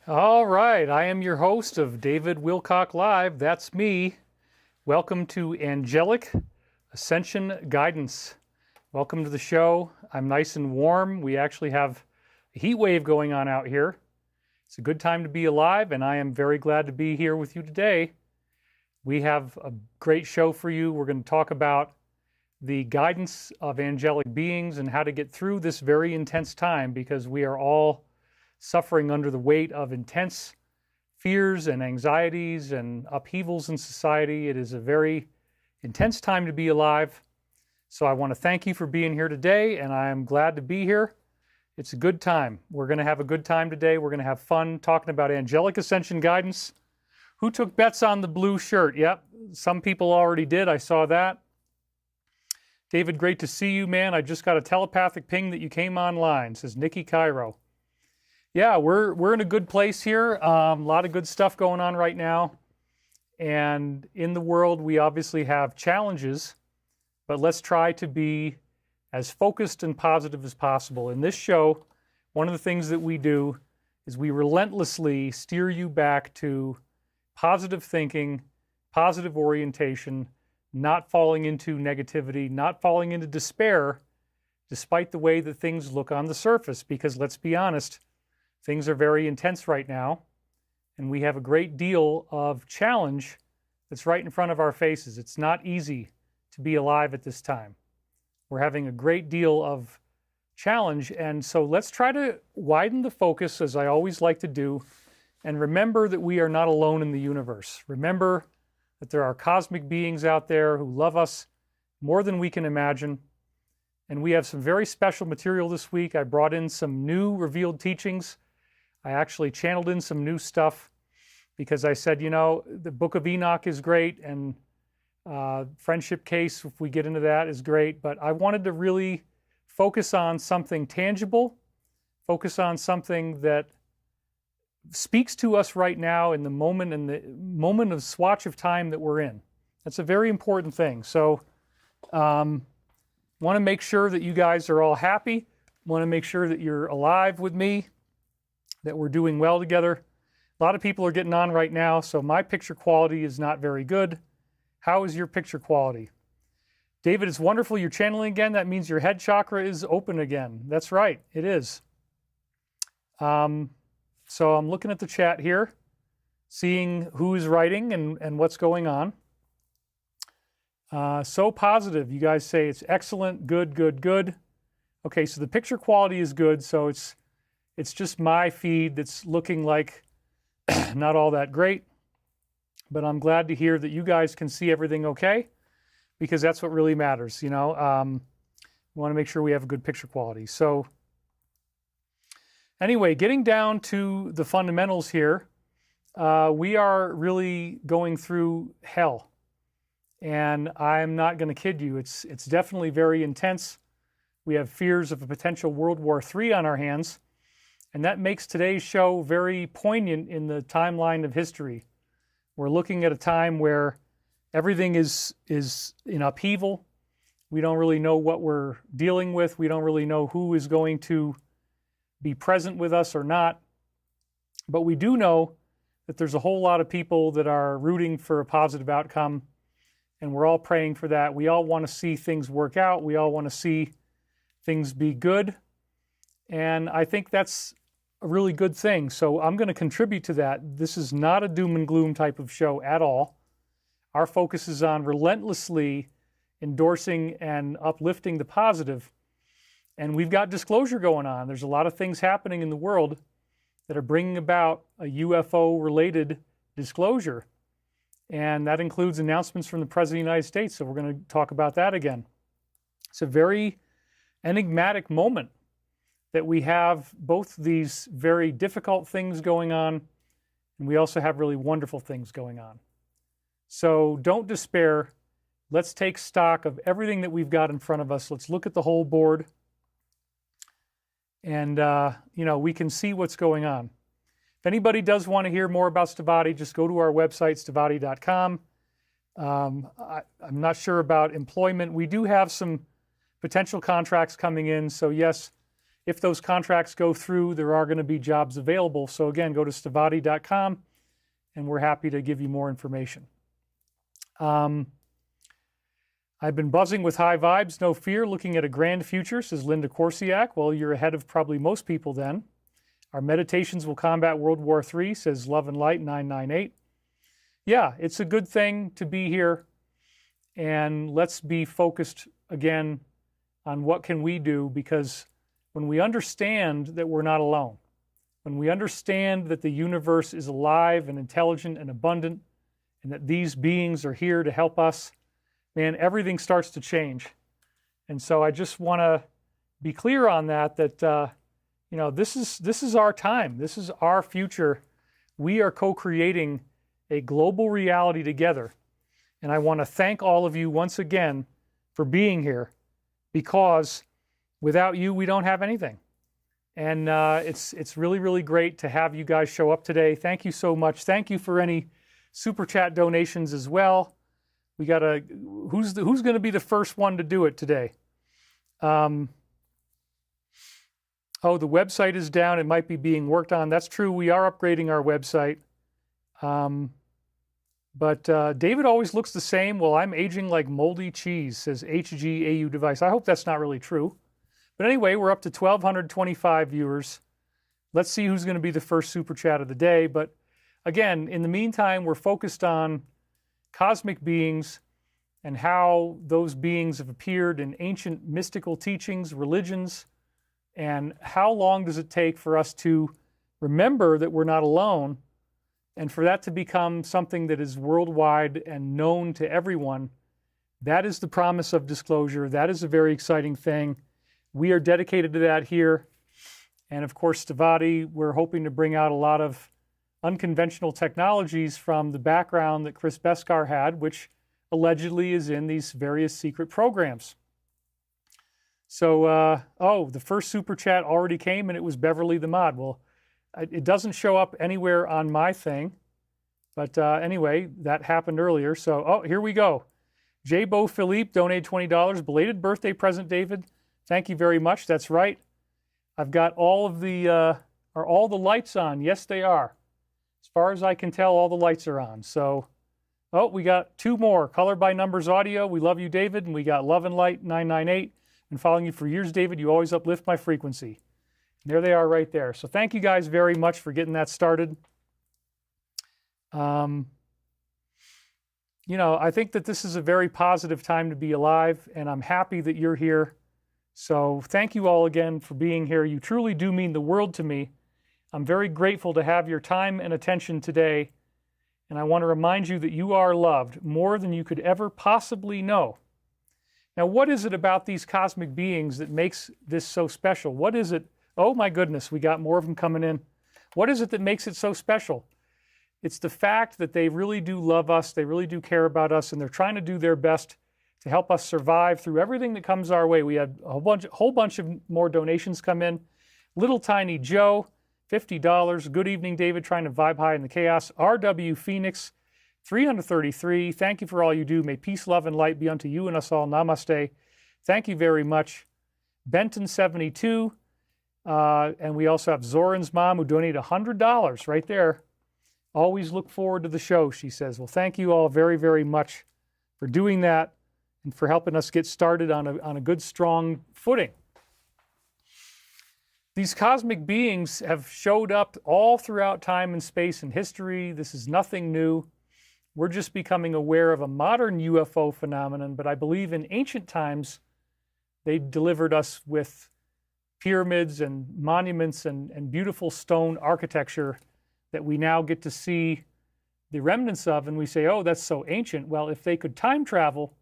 All right, I am your host of David Wilcock Live. That's me. Welcome to Angelic Ascension Guidance. Welcome to the show. I'm nice and warm. We actually have a heat wave going on out here. It's a good time to be alive, and I am very glad to be here with you today. We have a great show for you. We're going to talk about the guidance of angelic beings and how to get through this very intense time, because we are all suffering under the weight of intense fears and anxieties and upheavals in society. It is a very intense time to be alive. So I want to thank you for being here today, and I am glad to be here. It's a good time. We're going to have a good time today. We're going to have fun talking about angelic ascension guidance. Who took bets on the blue shirt? Yep, some people already did. I saw that. David, great to see you, man. I just got a telepathic ping that you came online, says Nikki Cairo. Yeah, we're in a good place here. A lot of good stuff going on right now. And in the world, we obviously have challenges, but let's try to be as focused and positive as possible. In this show, one of the things that we do is we relentlessly steer you back to positive thinking, positive orientation, not falling into negativity, not falling into despair, despite the way that things look on the surface. Because let's be honest, things are very intense right now, and we have a great deal of challenge that's right in front of our faces. It's not easy to be alive at this time. We're having a great deal of challenge, and so let's try to widen the focus, as I always like to do, and remember that we are not alone in the universe. Remember that there are cosmic beings out there who love us more than we can imagine, and we have some very special material this week. I brought in some new revealed teachings. I actually channeled in some new stuff because I said, you know, the Book of Enoch is great, and Friendship Case, if we get into that, is great. But I wanted to really focus on something tangible, focus on something that speaks to us right now in the moment of swatch of time that we're in. That's a very important thing. So want to make sure that you guys are all happy, want to make sure that you're alive with me, that we're doing well together. A lot of people are getting on right now, so my picture quality is not very good. How is your picture quality? David, it's wonderful you're channeling again. That means your head chakra is open again. That's right, it is. So I'm looking at the chat here, seeing who is writing and what's going on. So positive. You guys say it's excellent, good, good, good. Okay, so the picture quality is good, so it's just my feed that's looking like not all that great, but I'm glad to hear that you guys can see everything okay, because that's what really matters, you know. We want to make sure we have a good picture quality. So anyway, getting down to the fundamentals here, we are really going through hell, and I'm not going to kid you. It's definitely very intense. We have fears of a potential World War III on our hands. And that makes today's show very poignant in the timeline of history. We're looking at a time where everything is in upheaval. We don't really know what we're dealing with. We don't really know who is going to be present with us or not. But we do know that there's a whole lot of people that are rooting for a positive outcome, and we're all praying for that. We all want to see things work out. We all want to see things be good. And I think that's a really good thing. So I'm going to contribute to that. This is not a doom and gloom type of show at all. Our focus is on relentlessly endorsing and uplifting the positive. And we've got disclosure going on. There's a lot of things happening in the world that are bringing about a UFO-related disclosure. And that includes announcements from the President of the United States. So we're going to talk about that again. It's a very enigmatic moment that we have both these very difficult things going on, and we also have really wonderful things going on. So don't despair. Let's take stock of everything that we've got in front of us. Let's look at the whole board, and we can see what's going on. If anybody does want to hear more about Stavati, just go to our website, stavati.com. I'm not sure about employment. We do have some potential contracts coming in, so yes, if those contracts go through, there are going to be jobs available. So again, go to stavati.com and we're happy to give you more information. I've been buzzing with high vibes, no fear, looking at a grand future, says Linda Korsiak. Well, you're ahead of probably most people then. Our meditations will combat World War III, says Love and Light 998. Yeah, it's a good thing to be here, and let's be focused again on what can we do, because when we understand that we're not alone, when we understand that the universe is alive and intelligent and abundant, and that these beings are here to help us, man, everything starts to change. And so I just want to be clear on that, you know, this is our time. This is our future. We are co-creating a global reality together. And I want to thank all of you once again for being here, because without you, we don't have anything. And it's really, really great to have you guys show up today. Thank you so much. Thank you for any super chat donations as well. We got who's going to be the first one to do it today? Oh, the website is down. It might be being worked on. That's true. We are upgrading our website. But David always looks the same. Well, I'm aging like moldy cheese, says HGAU device. I hope that's not really true. But anyway, we're up to 1,225 viewers. Let's see who's going to be the first super chat of the day. But again, in the meantime, we're focused on cosmic beings and how those beings have appeared in ancient mystical teachings, religions, and how long does it take for us to remember that we're not alone, and for that to become something that is worldwide and known to everyone. That is the promise of disclosure. That is a very exciting thing. We are dedicated to that here. And of course, Stavati, we're hoping to bring out a lot of unconventional technologies from the background that Chris Beskar had, which allegedly is in these various secret programs. So, oh, the first super chat already came, and it was Beverly the Mod. Well, it doesn't show up anywhere on my thing. But anyway, that happened earlier. So, oh, here we go. J. Bo Philippe donated $20. Belated birthday present, David. Thank you very much. That's right. I've got all of the, are all the lights on? Yes, they are. As far as I can tell, all the lights are on. So, oh, we got two more. Color by Numbers Audio. We love you, David. And we got Love and Light 998. Been following you for years, David. You always uplift my frequency. And there they are right there. So thank you guys very much for getting that started. You know, I think that this is a very positive time to be alive, and I'm happy that you're here. So thank you all again for being here. You truly do mean the world to me. I'm very grateful to have your time and attention today, and I want to remind you that you are loved more than you could ever possibly know. Now, what is it about these cosmic beings that makes this so special? What is it? Oh my goodness, we got more of them coming in. What is it that makes it so special? It's the fact that they really do love us, they really do care about us, and they're trying to do their best to help us survive through everything that comes our way. We had a whole bunch of more donations come in. Little Tiny Joe, $50. Good evening, David, trying to vibe high in the chaos. RW Phoenix, 333. Thank you for all you do. May peace, love, and light be unto you and us all. Namaste. Thank you very much. Benton, 72. And we also have Zoran's mom, who donated $100 right there. Always look forward to the show, she says. Well, thank you all very, very much for doing that and for helping us get started on a good, strong footing. These cosmic beings have showed up all throughout time and space and history. This is nothing new. We're just becoming aware of a modern UFO phenomenon, but I believe in ancient times, they delivered us with pyramids and monuments and beautiful stone architecture that we now get to see the remnants of, and we say, oh, that's so ancient. Well, if they could time travel,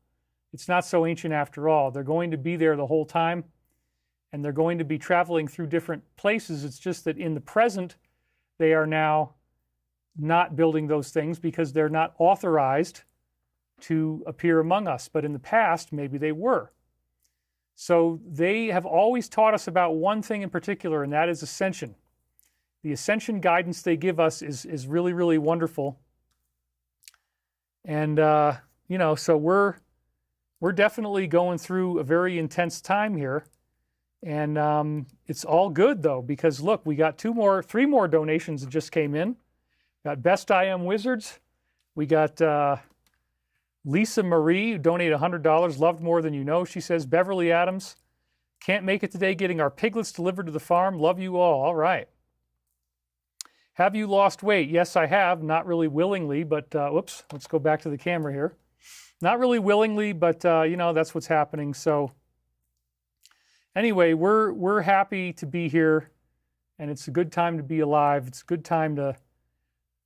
it's not so ancient after all. They're going to be there the whole time, and they're going to be traveling through different places. It's just that in the present, they are now not building those things because they're not authorized to appear among us. But in the past, maybe they were. So they have always taught us about one thing in particular, and that is ascension. The ascension guidance they give us is really, really wonderful. And, you know, so we're definitely going through a very intense time here. And it's all good though, because look, we got three more donations that just came in. Got Best I Am Wizards. We got Lisa Marie, who donated $100. Loved more than you know. She says, Beverly Adams, can't make it today, getting our piglets delivered to the farm. Love you all. All right. Have you lost weight? Yes, I have. Not really willingly, but whoops, let's go back to the camera here. Not really willingly, but you know, that's what's happening. So anyway, we're happy to be here, and it's a good time to be alive. It's a good time to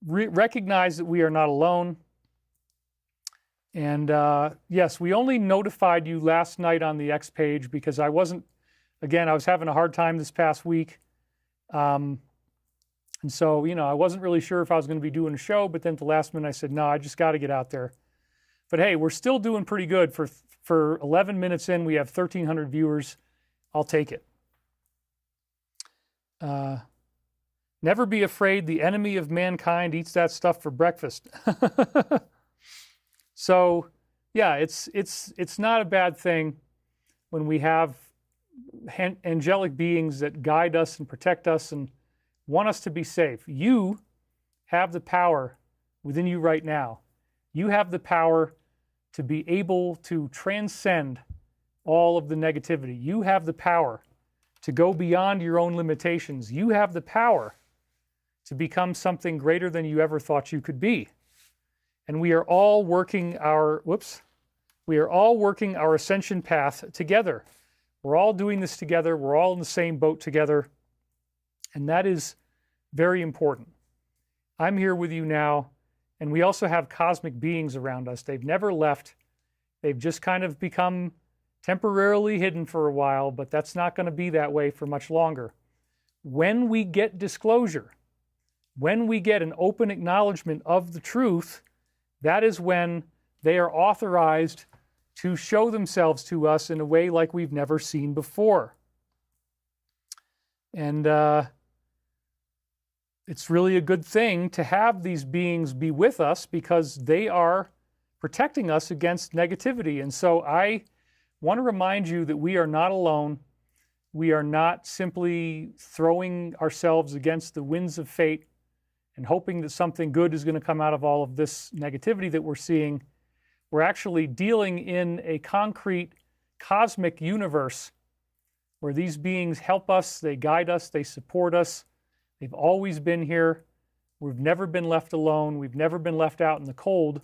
recognize that we are not alone. And yes, we only notified you last night on the X page because I was having a hard time this past week. And so, you know, I wasn't really sure if I was going to be doing a show, but then at the last minute I said, no, I just got to get out there. But hey, we're still doing pretty good. For 11 minutes in, we have 1,300 viewers. I'll take it. Never be afraid. The enemy of mankind eats that stuff for breakfast. So, yeah, it's not a bad thing when we have angelic beings that guide us and protect us and want us to be safe. You have the power within you right now. You have the power to be able to transcend all of the negativity. You have the power to go beyond your own limitations. You have the power to become something greater than you ever thought you could be. And we are all working our ascension path together. We're all doing this together. We're all in the same boat together. And that is very important. I'm here with you now, and we also have cosmic beings around us. They've never left. They've just kind of become temporarily hidden for a while, but that's not going to be that way for much longer. When we get disclosure, when we get an open acknowledgement of the truth, that is when they are authorized to show themselves to us in a way like we've never seen before. And it's really a good thing to have these beings be with us because they are protecting us against negativity. And so I want to remind you that we are not alone. We are not simply throwing ourselves against the winds of fate and hoping that something good is going to come out of all of this negativity that we're seeing. We're actually dealing in a concrete cosmic universe where these beings help us, they guide us, they support us. They've always been here. We've never been left alone. We've never been left out in the cold.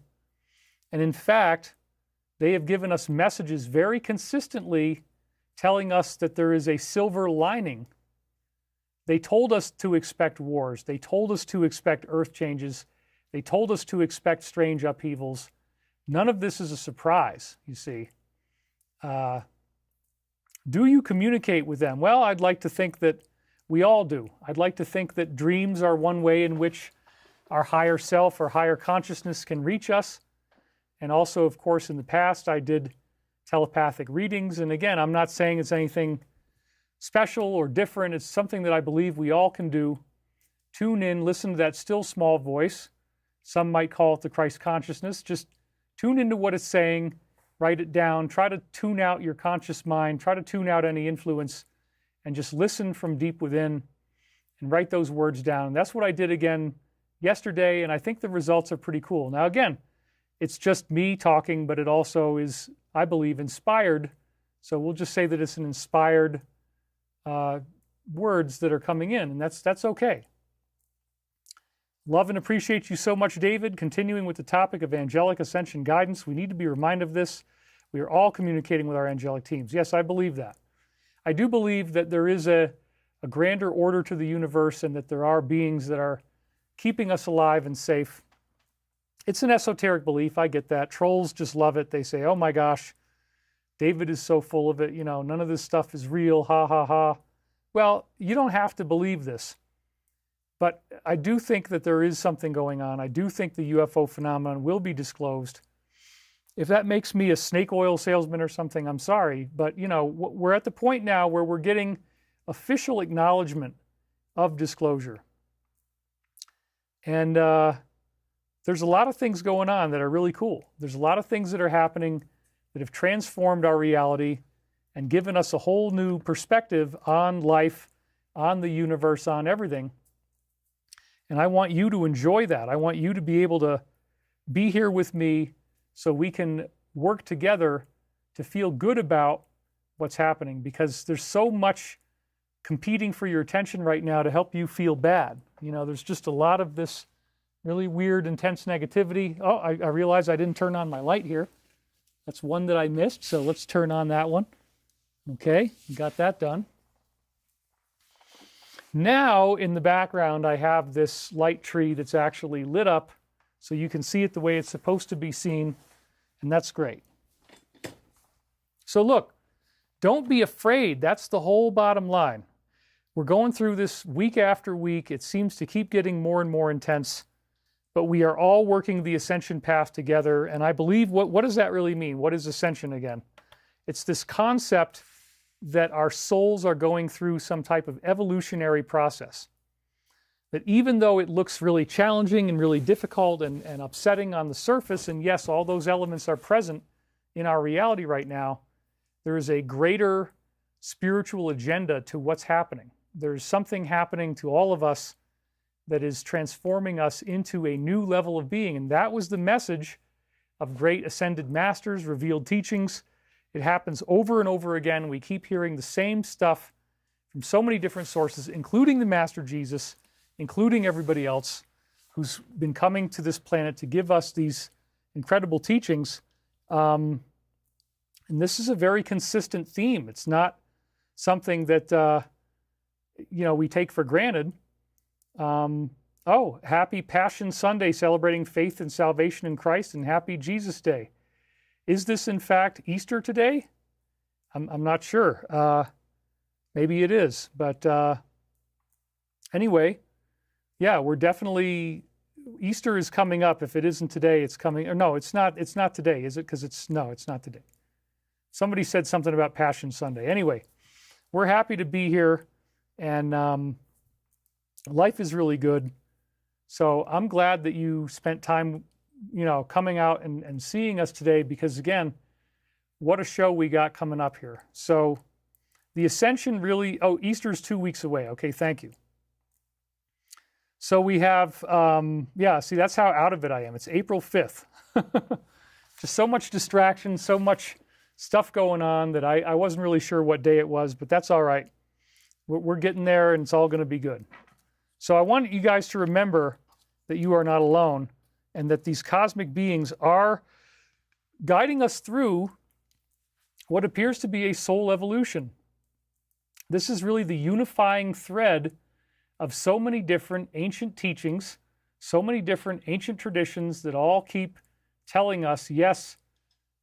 And in fact, they have given us messages very consistently telling us that there is a silver lining. They told us to expect wars. They told us to expect earth changes. They told us to expect strange upheavals. None of this is a surprise, you see. Do you communicate with them? Well, I'd like to think that we all do. I'd like to think that dreams are one way in which our higher self or higher consciousness can reach us. And also, of course, in the past, I did telepathic readings. And again, I'm not saying it's anything special or different. It's something that I believe we all can do. Tune in, listen to that still small voice. Some might call it the Christ consciousness. Just tune into what it's saying, write it down, try to tune out your conscious mind, try to tune out any influence, and just listen from deep within and write those words down. And that's what I did again yesterday, and I think the results are pretty cool. Now again, it's just me talking, but it also is, I believe, inspired. So we'll just say that it's an inspired words that are coming in, and that's okay. Love and appreciate you so much, David. Continuing with the topic of angelic ascension guidance, we need to be reminded of this. We are all communicating with our angelic teams. Yes, I believe that. I do believe that there is a grander order to the universe and that there are beings that are keeping us alive and safe. It's an esoteric belief. I get that. Trolls just love it. They say, oh my gosh, David is so full of it. You know, none of this stuff is real. Ha, ha, ha. Well, you don't have to believe this. But I do think that there is something going on. I do think the UFO phenomenon will be disclosed. If that makes me a snake oil salesman or something, I'm sorry. But, you know, we're at the point now where we're getting official acknowledgement of disclosure. And there's a lot of things going on that are really cool. There's a lot of things that are happening that have transformed our reality. and given us a whole new perspective on life, on the universe, on everything. And I want you to enjoy that. I want you to be able to be here with me so we can work together to feel good about what's happening, because there's so much competing for your attention right now to help you feel bad. You know, there's just a lot of this really weird, intense negativity. Oh, I realized I didn't turn on my light here. That's one that I missed, so let's turn on that one. Okay, got that done. Now, in the background, I have this light tree that's actually lit up, so you can see it the way it's supposed to be seen, and that's great. So look, don't be afraid. That's the whole bottom line. We're going through this week after week. It seems to keep getting more and more intense, but we are all working the ascension path together. And I believe, what does that really mean? What is ascension again? It's this concept that our souls are going through some type of evolutionary process. That even though it looks really challenging and really difficult and upsetting on the surface, and yes, all those elements are present in our reality right now, there is a greater spiritual agenda to what's happening. There's something happening to all of us that is transforming us into a new level of being. And that was the message of great ascended masters, revealed teachings. It happens over and over again. We keep hearing the same stuff from so many different sources, including the Master Jesus, including everybody else who's been coming to this planet to give us these incredible teachings. And this is a very consistent theme. It's not something that, we take for granted. Happy Passion Sunday, celebrating faith and salvation in Christ, and happy Jesus Day. Is this in fact Easter today? I'm not sure. Maybe it is, but anyway, yeah, we're definitely, Easter is coming up. If it isn't today, it's coming. Or no, it's not today, is it? Because it's not today. Somebody said something about Passion Sunday. Anyway, we're happy to be here, and life is really good. So I'm glad that you spent time, coming out and seeing us today, because again, what a show we got coming up here. So the Ascension really, Easter's 2 weeks away. Okay, thank you. So we have, see, that's how out of it I am. It's April 5th. Just so much distraction, so much stuff going on that I wasn't really sure what day it was, but that's all right. We're getting there, and it's all going to be good. So I want you guys to remember that you are not alone, and that these cosmic beings are guiding us through what appears to be a soul evolution. This is really the unifying thread of so many different ancient teachings, so many different ancient traditions that all keep telling us, yes,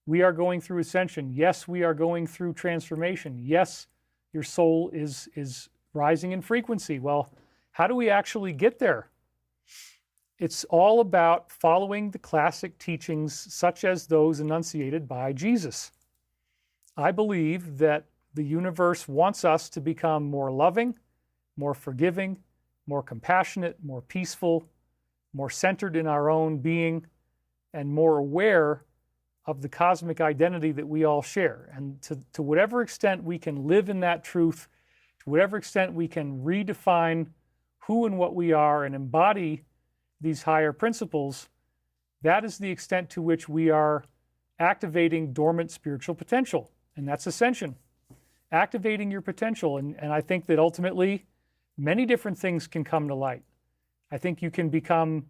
we are going through ascension. Yes, we are going through transformation. Yes, your soul is rising in frequency. Well, how do we actually get there? It's all about following the classic teachings such as those enunciated by Jesus. I believe that the universe wants us to become more loving, more forgiving, more compassionate, more peaceful, more centered in our own being, and more aware of the cosmic identity that we all share. And to whatever extent we can live in that truth, to whatever extent we can redefine who and what we are and embody these higher principles, that is the extent to which we are activating dormant spiritual potential. And that's ascension, activating your potential. And I think that ultimately many different things can come to light. I think you can become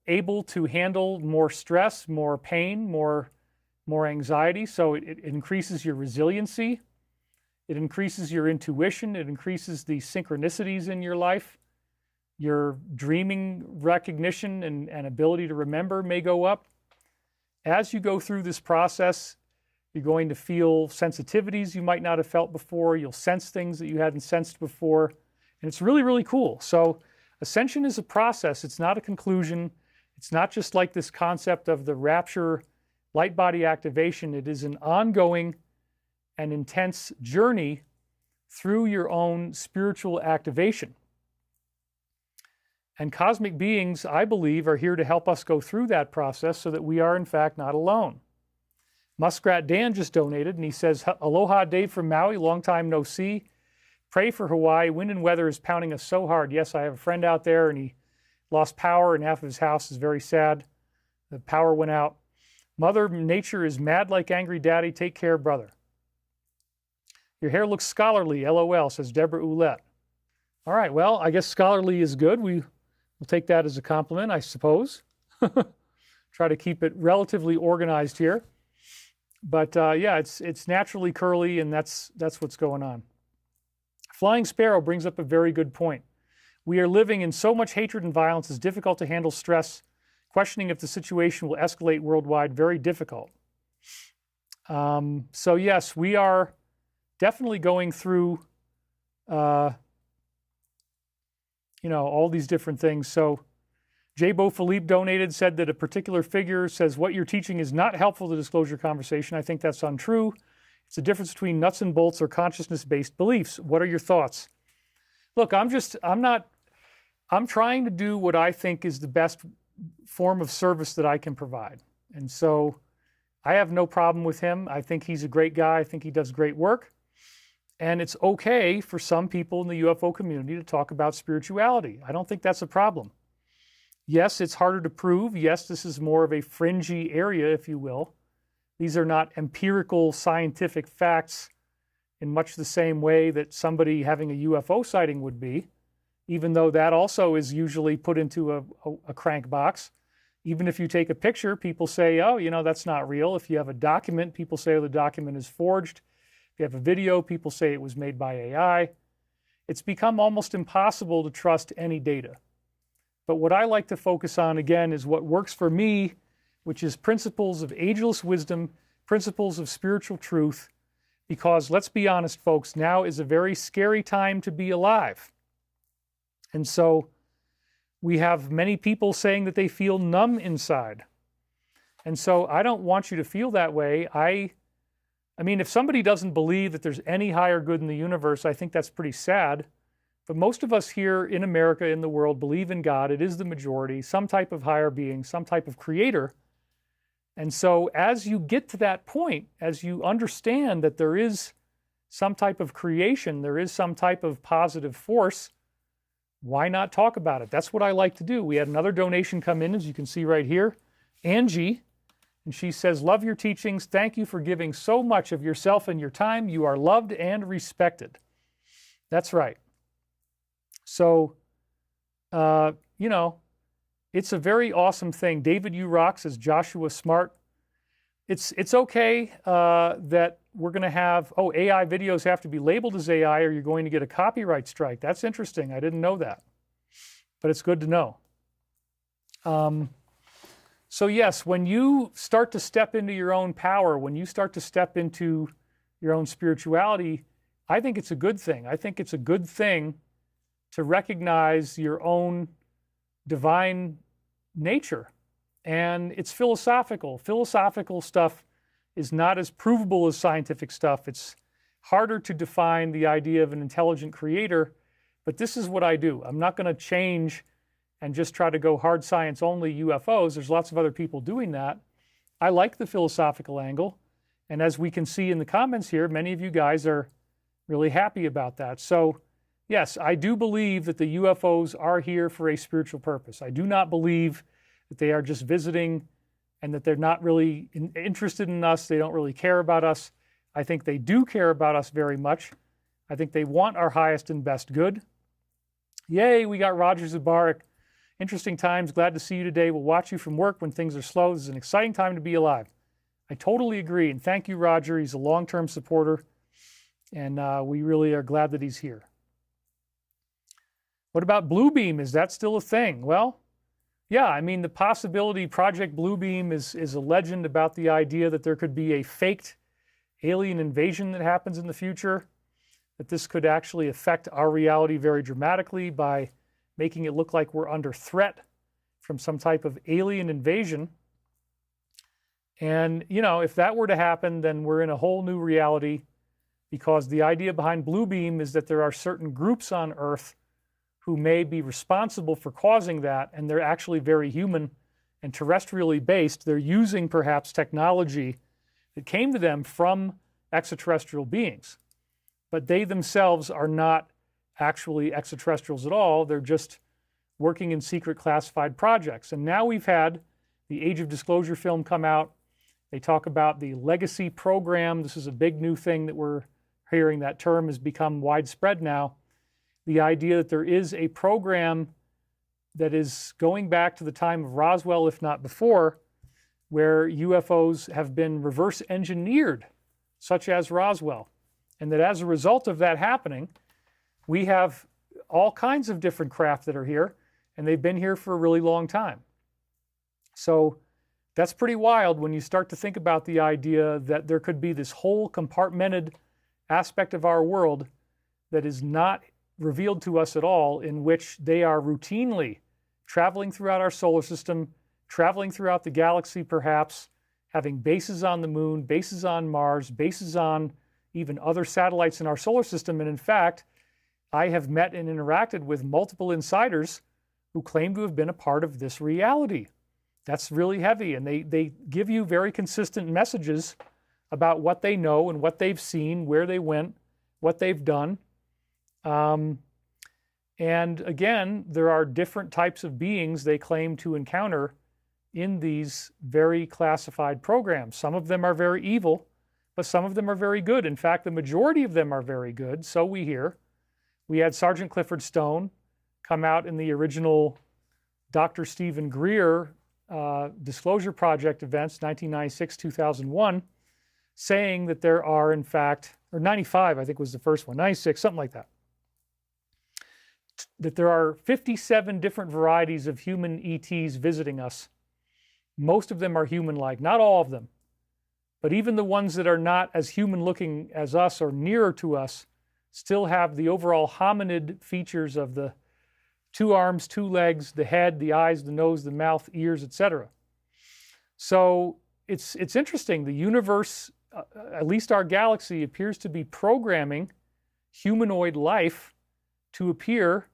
able to handle more stress, more pain, more anxiety. So it increases your resiliency. It increases your intuition. It increases the synchronicities in your life. Your dreaming recognition and ability to remember may go up. As you go through this process, you're going to feel sensitivities you might not have felt before. You'll sense things that you hadn't sensed before. And it's really, really cool. So ascension is a process. It's not a conclusion. It's not just like this concept of the rapture light body activation. It is an ongoing and intense journey through your own spiritual activation. And cosmic beings, I believe, are here to help us go through that process so that we are, in fact, not alone. Muskrat Dan just donated, and he says, aloha Dave from Maui, long time no see. Pray for Hawaii. Wind and weather is pounding us so hard. Yes, I have a friend out there, and he lost power, and half of his house is very sad. The power went out. Mother Nature is mad like angry daddy. Take care, brother. Your hair looks scholarly, LOL, says Deborah Oulette. All right, well, I guess scholarly is good. We'll take that as a compliment, I suppose. Try to keep it relatively organized here. But yeah, it's naturally curly, and that's what's going on. Flying Sparrow brings up a very good point. We are living in so much hatred and violence, it's difficult to handle stress. Questioning if the situation will escalate worldwide, very difficult. So yes, we are definitely going through, all these different things. So J. Bo Philippe donated, said that a particular figure says, what you're teaching is not helpful to disclosure conversation. I think that's untrue. It's the difference between nuts and bolts or consciousness-based beliefs. What are your thoughts? Look, I'm trying to do what I think is the best form of service that I can provide. And so I have no problem with him. I think he's a great guy. I think he does great work. And it's okay for some people in the UFO community to talk about spirituality. I don't think that's a problem. Yes, it's harder to prove. Yes, this is more of a fringy area, if you will. These are not empirical scientific facts in much the same way that somebody having a UFO sighting would be, even though that also is usually put into a crank box. Even if you take a picture, people say, oh, that's not real. If you have a document, people say, oh, the document is forged. If you have a video, people say it was made by AI. It's become almost impossible to trust any data. But what I like to focus on, again, is what works for me, which is principles of ageless wisdom, principles of spiritual truth, because let's be honest, folks, now is a very scary time to be alive. And so we have many people saying that they feel numb inside. And so I don't want you to feel that way. I mean, if somebody doesn't believe that there's any higher good in the universe, I think that's pretty sad. But most of us here in America, in the world, believe in God. It is the majority, some type of higher being, some type of creator. And so as you get to that point, as you understand that there is some type of creation, there is some type of positive force, why not talk about it? That's what I like to do. We had another donation come in, as you can see right here, Angie, and she says, love your teachings. Thank you for giving so much of yourself and your time. You are loved and respected. That's right. So, it's a very awesome thing. David U. Rock says, Joshua Smart. It's okay that we're going to have, AI videos have to be labeled as AI or you're going to get a copyright strike. That's interesting. I didn't know that. But it's good to know. So yes, when you start to step into your own power, when you start to step into your own spirituality, I think it's a good thing. I think it's a good thing to recognize your own divine nature. And it's philosophical. Philosophical stuff is not as provable as scientific stuff. It's harder to define the idea of an intelligent creator, but this is what I do. I'm not going to change and just try to go hard science only UFOs. There's lots of other people doing that. I like the philosophical angle. And as we can see in the comments here, many of you guys are really happy about that. So yes, I do believe that the UFOs are here for a spiritual purpose. I do not believe that they are just visiting and that they're not really interested in us. They don't really care about us. I think they do care about us very much. I think they want our highest and best good. Yay, we got Roger Zabarik. Interesting times. Glad to see you today. We'll watch you from work when things are slow. This is an exciting time to be alive. I totally agree. And thank you, Roger. He's a long-term supporter. And we really are glad that he's here. What about Bluebeam? Is that still a thing? Well, yeah, I mean, the possibility, Project Bluebeam is a legend about the idea that there could be a faked alien invasion that happens in the future, that this could actually affect our reality very dramatically by making it look like we're under threat from some type of alien invasion. And, if that were to happen, then we're in a whole new reality, because the idea behind Bluebeam is that there are certain groups on Earth who may be responsible for causing that, and they're actually very human and terrestrially based. They're using perhaps technology that came to them from extraterrestrial beings. But they themselves are not actually extraterrestrials at all. They're just working in secret classified projects. And now we've had the Age of Disclosure film come out. They talk about the legacy program. This is a big new thing that we're hearing. That term has become widespread now. The idea that there is a program that is going back to the time of Roswell, if not before, where UFOs have been reverse engineered, such as Roswell. And that as a result of that happening, we have all kinds of different craft that are here, and they've been here for a really long time. So that's pretty wild when you start to think about the idea that there could be this whole compartmented aspect of our world that is not revealed to us at all, in which they are routinely traveling throughout our solar system, traveling throughout the galaxy perhaps, having bases on the moon, bases on Mars, bases on even other satellites in our solar system. And in fact, I have met and interacted with multiple insiders who claim to have been a part of this reality. That's really heavy, and they give you very consistent messages about what they know and what they've seen, where they went, what they've done. And again, there are different types of beings they claim to encounter in these very classified programs. Some of them are very evil, but some of them are very good. In fact, the majority of them are very good, so we hear. We had Sergeant Clifford Stone come out in the original Dr. Stephen Greer Disclosure Project events, 1996-2001, saying that there are, in fact, or 95, I think was the first one, 96, something like that, that there are 57 different varieties of human ETs visiting us. Most of them are human-like, not all of them. But even the ones that are not as human-looking as us or nearer to us still have the overall hominid features of the 2 arms, 2 legs, the head, the eyes, the nose, the mouth, ears, etc. So it's interesting. The universe, at least our galaxy, appears to be programming humanoid life to appear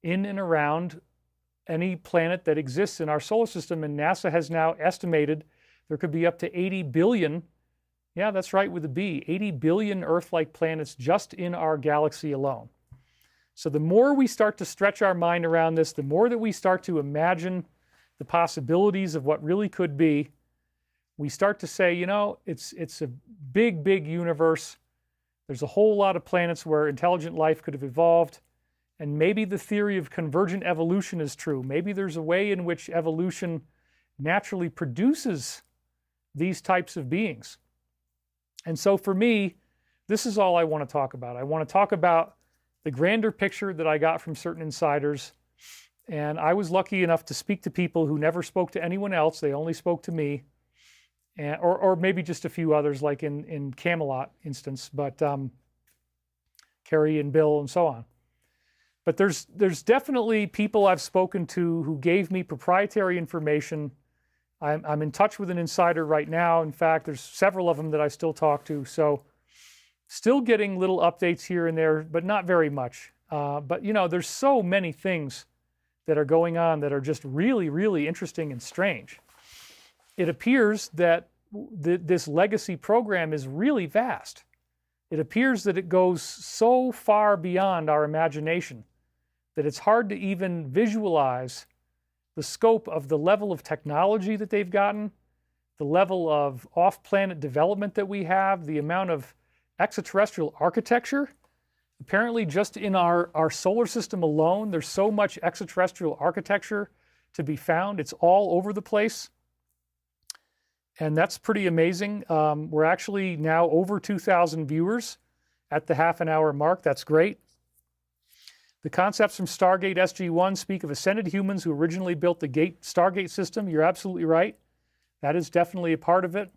in and around any planet that exists in our solar system. And NASA has now estimated there could be up to 80 billion, yeah, that's right with a B, 80 billion Earth-like planets just in our galaxy alone. So the more we start to stretch our mind around this, the more that we start to imagine the possibilities of what really could be, we start to say, you know, it's a big, big universe. There's a whole lot of planets where intelligent life could have evolved. And maybe the theory of convergent evolution is true. Maybe there's a way in which evolution naturally produces these types of beings. And so for me, this is all I want to talk about. I want to talk about the grander picture that I got from certain insiders. And I was lucky enough to speak to people who never spoke to anyone else. They only spoke to me, and, or maybe just a few others, like in Camelot instance, but Carrie and Bill and so on. But there's definitely people I've spoken to who gave me proprietary information. I'm in touch with an insider right now. In fact, there's several of them that I still talk to. So still getting little updates here and there, but not very much. But you know, there's so many things that are going on that are just really, really interesting and strange. It appears that this legacy program is really vast. It appears that it goes so far beyond our imagination that it's hard to even visualize the scope of the level of technology that they've gotten, the level of off-planet development that we have, the amount of extraterrestrial architecture. Apparently just in our solar system alone, there's so much extraterrestrial architecture to be found. It's all over the place. And that's pretty amazing. We're actually now over 2,000 viewers at the half-an-hour mark. That's great. The concepts from Stargate SG-1 speak of ascended humans who originally built the Stargate system. You're absolutely right. That is definitely a part of it.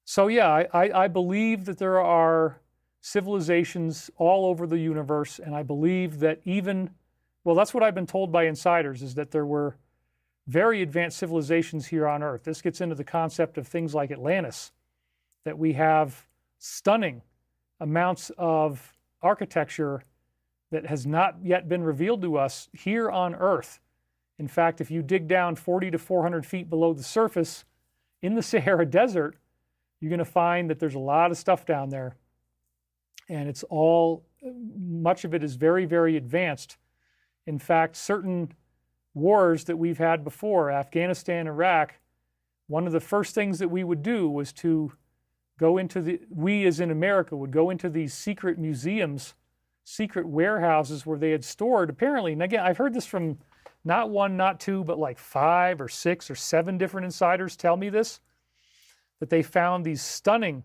So yeah, I believe that there are civilizations all over the universe, and I believe that even, well, that's what I've been told by insiders, is that there were very advanced civilizations here on Earth. This gets into the concept of things like Atlantis, that we have stunning amounts of architecture that has not yet been revealed to us here on Earth. In fact, if you dig down 40 to 400 feet below the surface, in the Sahara Desert, you're going to find that there's a lot of stuff down there. And it's all, much of it is very, very advanced. In fact, certain wars that we've had before, Afghanistan, Iraq, one of the first things that we would do was to go into we as in America would go into these secret museums, secret warehouses where they had stored, apparently, and again, I've heard this from not one, not two, but like 5 or 6 or 7 different insiders tell me this, that they found these stunning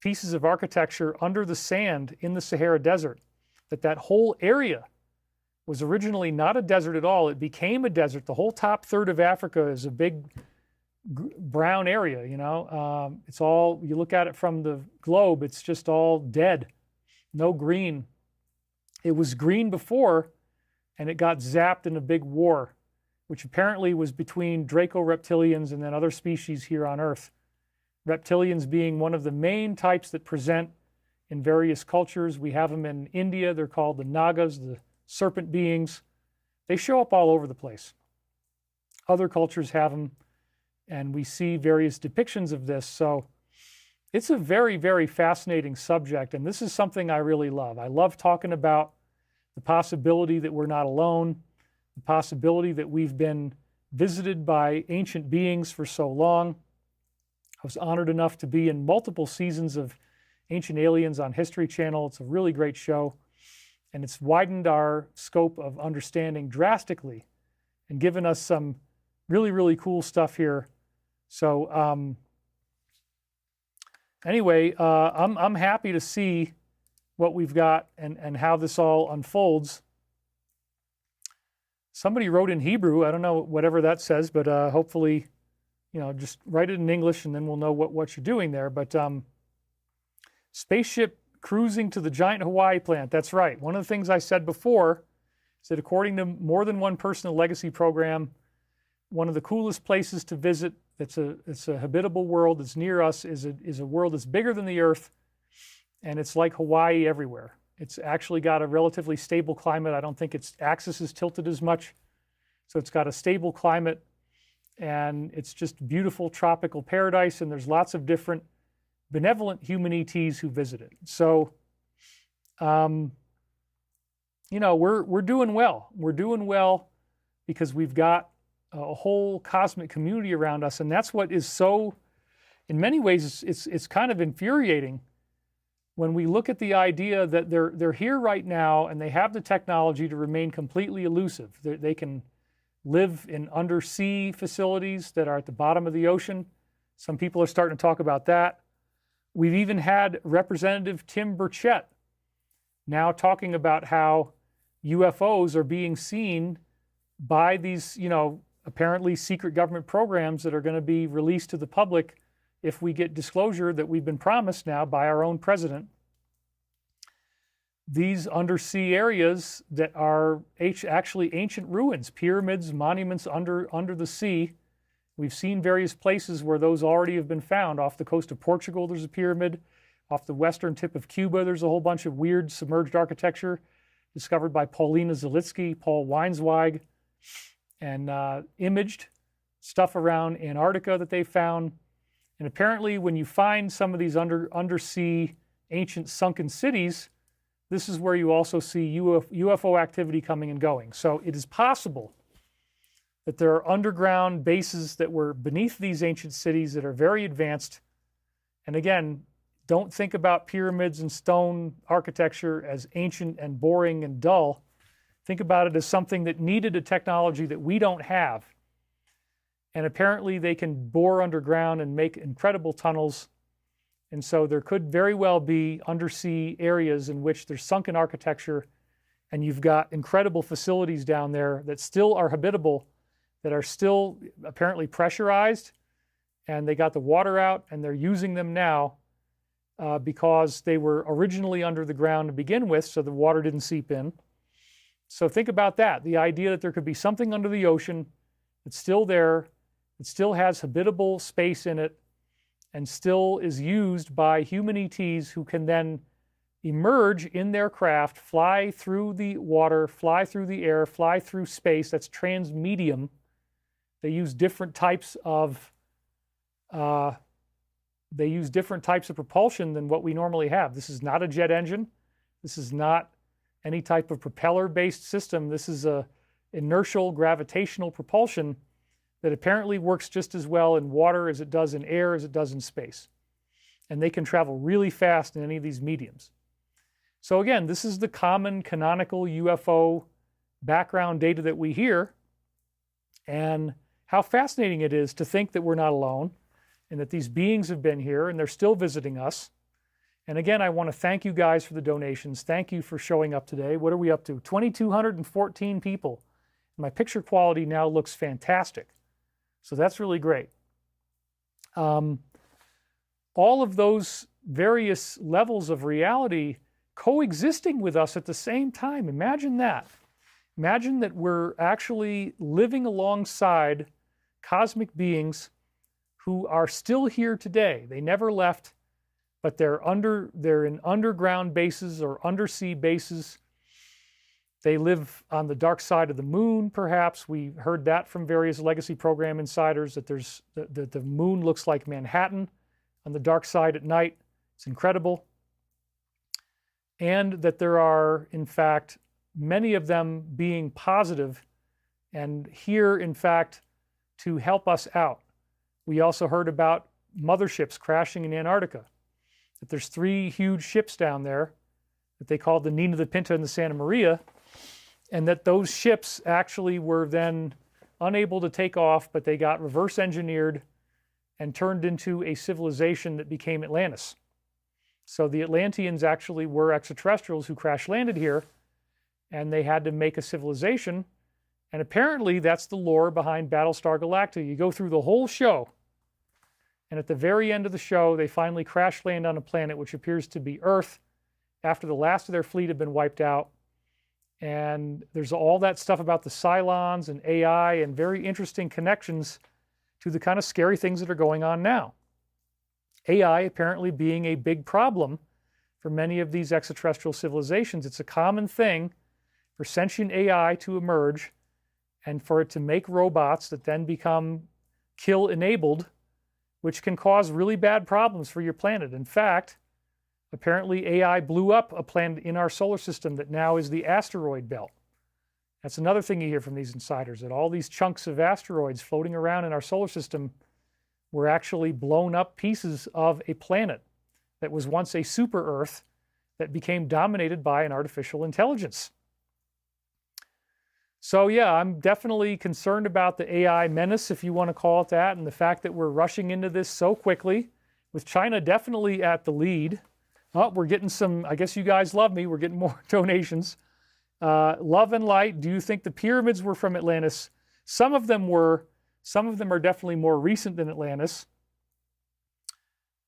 pieces of architecture under the sand in the Sahara Desert, that whole area was originally not a desert at all. It became a desert. The whole top third of Africa is a big brown area, you know. It's all, you look at it from the globe, it's just all dead, no green. It was green before, and it got zapped in a big war, which apparently was between Draco-reptilians and then other species here on Earth. Reptilians being one of the main types that present in various cultures. We have them in India. They're called the Nagas, the serpent beings. They show up all over the place. Other cultures have them, and we see various depictions of this. So it's a very, very fascinating subject, and this is something I really love. I love talking about the possibility that we're not alone, the possibility that we've been visited by ancient beings for so long. I was honored enough to be in multiple seasons of Ancient Aliens on History Channel. It's a really great show, and it's widened our scope of understanding drastically and given us some really, really cool stuff here. So anyway, I'm happy to see what we've got and how this all unfolds. Somebody wrote in Hebrew. I don't know whatever that says, but hopefully, you know, just write it in English and then we'll know what you're doing there. But spaceship cruising to the giant Hawaii plant. That's right. One of the things I said before is that according to more than one personal legacy program, one of the coolest places to visit it's a habitable world that's near us is a world that's bigger than the Earth, and it's like Hawaii everywhere. It's actually got a relatively stable climate. I don't think its axis is tilted as much. So it's got a stable climate, and it's just beautiful tropical paradise, and there's lots of different benevolent human ETs who visit it. So, you know, we're doing well. We're doing well because we've got a whole cosmic community around us, and that's what is so, in many ways, it's kind of infuriating when we look at the idea that they're here right now and they have the technology to remain completely elusive. They can live in undersea facilities that are at the bottom of the ocean. Some people are starting to talk about that. We've even had Representative Tim Burchett now talking about how UFOs are being seen by these, you know, apparently secret government programs that are going to be released to the public if we get disclosure that we've been promised now by our own president. These undersea areas that are actually ancient ruins, pyramids, monuments under the sea. We've seen various places where those already have been found. Off the coast of Portugal, there's a pyramid. Off the western tip of Cuba, there's a whole bunch of weird submerged architecture discovered by Paulina Zalitsky, Paul Weinsweig, and imaged stuff around Antarctica that they found. And apparently when you find some of these undersea ancient sunken cities, this is where you also see UFO activity coming and going. So it is possible that there are underground bases that were beneath these ancient cities that are very advanced. And again, don't think about pyramids and stone architecture as ancient and boring and dull. Think about it as something that needed a technology that we don't have. And apparently they can bore underground and make incredible tunnels. And so there could very well be undersea areas in which there's sunken architecture and you've got incredible facilities down there that still are habitable, that are still apparently pressurized, and they got the water out and they're using them now because they were originally under the ground to begin with, so the water didn't seep in. So think about that, the idea that there could be something under the ocean that's still there, it still has habitable space in it, and still is used by human ETs who can then emerge in their craft, fly through the water, fly through the air, fly through space. That's transmedium. They use different types of They use different types of propulsion than what we normally have. This is not a jet engine. This is not any type of propeller-based system. This is a inertial gravitational propulsion that apparently works just as well in water as it does in air, as it does in space. And they can travel really fast in any of these mediums. So again, this is the common canonical UFO background data that we hear, and how fascinating it is to think that we're not alone and that these beings have been here and they're still visiting us. And again, I want to thank you guys for the donations. Thank you for showing up today. What are we up to? 2,214 people. My picture quality now looks fantastic. So that's really great. All of those various levels of reality coexisting with us at the same time. Imagine that. Imagine that we're actually living alongside cosmic beings who are still here today. They never left, but they're in underground bases or undersea bases. They live on the dark side of the moon, perhaps. We heard that from various Legacy Program insiders, that the moon looks like Manhattan on the dark side at night. It's incredible. And that there are, in fact, many of them being positive and here, in fact, to help us out. We also heard about motherships crashing in Antarctica, that there's 3 huge ships down there that they called the Nina, the Pinta, and the Santa Maria, and that those ships actually were then unable to take off, but they got reverse engineered and turned into a civilization that became Atlantis. So the Atlanteans actually were extraterrestrials who crash landed here, and they had to make a civilization. And apparently that's the lore behind Battlestar Galactica. You go through the whole show, and at the very end of the show, they finally crash land on a planet which appears to be Earth after the last of their fleet had been wiped out. And there's all that stuff about the Cylons and AI and very interesting connections to the kind of scary things that are going on now. AI apparently being a big problem for many of these extraterrestrial civilizations. It's a common thing for sentient AI to emerge and for it to make robots that then become kill-enabled, which can cause really bad problems for your planet. In fact, apparently AI blew up a planet in our solar system that now is the asteroid belt. That's another thing you hear from these insiders, that all these chunks of asteroids floating around in our solar system were actually blown up pieces of a planet that was once a super Earth that became dominated by an artificial intelligence. So yeah, I'm definitely concerned about the AI menace, if you want to call it that, and the fact that we're rushing into this so quickly, with China definitely at the lead. Oh, we're getting some, I guess you guys love me, we're getting more donations. Love and Light, do you think the pyramids were from Atlantis? Some of them were. Some of them are definitely more recent than Atlantis.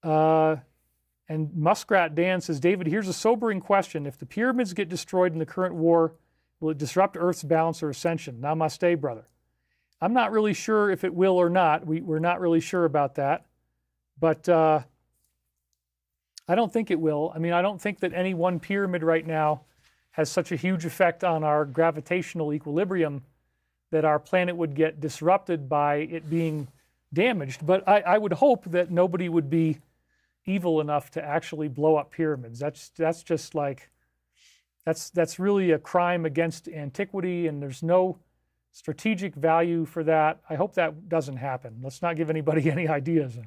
And Muskrat Dan says, David, here's a sobering question. If the pyramids get destroyed in the current war, will it disrupt Earth's balance or ascension? Namaste, brother. I'm not really sure if it will or not. We're not really sure about that. But I don't think it will. I mean, I don't think that any one pyramid right now has such a huge effect on our gravitational equilibrium that our planet would get disrupted by it being damaged. But I would hope that nobody would be evil enough to actually blow up pyramids. That's just like, that's really a crime against antiquity, and there's no strategic value for that. I hope that doesn't happen. Let's not give anybody any ideas.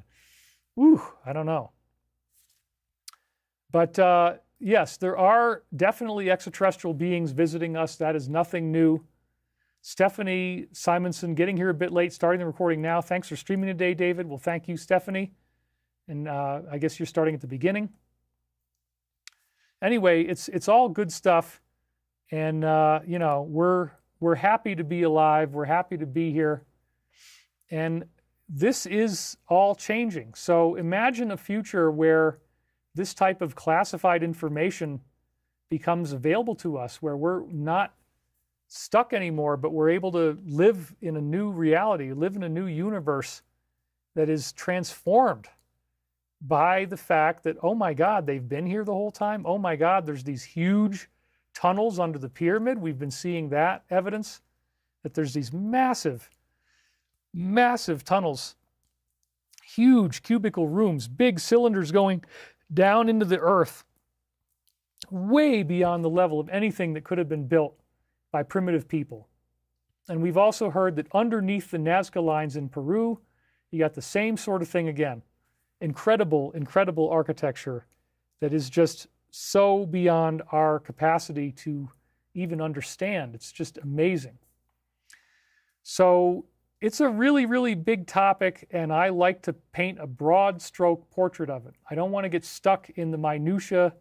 I don't know. But yes, there are definitely extraterrestrial beings visiting us. That is nothing new. Stephanie Simonson getting here a bit late, starting the recording now. Thanks for streaming today, David. Well, thank you, Stephanie. And I guess you're starting at the beginning. Anyway, it's all good stuff. And, you know, we're happy to be alive. We're happy to be here. And this is all changing. So imagine a future where this type of classified information becomes available to us, where we're not stuck anymore, but we're able to live in a new reality, live in a new universe that is transformed by the fact that, oh my God, they've been here the whole time. Oh my God, there's these huge tunnels under the pyramid. We've been seeing that evidence, that there's these massive, massive tunnels huge cubicle rooms, big cylinders going down into the earth, way beyond the level of anything that could have been built by primitive people. And we've also heard that underneath the Nazca lines in Peru, you got the same sort of thing again. Incredible, incredible architecture that is just so beyond our capacity to even understand. It's just amazing. So it's a really, really big topic, and I like to paint a broad stroke portrait of it. I don't want to get stuck in the minutia.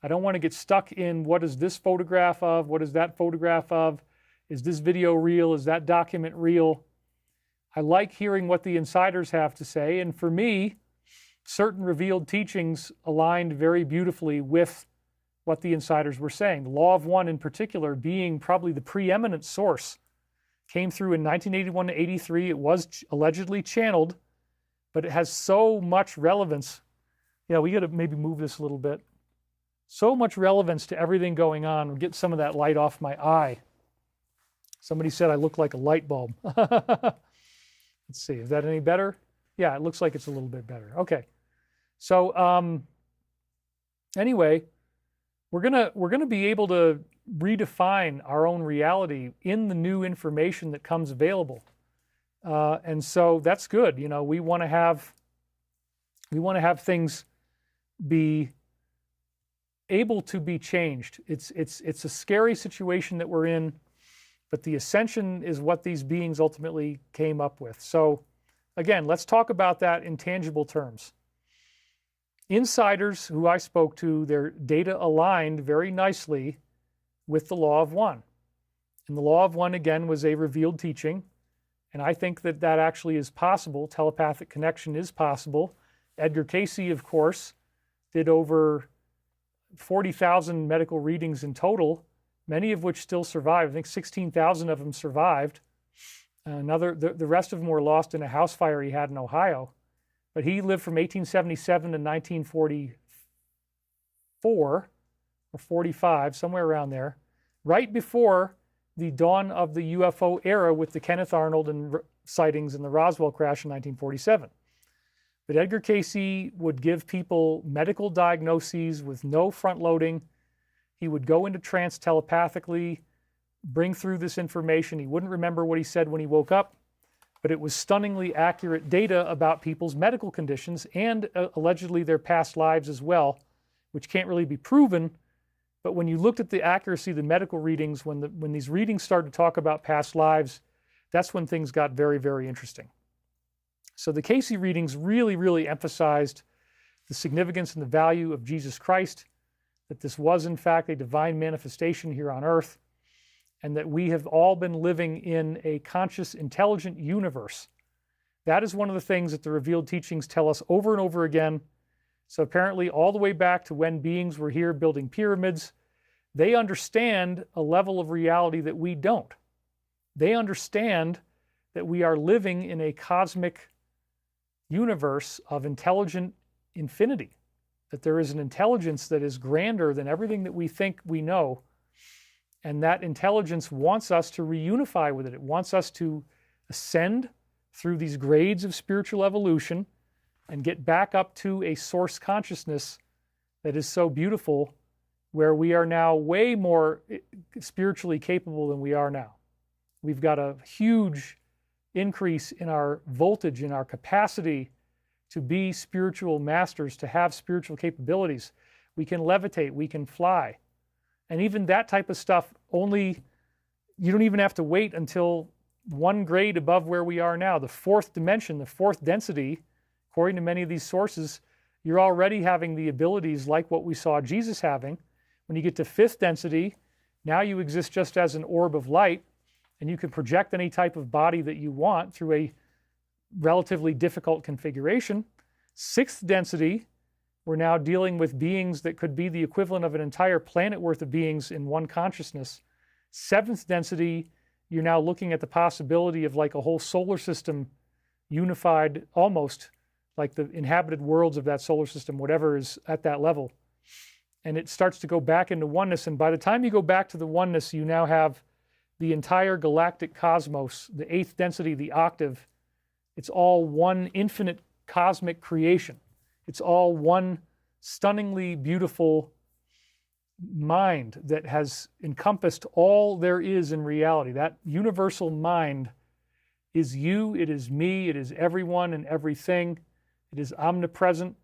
I don't want to get stuck in what is this photograph of, what is that photograph of, is this video real, is that document real? I like hearing what the insiders have to say, and for me, certain revealed teachings aligned very beautifully with what the insiders were saying. The Law of One in particular being probably the preeminent source. Came through in 1981 to 83. It was allegedly channeled, but it has so much relevance. Yeah, we got to maybe move this a little bit. So much relevance to everything going on. We'll get some of that light off my eye. Somebody said I look like a light bulb. Let's see, is that any better? Yeah, it looks like it's a little bit better. Okay. So anyway, we're gonna be able to redefine our own reality in the new information that comes available, and so that's good. You know, we want to have things be able to be changed. It's a scary situation that we're in, but the ascension is what these beings ultimately came up with. So again, let's talk about that in tangible terms. Insiders who I spoke to, their data aligned very nicely with the Law of One. And the Law of One, again, was a revealed teaching. And I think that that actually is possible. Telepathic connection is possible. Edgar Cayce, of course, did over 40,000 medical readings in total, many of which still survive. I think 16,000 of them survived. The rest of them were lost in a house fire he had in Ohio. But he lived from 1877 to 1944 or 45, somewhere around there, right before the dawn of the UFO era with the Kenneth Arnold and sightings and the Roswell crash in 1947. But Edgar Cayce would give people medical diagnoses with no front loading. He would go into trance telepathically, bring through this information. He wouldn't remember what he said when he woke up, but it was stunningly accurate data about people's medical conditions and allegedly their past lives as well, which can't really be proven. But when you looked at the accuracy of the medical readings, when these readings started to talk about past lives, that's when things got very, very interesting. So the Cayce readings really, really emphasized the significance and the value of Jesus Christ, that this was in fact a divine manifestation here on earth, and that we have all been living in a conscious, intelligent universe. That is one of the things that the revealed teachings tell us over and over again. So apparently all the way back to when beings were here building pyramids, they understand a level of reality that we don't. They understand that we are living in a cosmic universe of intelligent infinity, that there is an intelligence that is grander than everything that we think we know. And that intelligence wants us to reunify with it. It wants us to ascend through these grades of spiritual evolution and get back up to a source consciousness that is so beautiful, where we are now way more spiritually capable than we are now. We've got a huge increase in our voltage, in our capacity to be spiritual masters, to have spiritual capabilities. We can levitate, we can fly. And even that type of stuff, you don't even have to wait until one grade above where we are now. The fourth dimension, the fourth density, according to many of these sources, you're already having the abilities like what we saw Jesus having. When you get to fifth density, now you exist just as an orb of light, and you can project any type of body that you want through a relatively difficult configuration. Sixth density, we're now dealing with beings that could be the equivalent of an entire planet worth of beings in one consciousness. Seventh density, you're now looking at the possibility of like a whole solar system unified, almost like the inhabited worlds of that solar system, whatever is at that level. And it starts to go back into oneness. And by the time you go back to the oneness, you now have the entire galactic cosmos, the eighth density, the octave. It's all one infinite cosmic creation. It's all one stunningly beautiful mind that has encompassed all there is in reality. That universal mind is you, it is me, it is everyone and everything. It is omnipresent.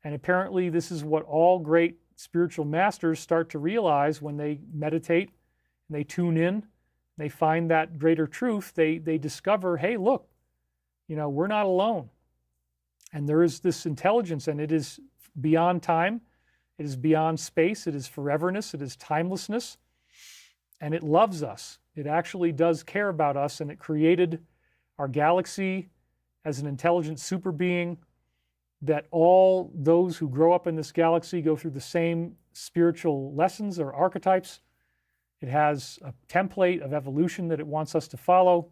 And apparently this is what all great spiritual masters start to realize when they meditate and they tune in, they find that greater truth. They discover, hey, look, we're not alone. And there is this intelligence, and it is beyond time. It is beyond space. It is foreverness. It is timelessness. And it loves us. It actually does care about us, and it created our galaxy as an intelligent super being, that all those who grow up in this galaxy go through the same spiritual lessons or archetypes. It has a template of evolution that it wants us to follow.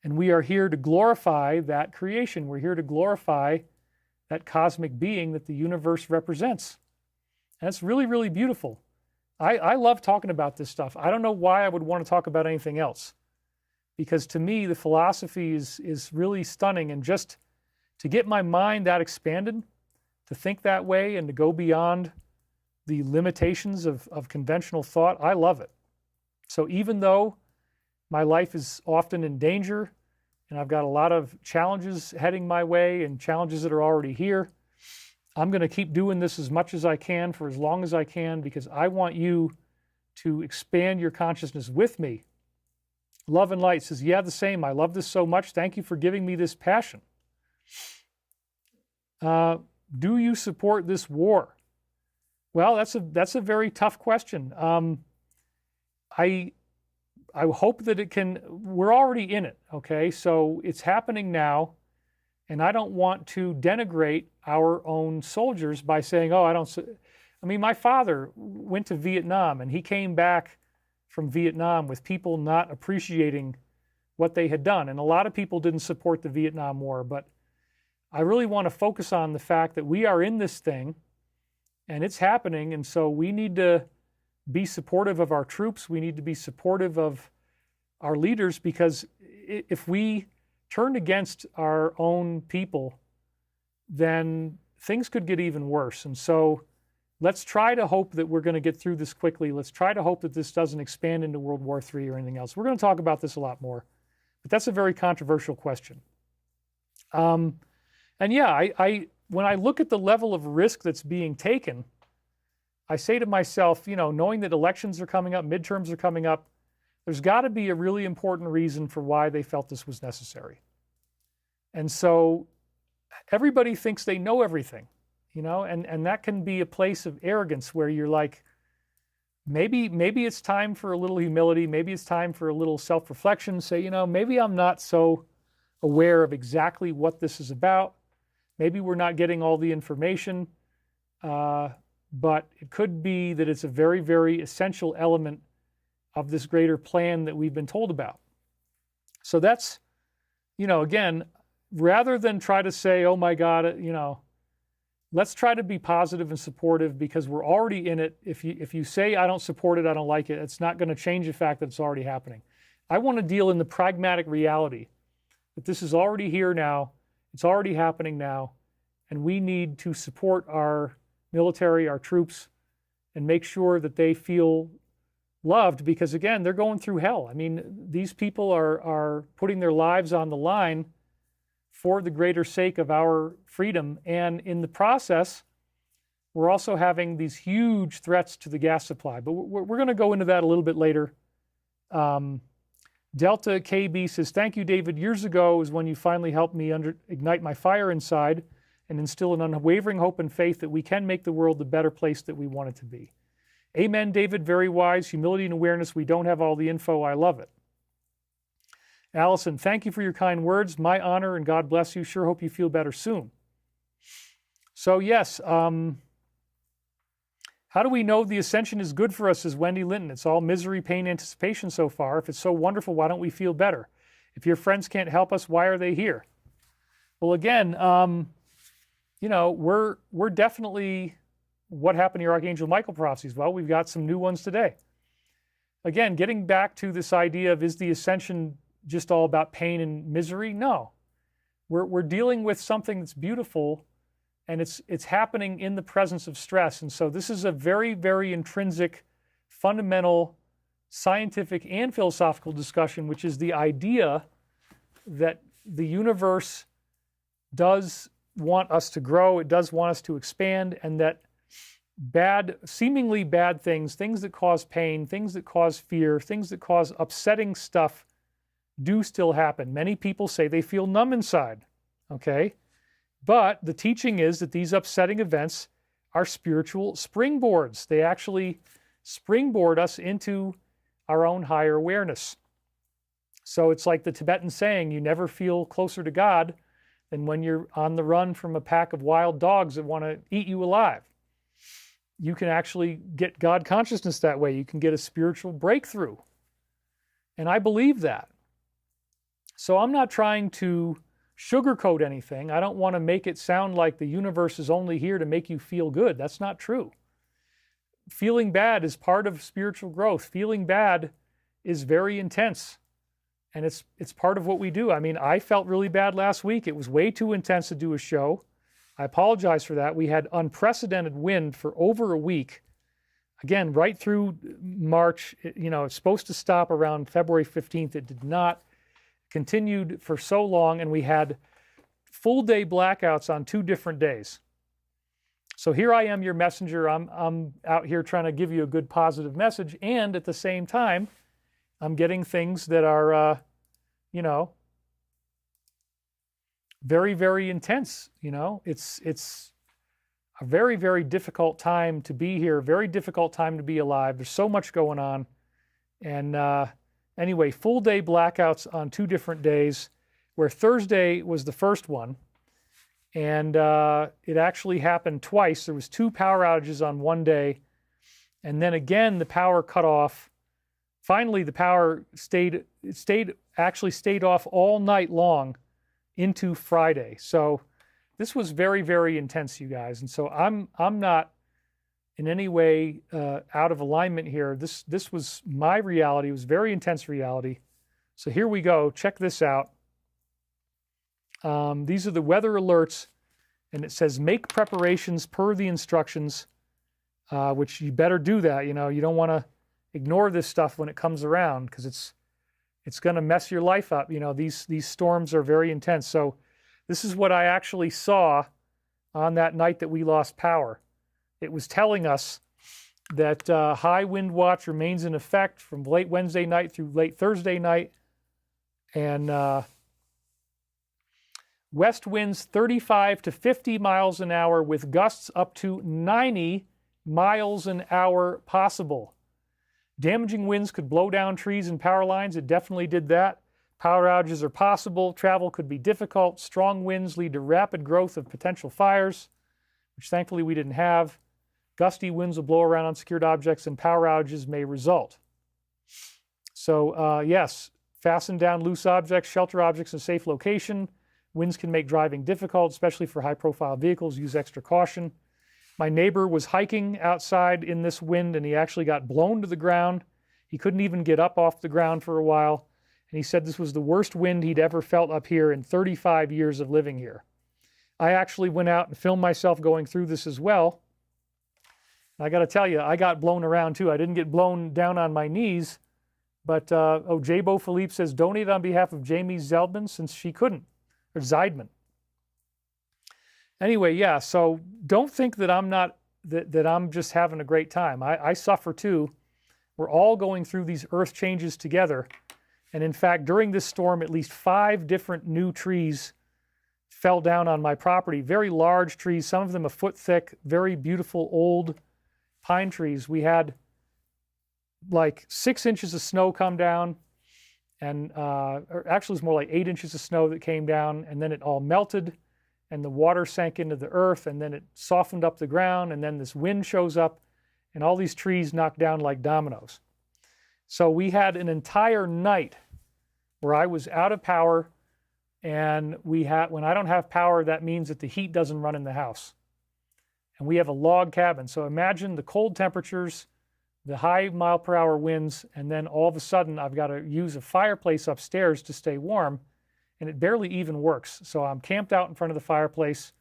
And we are here to glorify that creation. We're here to glorify that cosmic being that the universe represents. And it's really, really beautiful. I love talking about this stuff. I don't know why I would want to talk about anything else. Because to me, the philosophy is really stunning. And just to get my mind that expanded, to think that way and to go beyond the limitations of conventional thought, I love it. So even though my life is often in danger and I've got a lot of challenges heading my way and challenges that are already here, I'm going to keep doing this as much as I can for as long as I can, because I want you to expand your consciousness with me. Love and Light says, yeah, the same. I love this so much. Thank you for giving me this passion. Do you support this war? Well, that's a very tough question. I hope that we're already in it, okay? So it's happening now, and I don't want to denigrate our own soldiers by saying, my father went to Vietnam, and he came back from Vietnam with people not appreciating what they had done. And a lot of people didn't support the Vietnam War, but I really want to focus on the fact that we are in this thing, and it's happening, and so we need to be supportive of our troops. We need to be supportive of our leaders, because if we turn against our own people, then things could get even worse. And so let's try to hope that we're going to get through this quickly. Let's try to hope that this doesn't expand into World War III or anything else. We're going to talk about this a lot more, but that's a very controversial question. And yeah, when I look at the level of risk that's being taken, I say to myself, knowing that elections are coming up, midterms are coming up, there's got to be a really important reason for why they felt this was necessary. And so everybody thinks they know everything, and that can be a place of arrogance where you're like, maybe it's time for a little humility, maybe it's time for a little self-reflection, say, maybe I'm not so aware of exactly what this is about. Maybe we're not getting all the information, but it could be that it's a very, very essential element of this greater plan that we've been told about. So that's, again, rather than try to say, oh my God, let's try to be positive and supportive, because we're already in it. If you say, I don't support it, I don't like it, it's not going to change the fact that it's already happening. I want to deal in the pragmatic reality that this is already here now. It's already happening now, and we need to support our military, our troops, and make sure that they feel loved, because again, they're going through hell. I mean, these people are putting their lives on the line for the greater sake of our freedom, and in the process, we're also having these huge threats to the gas supply. But we're going to go into that a little bit later. Delta KB says, thank you, David. Years ago is when you finally helped me ignite my fire inside and instill an unwavering hope and faith that we can make the world the better place that we want it to be. Amen, David. Very wise. Humility and awareness. We don't have all the info. I love it. Allison, thank you for your kind words. My honor, and God bless you. Sure hope you feel better soon. So yes, how do we know the ascension is good for us, says Wendy Linton? It's all misery, pain, anticipation so far. If it's so wonderful, why don't we feel better? If your friends can't help us, why are they here? Well, again, we're definitely what happened to your Archangel Michael prophecies. Well, we've got some new ones today. Again, getting back to this idea of, is the ascension just all about pain and misery? No. we're dealing with something that's beautiful, and it's happening in the presence of stress. And so this is a very, very intrinsic, fundamental, scientific and philosophical discussion, which is the idea that the universe does want us to grow, it does want us to expand, and that seemingly bad things that cause pain, things that cause fear, things that cause upsetting stuff do still happen. Many people say they feel numb inside, okay? But the teaching is that these upsetting events are spiritual springboards. They actually springboard us into our own higher awareness. So it's like the Tibetan saying, you never feel closer to God than when you're on the run from a pack of wild dogs that want to eat you alive. You can actually get God consciousness that way. You can get a spiritual breakthrough. And I believe that. So I'm not trying to sugarcoat anything. I don't want to make it sound like the universe is only here to make you feel good. That's not true. Feeling bad is part of spiritual growth. Feeling bad is very intense. And it's part of what we do. I mean, I felt really bad last week. It was way too intense to do a show. I apologize for that. We had unprecedented wind for over a week. Again, right through March. It's supposed to stop around February 15th. It did not. Continued for so long, and we had full day blackouts on 2 different days. So here I am, your messenger. I'm out here trying to give you a good positive message, and at the same time, I'm getting things that are, very, very intense. It's a very, very difficult time to be here, very difficult time to be alive. There's so much going on. And anyway, full day blackouts on 2 different days, where Thursday was the first one. And it actually happened twice. There was 2 power outages on one day. And then again, the power cut off. Finally, the power stayed off all night long into Friday. So this was very, very intense, you guys. And so I'm not in any way out of alignment here. This was my reality. It was very intense reality. So here we go. Check this out. These are the weather alerts, and it says make preparations per the instructions, which you better do that. You don't want to ignore this stuff when it comes around, because it's going to mess your life up. These storms are very intense. So this is what I actually saw on that night that we lost power. It was telling us that high wind watch remains in effect from late Wednesday night through late Thursday night. And west winds 35 to 50 miles an hour with gusts up to 90 miles an hour possible. Damaging winds could blow down trees and power lines. It definitely did that. Power outages are possible. Travel could be difficult. Strong winds lead to rapid growth of potential fires, which thankfully we didn't have. Gusty winds will blow around unsecured objects, and power outages may result. So yes, fasten down loose objects, shelter objects in a safe location. Winds can make driving difficult, especially for high-profile vehicles. Use extra caution. My neighbor was hiking outside in this wind, and he actually got blown to the ground. He couldn't even get up off the ground for a while. And he said this was the worst wind he'd ever felt up here in 35 years of living here. I actually went out and filmed myself going through this as well. And I got to tell you, I got blown around too. I didn't get blown down on my knees. But, Jabo Philippe says, donate on behalf of Jamie Zeldman since she couldn't, or Zeidman. Anyway, yeah, so don't think that I'm just having a great time. I suffer too. We're all going through these earth changes together. And in fact, during this storm, at least 5 different new trees fell down on my property. Very large trees, some of them a foot thick, very beautiful old pine trees. We had like 6 inches of snow come down, and or actually it was more like 8 inches of snow that came down, and then it all melted. And the water sank into the earth, and then it softened up the ground, and then this wind shows up, and all these trees knocked down like dominoes. So we had an entire night where I was out of power, and when I don't have power, that means that the heat doesn't run in the house. And we have a log cabin. So imagine the cold temperatures, the high mile-per-hour winds, and then all of a sudden I've got to use a fireplace upstairs to stay warm. and it barely even works. So I'm camped out in front of the fireplace,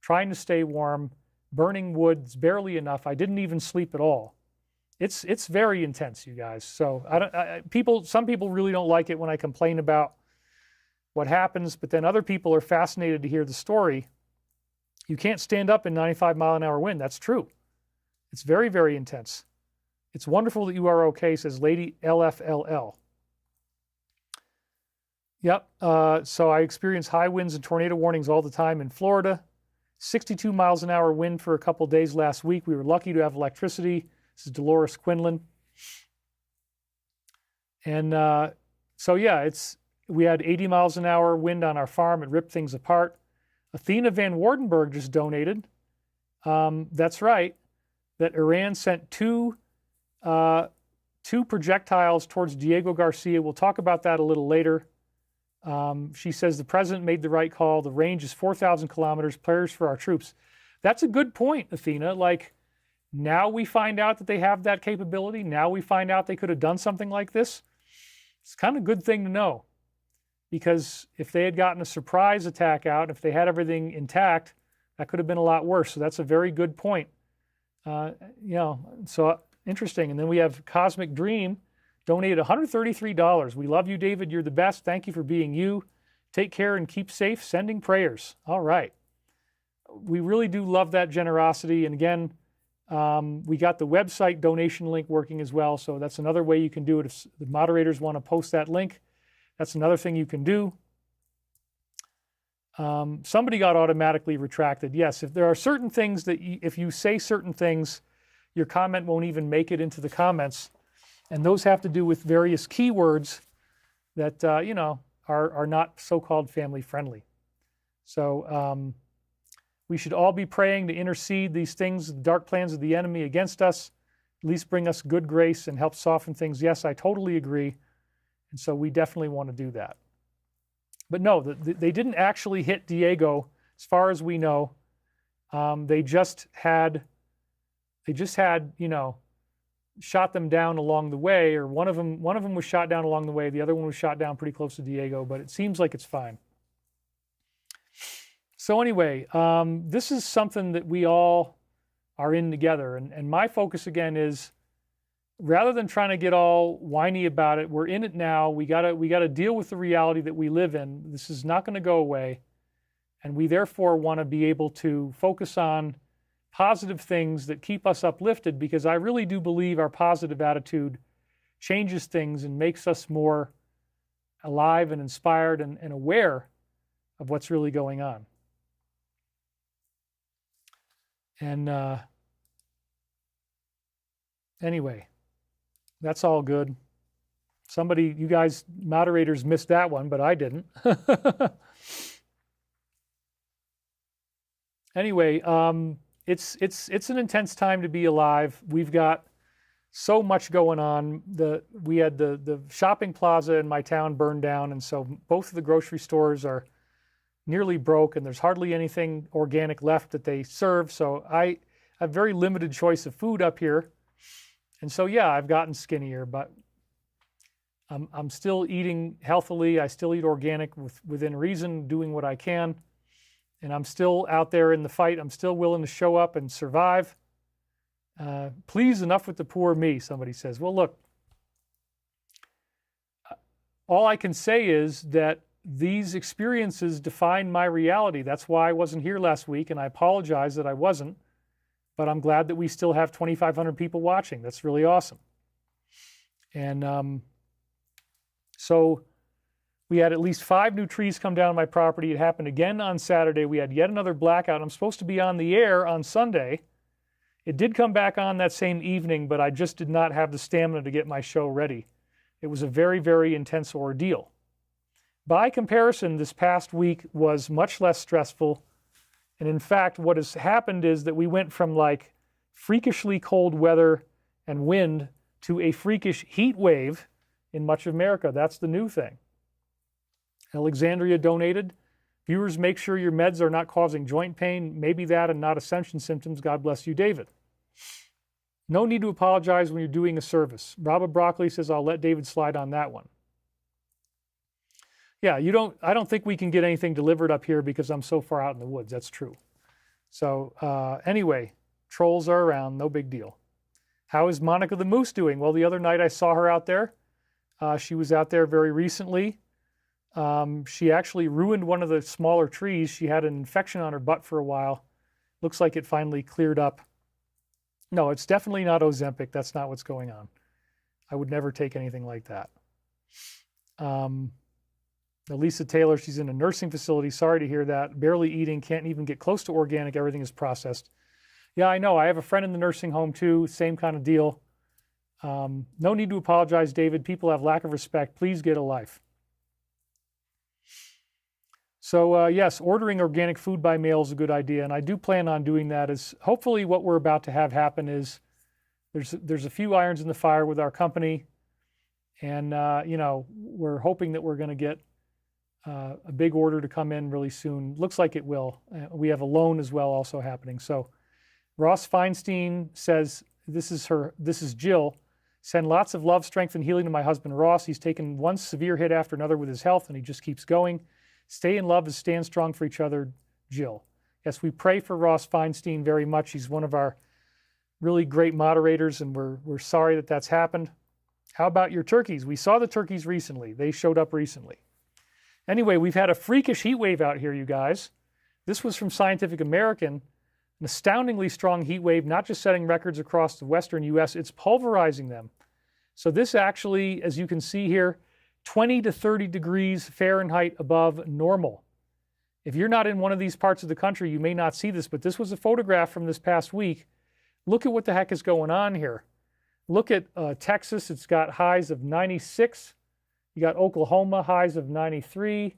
trying to stay warm, burning wood. It's barely enough. I didn't even sleep at all. It's very intense, you guys. So some people really don't like it when I complain about what happens, but then other people are fascinated to hear the story. You can't stand up in 95-mile-an-hour wind. That's true. It's very, very intense. It's wonderful that you are okay, says Lady LFLL. Yep. So I experience high winds and tornado warnings all the time in Florida. 62 miles an hour wind for a couple days last week. We were lucky to have electricity. This is Dolores Quinlan. And so, yeah, we had 80 miles an hour wind on our farm. It ripped things apart. Athena Van Wardenberg just donated. That's right, that Iran sent two projectiles towards Diego Garcia. We'll talk about that a little later. She says the president made the right call. The range is 4,000 kilometers. Prayers for our troops. That's a good point, Athena. Like, now we find out that they have that capability. Now we find out they could have done something like this. It's kind of a good thing to know, because if they had gotten a surprise attack out, if they had everything intact, that could have been a lot worse. So that's a very good point. So interesting. And then we have Cosmic Dream donated $133. We love you, David. You're the best. Thank you for being you. Take care and keep safe. Sending prayers. All right. We really do love that generosity. And again, we got the website donation link working as well. So that's another way you can do it. If the moderators want to post that link, that's another thing you can do. Somebody got automatically retracted. Yes, if there are certain things that if you say certain things, your comment won't even make it into the comments. And those have to do with various keywords that, are not so-called family friendly. So we should all be praying to intercede these things, the dark plans of the enemy against us, at least bring us good grace and help soften things. Yes, I totally agree. And so we definitely want to do that. But no, they didn't actually hit Diego, as far as we know. They just had, shot them down along the way, or one of them was shot down along the way. The other one was shot down pretty close to Diego, but it seems like it's fine. So anyway, this is something that we all are in together. And my focus again is, rather than trying to get all whiny about it, we're in it now. We gotta deal with the reality that we live in. This is not going to go away. And we therefore want to be able to focus on positive things that keep us uplifted, because I really do believe our positive attitude changes things and makes us more alive and inspired and aware of what's really going on. And anyway, that's all good. You guys, moderators, missed that one, but I didn't. Anyway, it's an intense time to be alive. We've got so much going on. We had the shopping plaza in my town burned down, and so both of the grocery stores are nearly broke, and there's hardly anything organic left that they serve. So I have very limited choice of food up here. And so, yeah, I've gotten skinnier, but I'm still eating healthily. I still eat organic within reason, doing what I can. And I'm still out there in the fight. I'm still willing to show up and survive. Please, enough with the poor me, somebody says. Well, look, all I can say is that these experiences define my reality. That's why I wasn't here last week, and I apologize that I wasn't. But I'm glad that we still have 2,500 people watching. That's really awesome. And so we had at least 5 new trees come down on my property. It happened again on Saturday. We had yet another blackout. I'm supposed to be on the air on Sunday. It did come back on that same evening, but I just did not have the stamina to get my show ready. It was a very, very intense ordeal. By comparison, this past week was much less stressful. And in fact, what has happened is that we went from like freakishly cold weather and wind to a freakish heat wave in much of America. That's the new thing. Alexandria donated. Viewers, make sure your meds are not causing joint pain. Maybe that and not Ascension symptoms. God bless you, David. No need to apologize when you're doing a service. Robert Broccoli says, I'll let David slide on that one. Yeah, I don't think we can get anything delivered up here because I'm so far out in the woods. That's true. So anyway, trolls are around, no big deal. How is Monica the Moose doing? Well, the other night I saw her out there. She was out there very recently. She actually ruined one of the smaller trees. She had an infection on her butt for a while. Looks like it finally cleared up. No, it's definitely not Ozempic. That's not what's going on. I would never take anything like that. Lisa Taylor, she's in a nursing facility. Sorry to hear that. Barely eating, can't even get close to organic. Everything is processed. Yeah, I know. I have a friend in the nursing home too. Same kind of deal. No need to apologize, David. People have lack of respect. Please get a life. So yes, ordering organic food by mail is a good idea, and I do plan on doing that. Is hopefully what we're about to have happen is there's a few irons in the fire with our company, and we're hoping that we're going to get a big order to come in really soon. Looks like it will. We have a loan as well also happening. So Ross Feinstein says, this is Jill. Send lots of love, strength, and healing to my husband Ross. He's taken one severe hit after another with his health, and he just keeps going. Stay in love and stand strong for each other, Jill. Yes, we pray for Ross Feinstein very much. He's one of our really great moderators, and we're sorry that that's happened. How about your turkeys? We saw the turkeys recently. They showed up recently. Anyway, we've had a freakish heat wave out here, you guys. This was from Scientific American. An astoundingly strong heat wave, not just setting records across the western U.S., it's pulverizing them. So this actually, as you can see here, 20 to 30 degrees Fahrenheit above normal. If you're not in one of these parts of the country, you may not see this, but this was a photograph from this past week. Look at what the heck is going on here. Look at Texas. It's got highs of 96. You got Oklahoma, highs of 93.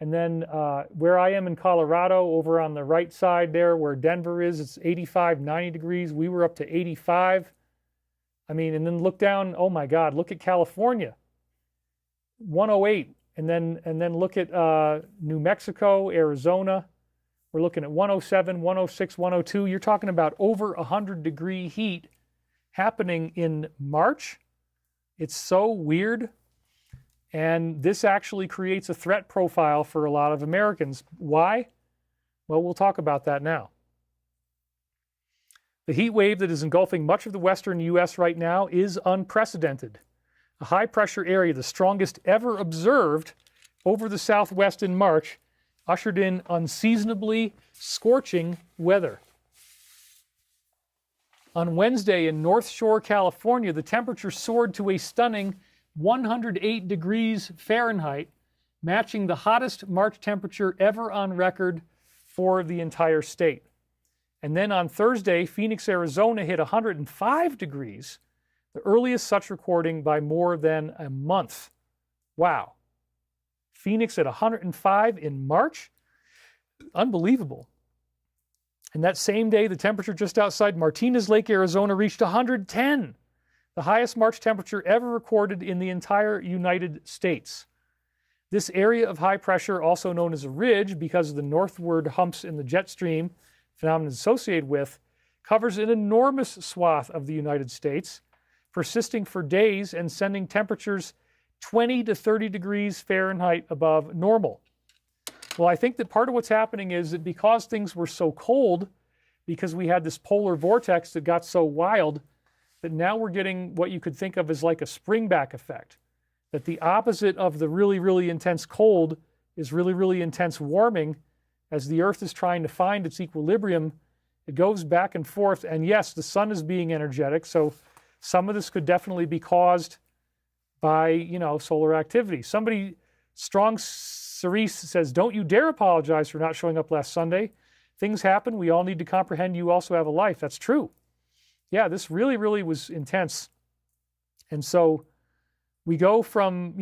And then where I am in Colorado, over on the right side there where Denver is, it's 85, 90 degrees. We were up to 85. I mean, and then look down, oh my God, look at California, 108. And then look at New Mexico, Arizona. We're looking at 107, 106, 102. You're talking about over 100-degree heat happening in March. It's so weird. And this actually creates a threat profile for a lot of Americans. Why? Well, we'll talk about that now. The heat wave that is engulfing much of the western U.S. right now is unprecedented. A high-pressure area, the strongest ever observed over the Southwest in March, ushered in unseasonably scorching weather. On Wednesday in North Shore, California, the temperature soared to a stunning 108 degrees Fahrenheit, matching the hottest March temperature ever on record for the entire state. And then on Thursday, Phoenix, Arizona hit 105 degrees, the earliest such recording by more than a month. Wow. Phoenix at 105 in March? Unbelievable. And that same day, the temperature just outside Martinez Lake, Arizona reached 110. The highest March temperature ever recorded in the entire United States. This area of high pressure, also known as a ridge because of the northward humps in the jet stream phenomenon associated with, covers an enormous swath of the United States, persisting for days and sending temperatures 20 to 30 degrees Fahrenheit above normal. Well, I think that part of what's happening is that because things were so cold, because we had this polar vortex that got so wild, that now we're getting what you could think of as like a springback effect. That the opposite of the really, really intense cold is really, really intense warming. As the Earth is trying to find its equilibrium, it goes back and forth. And yes, the sun is being energetic, so some of this could definitely be caused by, solar activity. Somebody, Strong Cerise says, don't you dare apologize for not showing up last Sunday. Things happen. We all need to comprehend you also have a life. That's true. Yeah, this really, really was intense. And so we go from,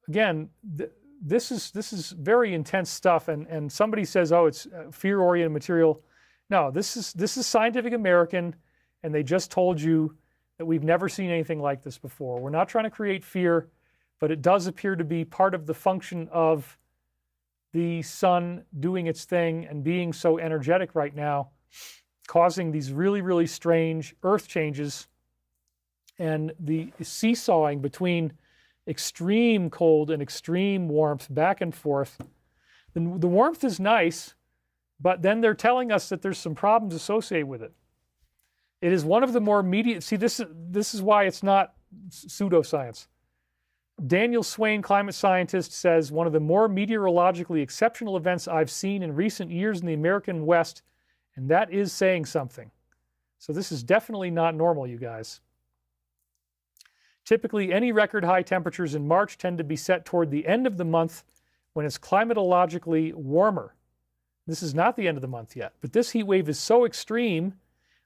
again, this is very intense stuff. And somebody says, oh, it's fear-oriented material. No, this is Scientific American, and they just told you that we've never seen anything like this before. We're not trying to create fear, but it does appear to be part of the function of the sun doing its thing and being so energetic right now, causing these really, really strange earth changes and the seesawing between extreme cold and extreme warmth back and forth. The warmth is nice, but then they're telling us that there's some problems associated with it. It is one of the more see, this is why it's not pseudoscience. Daniel Swain, climate scientist, says one of the more meteorologically exceptional events I've seen in recent years in the American West, and that is saying something. So this is definitely not normal, you guys. Typically, any record high temperatures in March tend to be set toward the end of the month when it's climatologically warmer. This is not the end of the month yet, but this heat wave is so extreme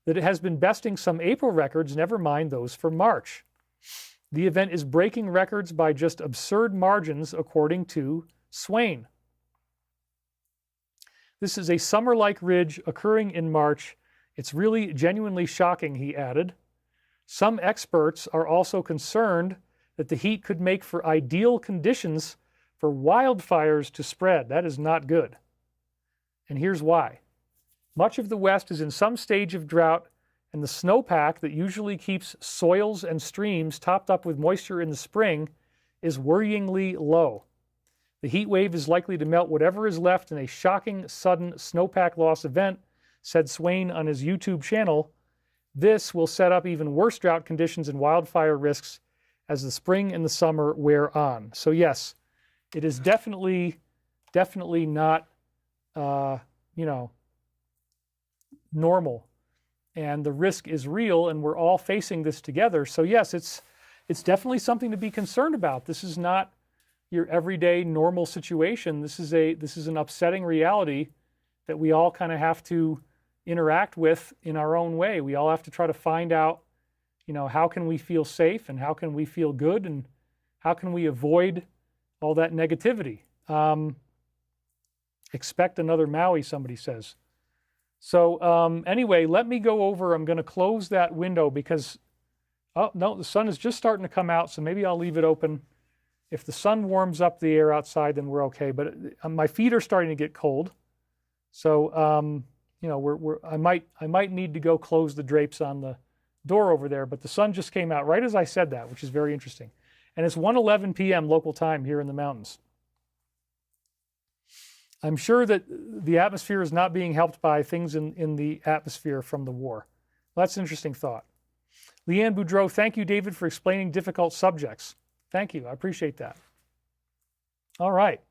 that it has been besting some April records, never mind those for March. The event is breaking records by just absurd margins, according to Swain. This is a summer-like ridge occurring in March. It's really genuinely shocking, he added. Some experts are also concerned that the heat could make for ideal conditions for wildfires to spread. That is not good. And here's why. Much of the West is in some stage of drought, and the snowpack that usually keeps soils and streams topped up with moisture in the spring is worryingly low. The heat wave is likely to melt whatever is left in a shocking, sudden snowpack loss event, said Swain on his YouTube channel. This will set up even worse drought conditions and wildfire risks as the spring and the summer wear on. So yes, it is definitely not, normal. And the risk is real, and we're all facing this together. So yes, it's definitely something to be concerned about. This is not your everyday normal situation. This is an upsetting reality that we all kind of have to interact with in our own way. We all have to try to find out, how can we feel safe and how can we feel good and how can we avoid all that negativity. Expect another Maui, somebody says. So anyway, let me go over. I'm going to close that window because, oh, no, the sun is just starting to come out, so maybe I'll leave it open. If the sun warms up the air outside, then we're okay. But my feet are starting to get cold. So, I might need to go close the drapes on the door over there. But the sun just came out right as I said that, which is very interesting. And it's 1:11 p.m. local time here in the mountains. I'm sure that the atmosphere is not being helped by things in the atmosphere from the war. Well, that's an interesting thought. Leanne Boudreau, thank you, David, for explaining difficult subjects. Thank you. I appreciate that. All right.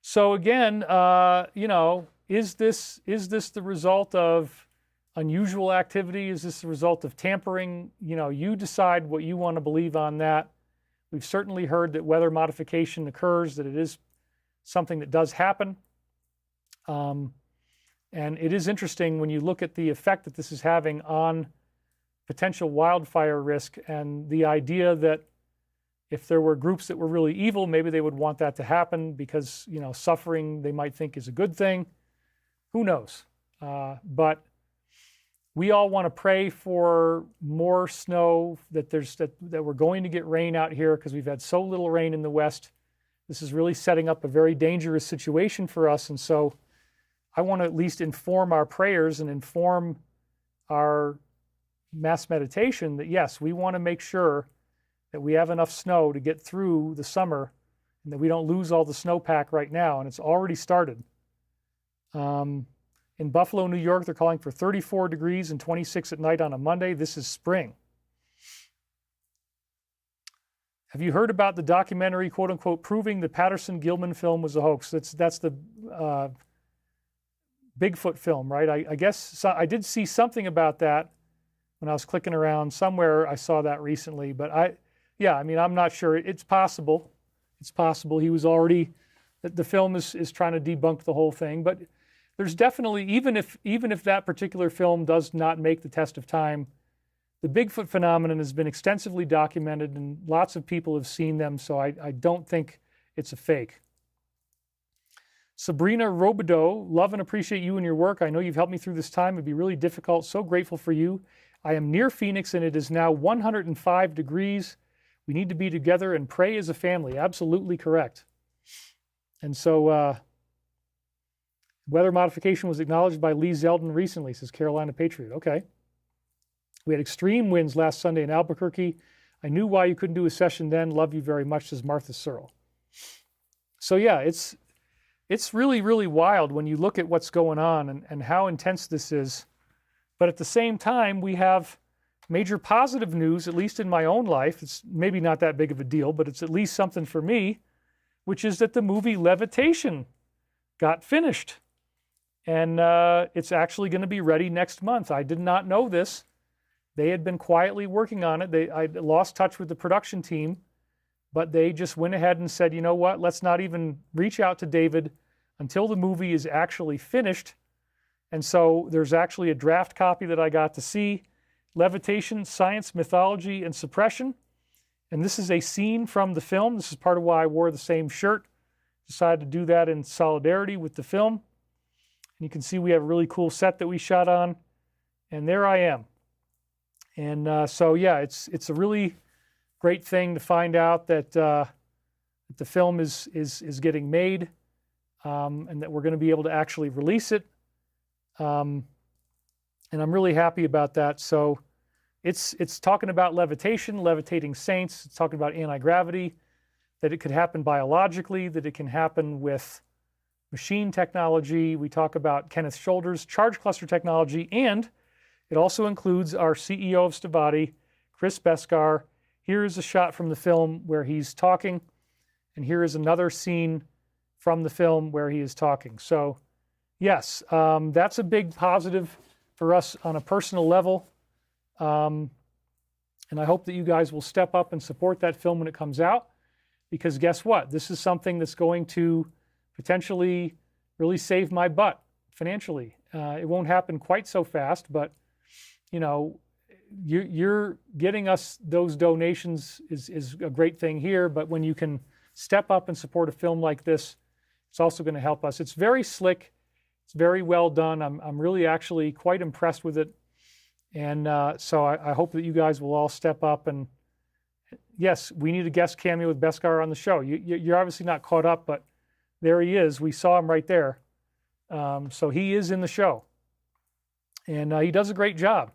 So again, is this the result of unusual activity? Is this the result of tampering? You decide what you want to believe on that. We've certainly heard that weather modification occurs, that it is something that does happen. And it is interesting when you look at the effect that this is having on potential wildfire risk and the idea that if there were groups that were really evil, maybe they would want that to happen because, suffering they might think is a good thing. Who knows? But we all want to pray for more snow, that we're going to get rain out here because we've had so little rain in the West. This is really setting up a very dangerous situation for us. And so I want to at least inform our prayers and inform our mass meditation that, yes, we want to make sure that we have enough snow to get through the summer and that we don't lose all the snowpack right now. And it's already started. In Buffalo, New York, they're calling for 34 degrees and 26 at night on a Monday. This is spring. Have you heard about the documentary, quote unquote, proving the Patterson-Gilman film was a hoax? That's the Bigfoot film, right? I guess I did see something about that when I was clicking around somewhere. I saw that recently, but I'm not sure. It's possible. It's possible he was already, the film is trying to debunk the whole thing, but there's definitely, even if that particular film does not make the test of time, the Bigfoot phenomenon has been extensively documented and lots of people have seen them, so I don't think it's a fake. Sabrina Robideau, love and appreciate you and your work. I know you've helped me through this time. It'd be really difficult. So grateful for you. I am near Phoenix and it is now 105 degrees. We need to be together and pray as a family. Absolutely correct. And so weather modification was acknowledged by Lee Zeldin recently, says Carolina Patriot. Okay. We had extreme winds last Sunday in Albuquerque. I knew why you couldn't do a session then. Love you very much, says Martha Searle. So yeah, it's really, really wild when you look at what's going on and how intense this is. But at the same time, we have major positive news, at least in my own life. It's maybe not that big of a deal, but it's at least something for me, which is that the movie Levitation got finished. And it's actually going to be ready next month. I did not know this. They had been quietly working on it. I lost touch with the production team, but they just went ahead and said, you know what, let's not even reach out to David until the movie is actually finished. And so there's actually a draft copy that I got to see, Levitation, Science, Mythology, and Suppression. And this is a scene from the film. This is part of why I wore the same shirt. Decided to do that in solidarity with the film. And you can see we have a really cool set that we shot on. And there I am. And so, yeah, it's a really great thing to find out that the film is getting made and that we're going to be able to actually release it. And I'm really happy about that. So it's talking about levitation, levitating saints. It's talking about anti-gravity, that it could happen biologically, that it can happen with machine technology. We talk about Kenneth Shoulders' charge cluster technology, and it also includes our CEO of Stavati, Chris Beskar. Here is a shot from the film where he's talking, and here is another scene from the film where he is talking. So yes, that's a big positive for us on a personal level. And I hope that you guys will step up and support that film when it comes out, because guess what? This is something that's going to potentially really save my butt financially. It won't happen quite so fast, but you know, you're getting us those donations is a great thing here. But when you can step up and support a film like this, it's also going to help us. It's very slick. It's very well done. I'm really actually quite impressed with it. And so I hope that you guys will all step up. And yes, we need a guest cameo with Beskar on the show. You're obviously not caught up, but there he is. We saw him right there. So he is in the show. And he does a great job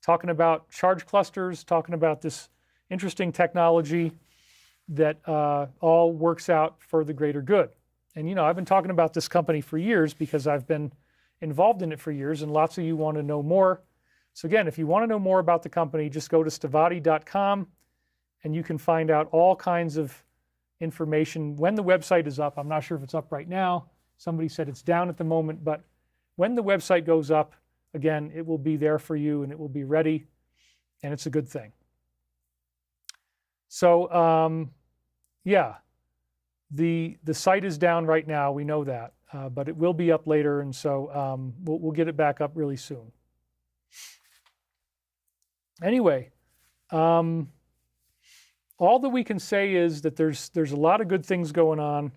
talking about charge clusters, talking about this interesting technology that all works out for the greater good. And, you know, I've been talking about this company for years because I've been involved in it for years, and lots of you want to know more. So again, if you want to know more about the company, just go to stavati.com and you can find out all kinds of information when the website is up. I'm not sure if it's up right now. Somebody said it's down at the moment, but when the website goes up, again, it will be there for you and it will be ready, and it's a good thing. So, yeah, the site is down right now. We know that, but it will be up later, and so we'll get it back up really soon. Anyway, all that we can say is that there's a lot of good things going on,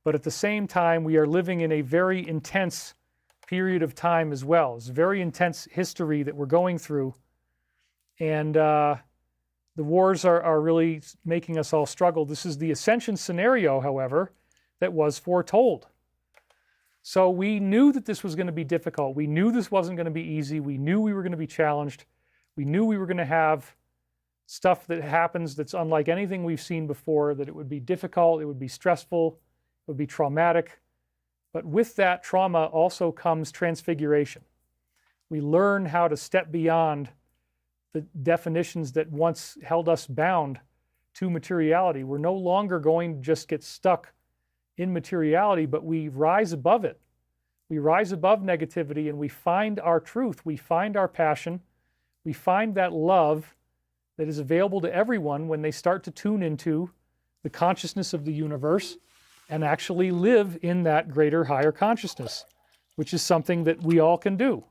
but at the same time, we are living in a very intense period of time as well. It's a very intense history that we're going through, and the wars are really making us all struggle. This is the Ascension scenario, however, that was foretold. So we knew that this was going to be difficult. We knew this wasn't going to be easy. We knew we were going to be challenged. We knew we were going to have stuff that happens that's unlike anything we've seen before, that it would be difficult, it would be stressful, it would be traumatic. But with that trauma also comes transfiguration. We learn how to step beyond the definitions that once held us bound to materiality. We're no longer going to just get stuck in materiality, but we rise above it. We rise above negativity and we find our truth. We find our passion. We find that love that is available to everyone when they start to tune into the consciousness of the universe and actually live in that greater, higher consciousness, which is something that we all can do.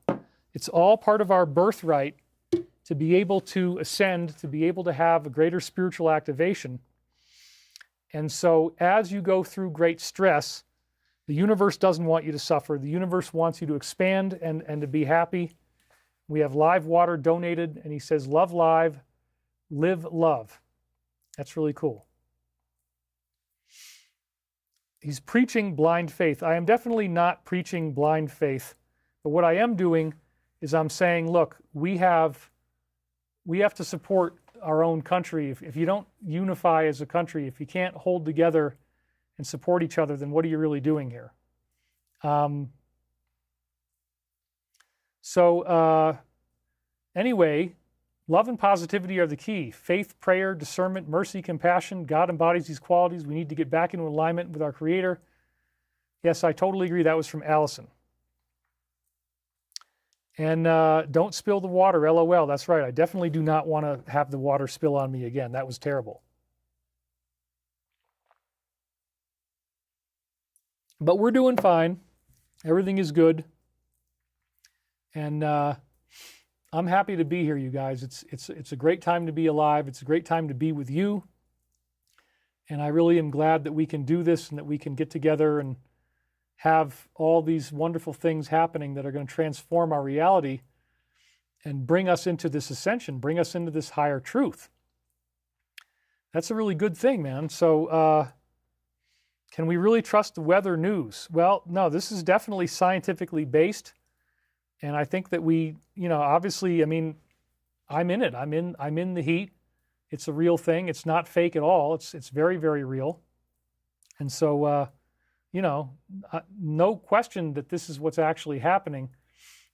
It's all part of our birthright to be able to ascend, to be able to have a greater spiritual activation. And so as you go through great stress, the universe doesn't want you to suffer. The universe wants you to expand and to be happy. We have live water donated, and he says, love live, live love. That's really cool. He's preaching blind faith. I am definitely not preaching blind faith, but what I am doing is I'm saying, look, we have to support our own country, if you don't unify as a country, if you can't hold together and support each other, then what are you really doing here? Anyway, love and positivity are the key. Faith, prayer, discernment, mercy, compassion. God embodies these qualities. We need to get back into alignment with our Creator. Yes, I totally agree. That was from Allison. And don't spill the water, LOL. That's right. I definitely do not want to have the water spill on me again. That was terrible. But we're doing fine. Everything is good. And I'm happy to be here, you guys. It's a great time to be alive. It's a great time to be with you. And I really am glad that we can do this and that we can get together and have all these wonderful things happening that are going to transform our reality and bring us into this ascension, bring us into this higher truth. That's a really good thing, man. So can we really trust the weather news? Well, no, this is definitely scientifically based. And I think that we, obviously, I mean, I'm in it. I'm in the heat. It's a real thing. It's not fake at all. It's very, very real. And so, no question that this is what's actually happening.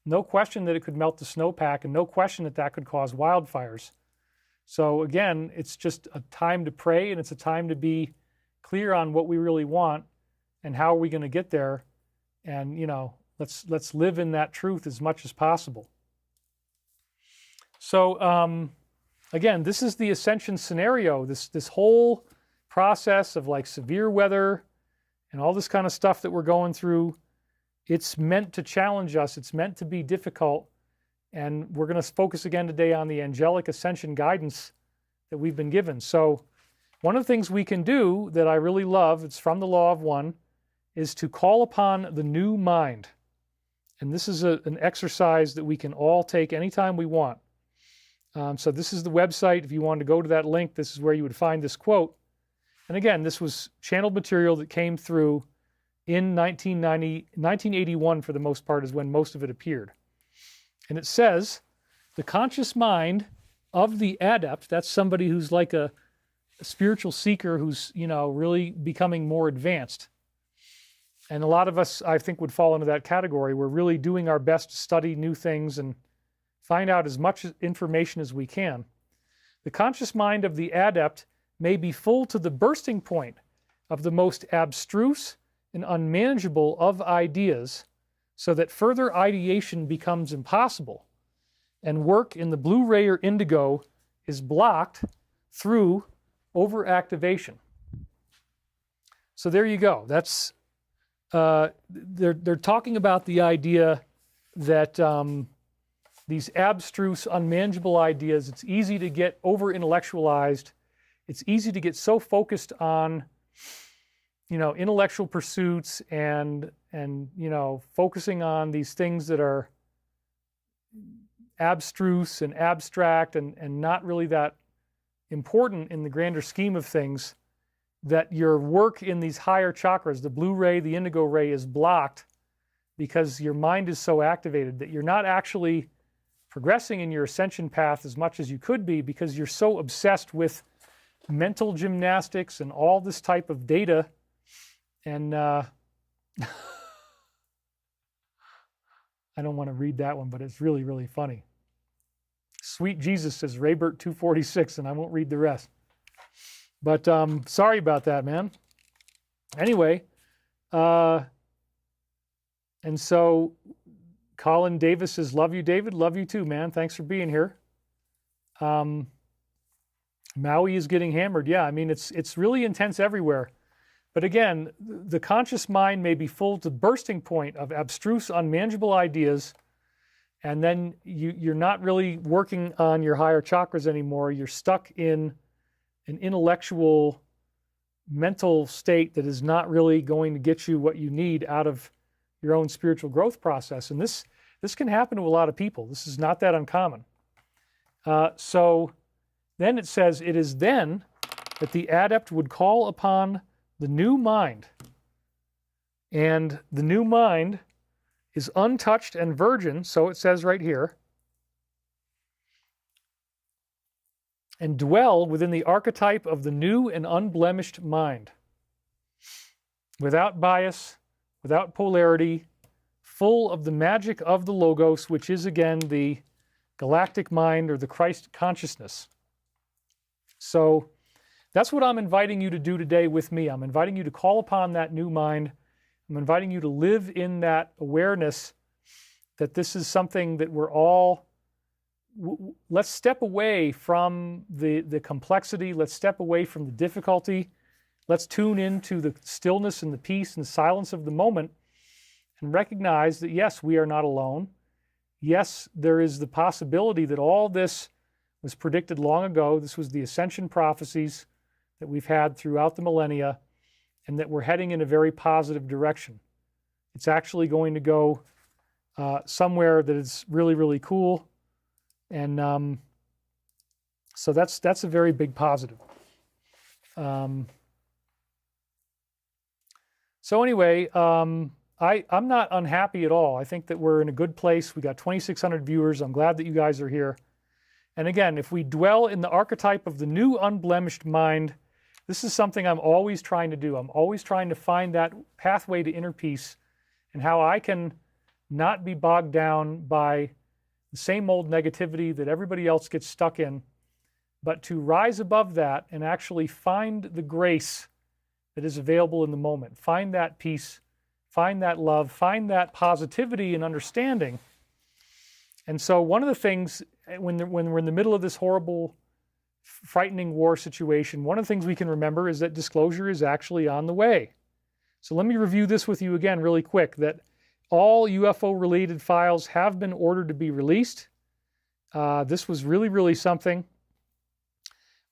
No question that it could melt the snowpack, and no question that that could cause wildfires. So again, it's just a time to pray, and it's a time to be clear on what we really want and how are we going to get there. And, let's live in that truth as much as possible. So again, this is the ascension scenario, this whole process of like severe weather and all this kind of stuff that we're going through. It's meant to challenge us. It's meant to be difficult. And we're going to focus again today on the angelic ascension guidance that we've been given. So one of the things we can do that I really love, it's from the Law of One, is to call upon the new mind. And this is an exercise that we can all take anytime we want. So this is the website. If you wanted to go to that link, this is where you would find this quote. And again, this was channeled material that came through in 1981 for the most part is when most of it appeared. And it says, the conscious mind of the adept, that's somebody who's like a spiritual seeker who's, really becoming more advanced. And a lot of us, I think, would fall into that category. We're really doing our best to study new things and find out as much information as we can. The conscious mind of the adept may be full to the bursting point of the most abstruse and unmanageable of ideas, so that further ideation becomes impossible, and work in the blue-ray or indigo is blocked through overactivation. So there you go. That's they're talking about the idea that these abstruse, unmanageable ideas, it's easy to get over-intellectualized. It's easy to get so focused on, intellectual pursuits and focusing on these things that are abstruse and abstract and not really that important in the grander scheme of things, that your work in these higher chakras, the blue ray, the indigo ray, is blocked because your mind is so activated that you're not actually progressing in your ascension path as much as you could be, because you're so obsessed with mental gymnastics and all this type of data. And I don't want to read that one, but it's really, really funny. Sweet Jesus says Raybert 246, and I won't read the rest. But sorry about that, man. Anyway, and so Colin Davis says, love you, David. Love you too, man. Thanks for being here. Maui is getting hammered. Yeah, I mean, it's really intense everywhere. But again, the conscious mind may be full to bursting point of abstruse, unmanageable ideas, and then you're not really working on your higher chakras anymore. You're stuck in an intellectual, mental state that is not really going to get you what you need out of your own spiritual growth process. And this can happen to a lot of people. This is not that uncommon. So then it says, it is then that the adept would call upon the new mind. And the new mind is untouched and virgin, so it says right here. and dwell within the archetype of the new and unblemished mind, without bias, without polarity, full of the magic of the Logos, which is again the galactic mind or the Christ consciousness. So that's what I'm inviting you to do today with me. I'm inviting you to call upon that new mind. I'm inviting you to live in that awareness that this is something that we're all, let's step away from the complexity. Let's step away from the difficulty. Let's tune into the stillness and the peace and silence of the moment and recognize that, yes, we are not alone. Yes, there is the possibility that all this was predicted long ago. This was the Ascension prophecies that we've had throughout the millennia, and that we're heading in a very positive direction. It's actually going to go somewhere that is really, really cool. And so that's a very big positive. So anyway, I'm not unhappy at all. I think that we're in a good place. We got 2,600 viewers. I'm glad that you guys are here. And again, if we dwell in the archetype of the new unblemished mind, this is something I'm always trying to do. I'm always trying to find that pathway to inner peace and how I can not be bogged down by the same old negativity that everybody else gets stuck in, but to rise above that and actually find the grace that is available in the moment. Find that peace, find that love, find that positivity and understanding. And so one of the things, when we're in the middle of this horrible, frightening war situation, one of the things we can remember is that disclosure is actually on the way. So let me review this with you again really quick, that all UFO-related files have been ordered to be released. This was really, really something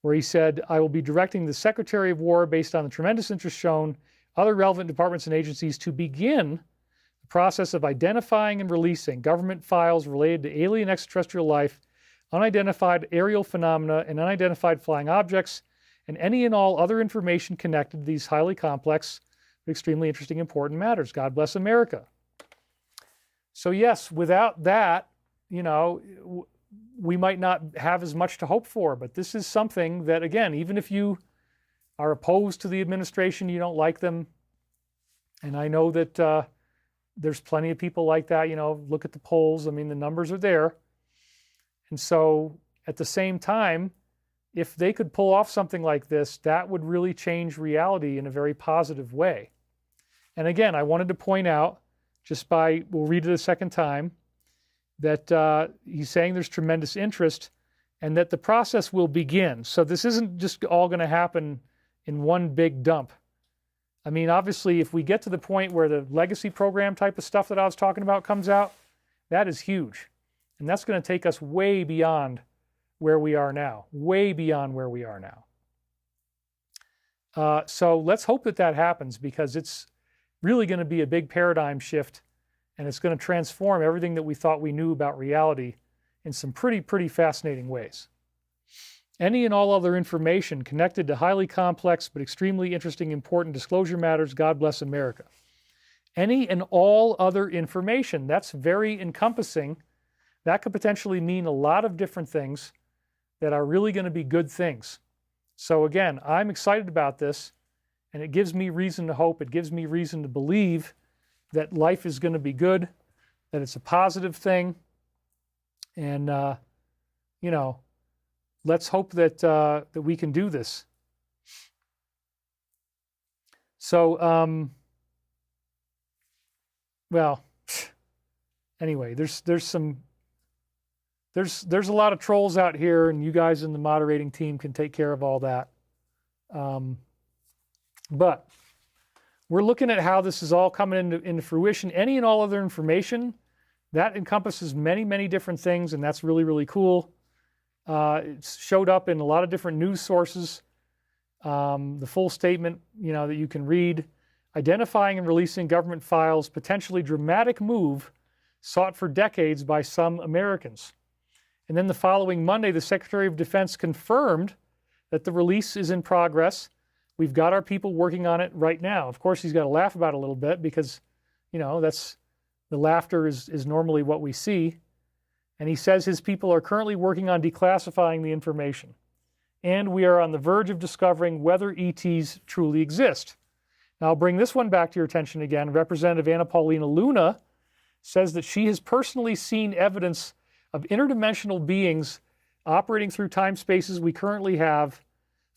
where he said, I will be directing the Secretary of War, based on the tremendous interest shown, other relevant departments and agencies to begin the process of identifying and releasing government files related to alien extraterrestrial life, unidentified aerial phenomena, and unidentified flying objects, and any and all other information connected to these highly complex, but extremely interesting, important matters. God bless America. So yes, without that, you know, we might not have as much to hope for, but this is something that, again, even if you are opposed to the administration, you don't like them, and I know that there's plenty of people like that, you know, look at the polls, I mean, the numbers are there. And so at the same time, if they could pull off something like this, that would really change reality in a very positive way. And again, I wanted to point out, we'll read it a second time, that he's saying there's tremendous interest and that the process will begin. So this isn't just all going to happen in one big dump. I mean, obviously, if we get to the point where the legacy program type of stuff that I was talking about comes out, that is huge. And that's going to take us way beyond where we are now, way beyond where we are now. So let's hope that that happens, because it's really going to be a big paradigm shift, and it's going to transform everything that we thought we knew about reality in some pretty fascinating ways. Any and all other information connected to highly complex but extremely interesting, important disclosure matters. God bless America. Any and all other information. That's very encompassing. That could potentially mean a lot of different things that are really going to be good things. So again, I'm excited about this, and it gives me reason to hope. It gives me reason to believe that life is going to be good, that it's a positive thing. And, you know, let's hope that, that we can do this. So, well, anyway, there's a lot of trolls out here, and you guys in the moderating team can take care of all that. But we're looking at how this is all coming into fruition. Any and all other information, that encompasses many different things, and that's really, really cool. It's showed up in a lot of different news sources. The full statement, you know, that you can read. Identifying and releasing government files, potentially dramatic move sought for decades by some Americans. And then the following Monday, the Secretary of Defense confirmed that the release is in progress. We've got our people working on it right now. Of course, he's got to laugh about it a little bit because, you know, the laughter is normally what we see. And he says his people are currently working on declassifying the information. and we are on the verge of discovering whether ETs truly exist. Now, I'll bring this one back to your attention again. Representative Anna Paulina Luna says that she has personally seen evidence of interdimensional beings operating through time spaces we currently have,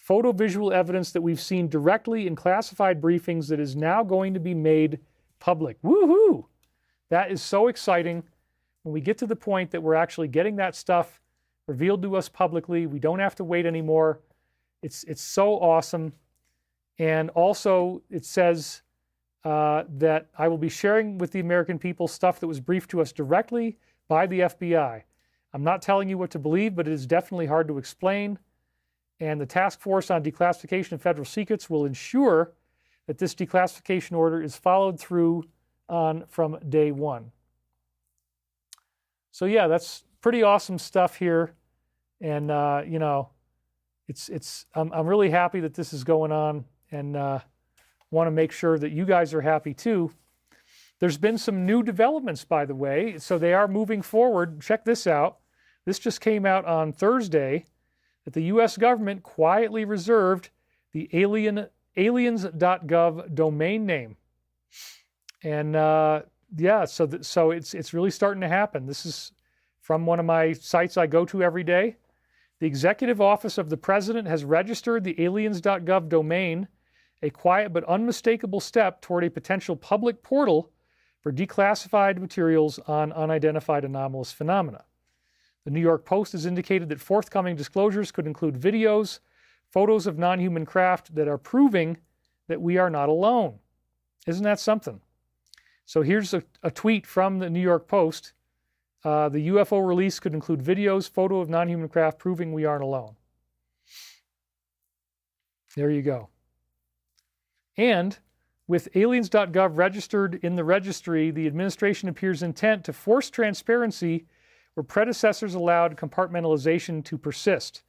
photovisual evidence that we've seen directly in classified briefings that is now going to be made public. Woohoo! That is so exciting. When we get to the point that we're actually getting that stuff revealed to us publicly, we don't have to wait anymore. It's so awesome. And also it says that I will be sharing with the American people stuff that was briefed to us directly by the FBI. I'm not telling you what to believe, but it is definitely hard to explain. And the Task Force on Declassification of Federal Secrets will ensure that this declassification order is followed through on from day one. So yeah, that's pretty awesome stuff here. And, you know, I'm really happy that this is going on, and want to make sure that you guys are happy too. There's been some new developments, by the way, so they are moving forward. Check this out. This just came out on Thursday, that the U.S. government quietly reserved the aliens.gov domain name. And yeah, so it's really starting to happen. This is from one of my sites I go to every day. The Executive Office of the President has registered the aliens.gov domain, a quiet but unmistakable step toward a potential public portal for declassified materials on unidentified anomalous phenomena. The New York Post has indicated that forthcoming disclosures could include videos, photos of non-human craft that are proving that we are not alone. Isn't that something? So here's a tweet from the New York Post. The UFO release could include videos, photo of non-human craft proving we aren't alone. There you go. And with aliens.gov registered in the registry, the administration appears intent to force transparency where predecessors allowed compartmentalization to persist.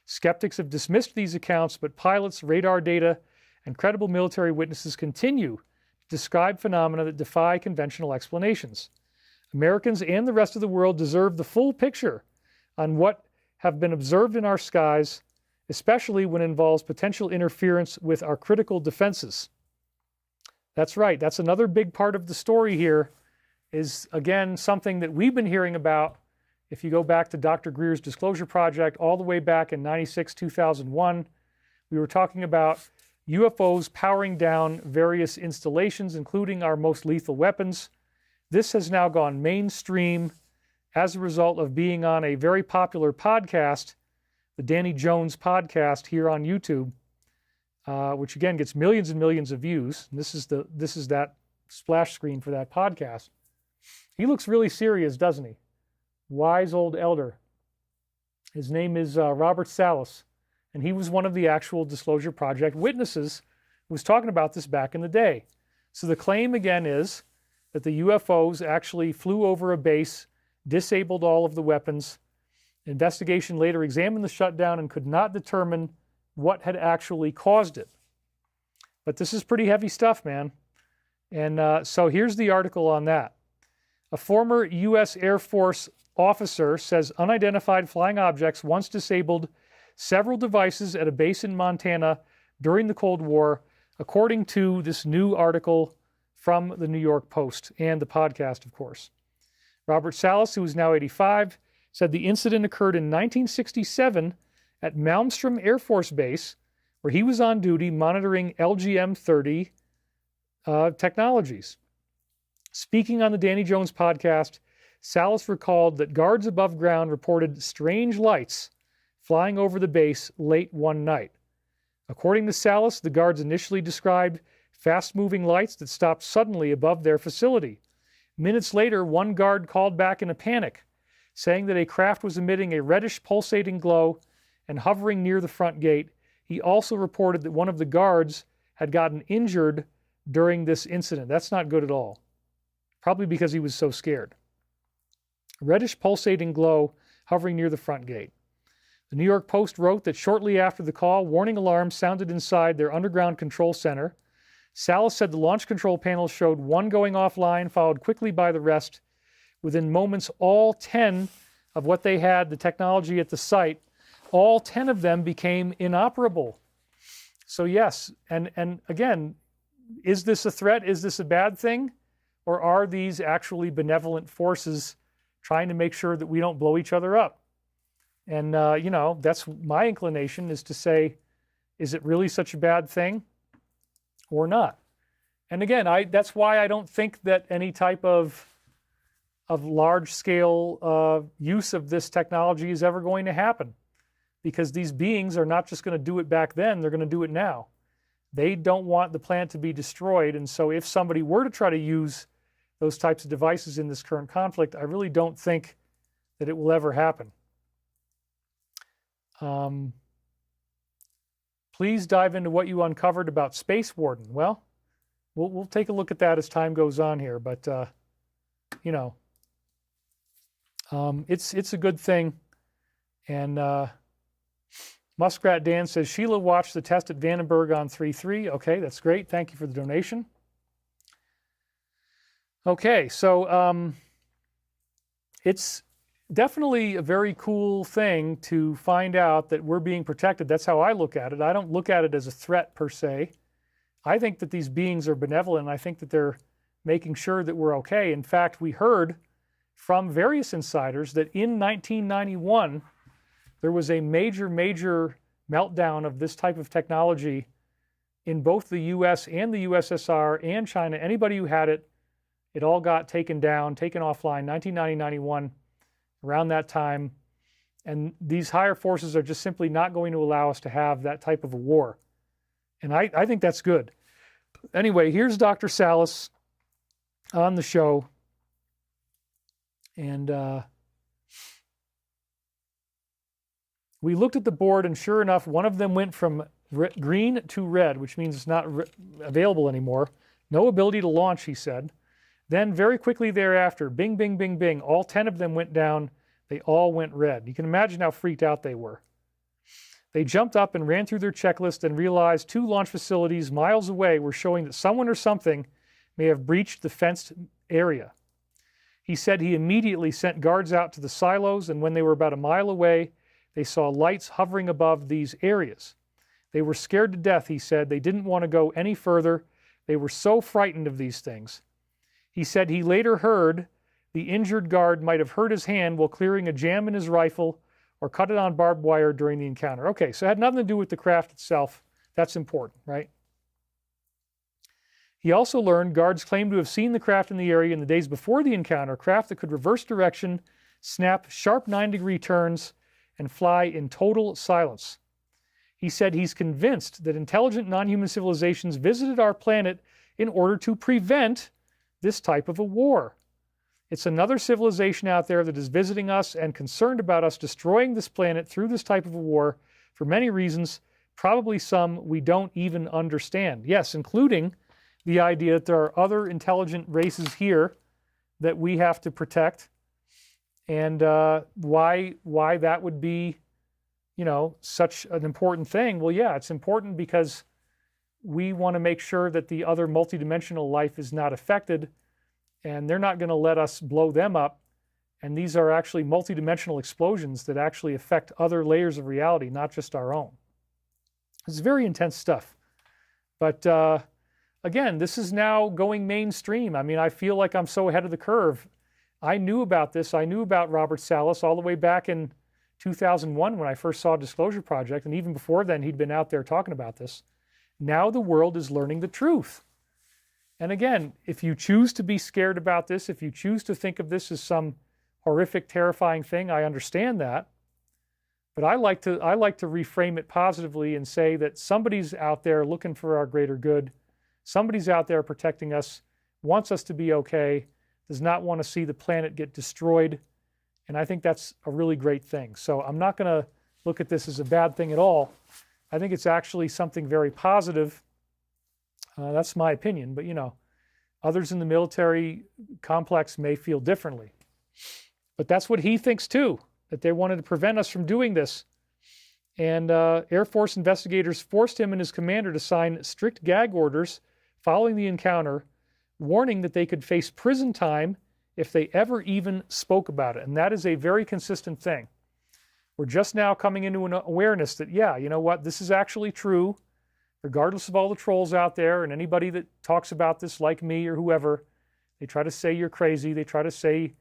Skeptics have dismissed these accounts, but pilots, radar data, and credible military witnesses continue to describe phenomena that defy conventional explanations. Americans and the rest of the world deserve the full picture on what have been observed in our skies, especially when it involves potential interference with our critical defenses. That's right. That's another big part of the story here, is, again, something that we've been hearing about. If you go back to Dr. Greer's Disclosure Project, all the way back in 96, 2001, we were talking about UFOs powering down various installations, including our most lethal weapons. This has now gone mainstream as a result of being on a very popular podcast, the Danny Jones podcast here on YouTube, which again gets millions and millions of views. And this is that splash screen for that podcast. He looks really serious, doesn't he? Wise old elder. His name is Robert Salas, and he was one of the actual Disclosure Project witnesses who was talking about this back in the day. So the claim again is that the UFOs actually flew over a base, disabled all of the weapons. Investigation later examined the shutdown and could not determine what had actually caused it. But this is pretty heavy stuff, man. And so here's the article on that. A former U.S. Air Force officer says unidentified flying objects once disabled several devices at a base in Montana during the Cold War, according to this new article from the New York Post and the podcast, of course. Robert Salas, who is now 85, said the incident occurred in 1967 at Malmstrom Air Force Base, where he was on duty monitoring LGM-30 technologies. Speaking on the Danny Jones podcast, Salas recalled that guards above ground reported strange lights flying over the base late one night. According to Salas, the guards initially described fast-moving lights that stopped suddenly above their facility. Minutes later, one guard called back in a panic, saying that a craft was emitting a reddish pulsating glow and hovering near the front gate. He also reported that one of the guards had gotten injured during this incident. That's not good at all. Probably because he was so scared. Reddish pulsating glow hovering near the front gate. The New York Post wrote that shortly after the call, warning alarms sounded inside their underground control center. Salas said the launch control panel showed one going offline, followed quickly by the rest. Within moments, all 10 of what they had, the technology at the site, all 10 of them became inoperable. So yes, and again, is this a threat? Is this a bad thing? Or are these actually benevolent forces trying to make sure that we don't blow each other up? And, that's my inclination, is to say, is it really such a bad thing or not? And again, that's why I don't think that any type of large-scale use of this technology is ever going to happen, because these beings are not just going to do it back then, they're going to do it now. They don't want the planet to be destroyed, and so if somebody were to try to use those types of devices in this current conflict, I really don't think that it will ever happen. Please dive into what you uncovered about Space Warden. Well, we'll take a look at that as time goes on here, but it's a good thing. And Muskrat Dan says, Sheila watched the test at Vandenberg on 3/3. Okay, that's great. Thank you for the donation. Okay, so it's definitely a very cool thing to find out that we're being protected. That's how I look at it. I don't look at it as a threat per se. I think that these beings are benevolent. I think that they're making sure that we're okay. In fact, we heard from various insiders that in 1991, there was a major meltdown of this type of technology in both the US and the USSR and China. Anybody who had it, it all got taken down, taken offline, 1990, 91, around that time. And these higher forces are just simply not going to allow us to have that type of a war. And I think that's good. Anyway, here's Dr. Salas on the show. And we looked at the board, and sure enough, one of them went from green to red, which means it's not available anymore. No ability to launch, he said. Then very quickly thereafter, bing, bing, bing, bing, all 10 of them went down. They all went red. You can imagine how freaked out they were. They jumped up and ran through their checklist and realized 2 launch facilities miles away were showing that someone or something may have breached the fenced area. He said he immediately sent guards out to the silos, and when they were about a mile away, they saw lights hovering above these areas. They were scared to death, he said. They didn't want to go any further. They were so frightened of these things. He said he later heard the injured guard might have hurt his hand while clearing a jam in his rifle or cut it on barbed wire during the encounter. Okay, so it had nothing to do with the craft itself. That's important, right? He also learned guards claimed to have seen the craft in the area in the days before the encounter, craft that could reverse direction, snap sharp 9-degree turns, and fly in total silence. He said he's convinced that intelligent non-human civilizations visited our planet in order to prevent this type of a war. It's another civilization out there that is visiting us and concerned about us destroying this planet through this type of a war for many reasons, probably some we don't even understand. Yes, including the idea that there are other intelligent races here that we have to protect, and why that would be, such an important thing. Well, yeah, it's important because we want to make sure that the other multidimensional life is not affected, and they're not going to let us blow them up. And these are actually multidimensional explosions that actually affect other layers of reality, not just our own. It's very intense stuff. But again, this is now going mainstream. I mean, I feel like I'm so ahead of the curve. I knew about this. I knew about Robert Salas all the way back in 2001 when I first saw Disclosure Project, and even before then, he'd been out there talking about this. Now the world is learning the truth. And again, if you choose to be scared about this, if you choose to think of this as some horrific, terrifying thing, I understand that. But I like to reframe it positively and say that somebody's out there looking for our greater good. Somebody's out there protecting us, wants us to be okay, does not want to see the planet get destroyed. And I think that's a really great thing. So I'm not going to look at this as a bad thing at all. I think it's actually something very positive. That's my opinion. But, others in the military complex may feel differently. But that's what he thinks too, that they wanted to prevent us from doing this. And Air Force investigators forced him and his commander to sign strict gag orders following the encounter, warning that they could face prison time if they ever even spoke about it. And that is a very consistent thing. We're just now coming into an awareness that, yeah, you know what, this is actually true, regardless of all the trolls out there and anybody that talks about this like me or whoever. They try to say you're crazy. They try to say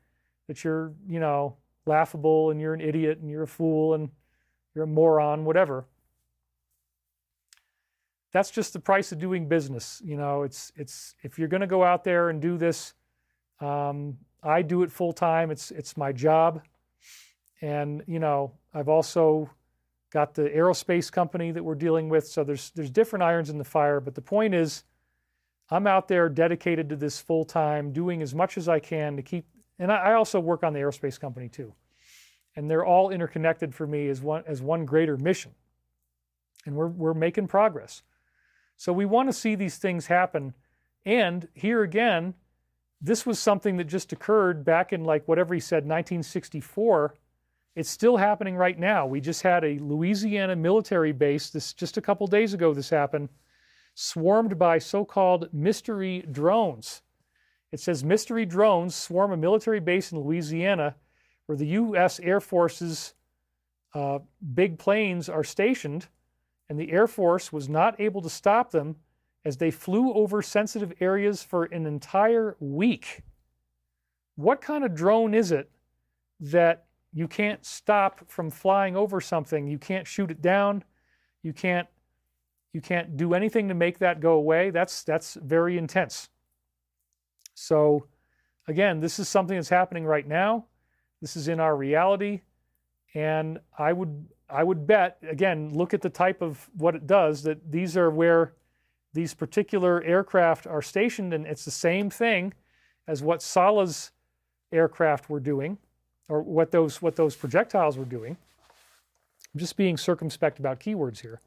that you're, laughable and you're an idiot and you're a fool and you're a moron, whatever. That's just the price of doing business. It's if you're going to go out there and do this, I do it full time. It's my job. And, I've also got the aerospace company that we're dealing with. So there's different irons in the fire. But the point is, I'm out there dedicated to this full time, doing as much as I can to keep, and I also work on the aerospace company too. And they're all interconnected for me as one greater mission. And we're making progress. So we want to see these things happen. And here again, this was something that just occurred back in whatever he said, 1964. It's still happening right now. We just had a Louisiana military base, just a couple days ago this happened, swarmed by so-called mystery drones. It says mystery drones swarm a military base in Louisiana where the U.S. Air Force's big planes are stationed, and the Air Force was not able to stop them as they flew over sensitive areas for an entire week. What kind of drone is it that you can't stop from flying over something? You can't shoot it down. You can't do anything to make that go away. That's very intense. So again, this is something that's happening right now. This is in our reality. And I would bet, again, look at the type of what it does, that these are where these particular aircraft are stationed, and it's the same thing as what Salah's aircraft were doing, or what those projectiles were doing. I'm just being circumspect about keywords here,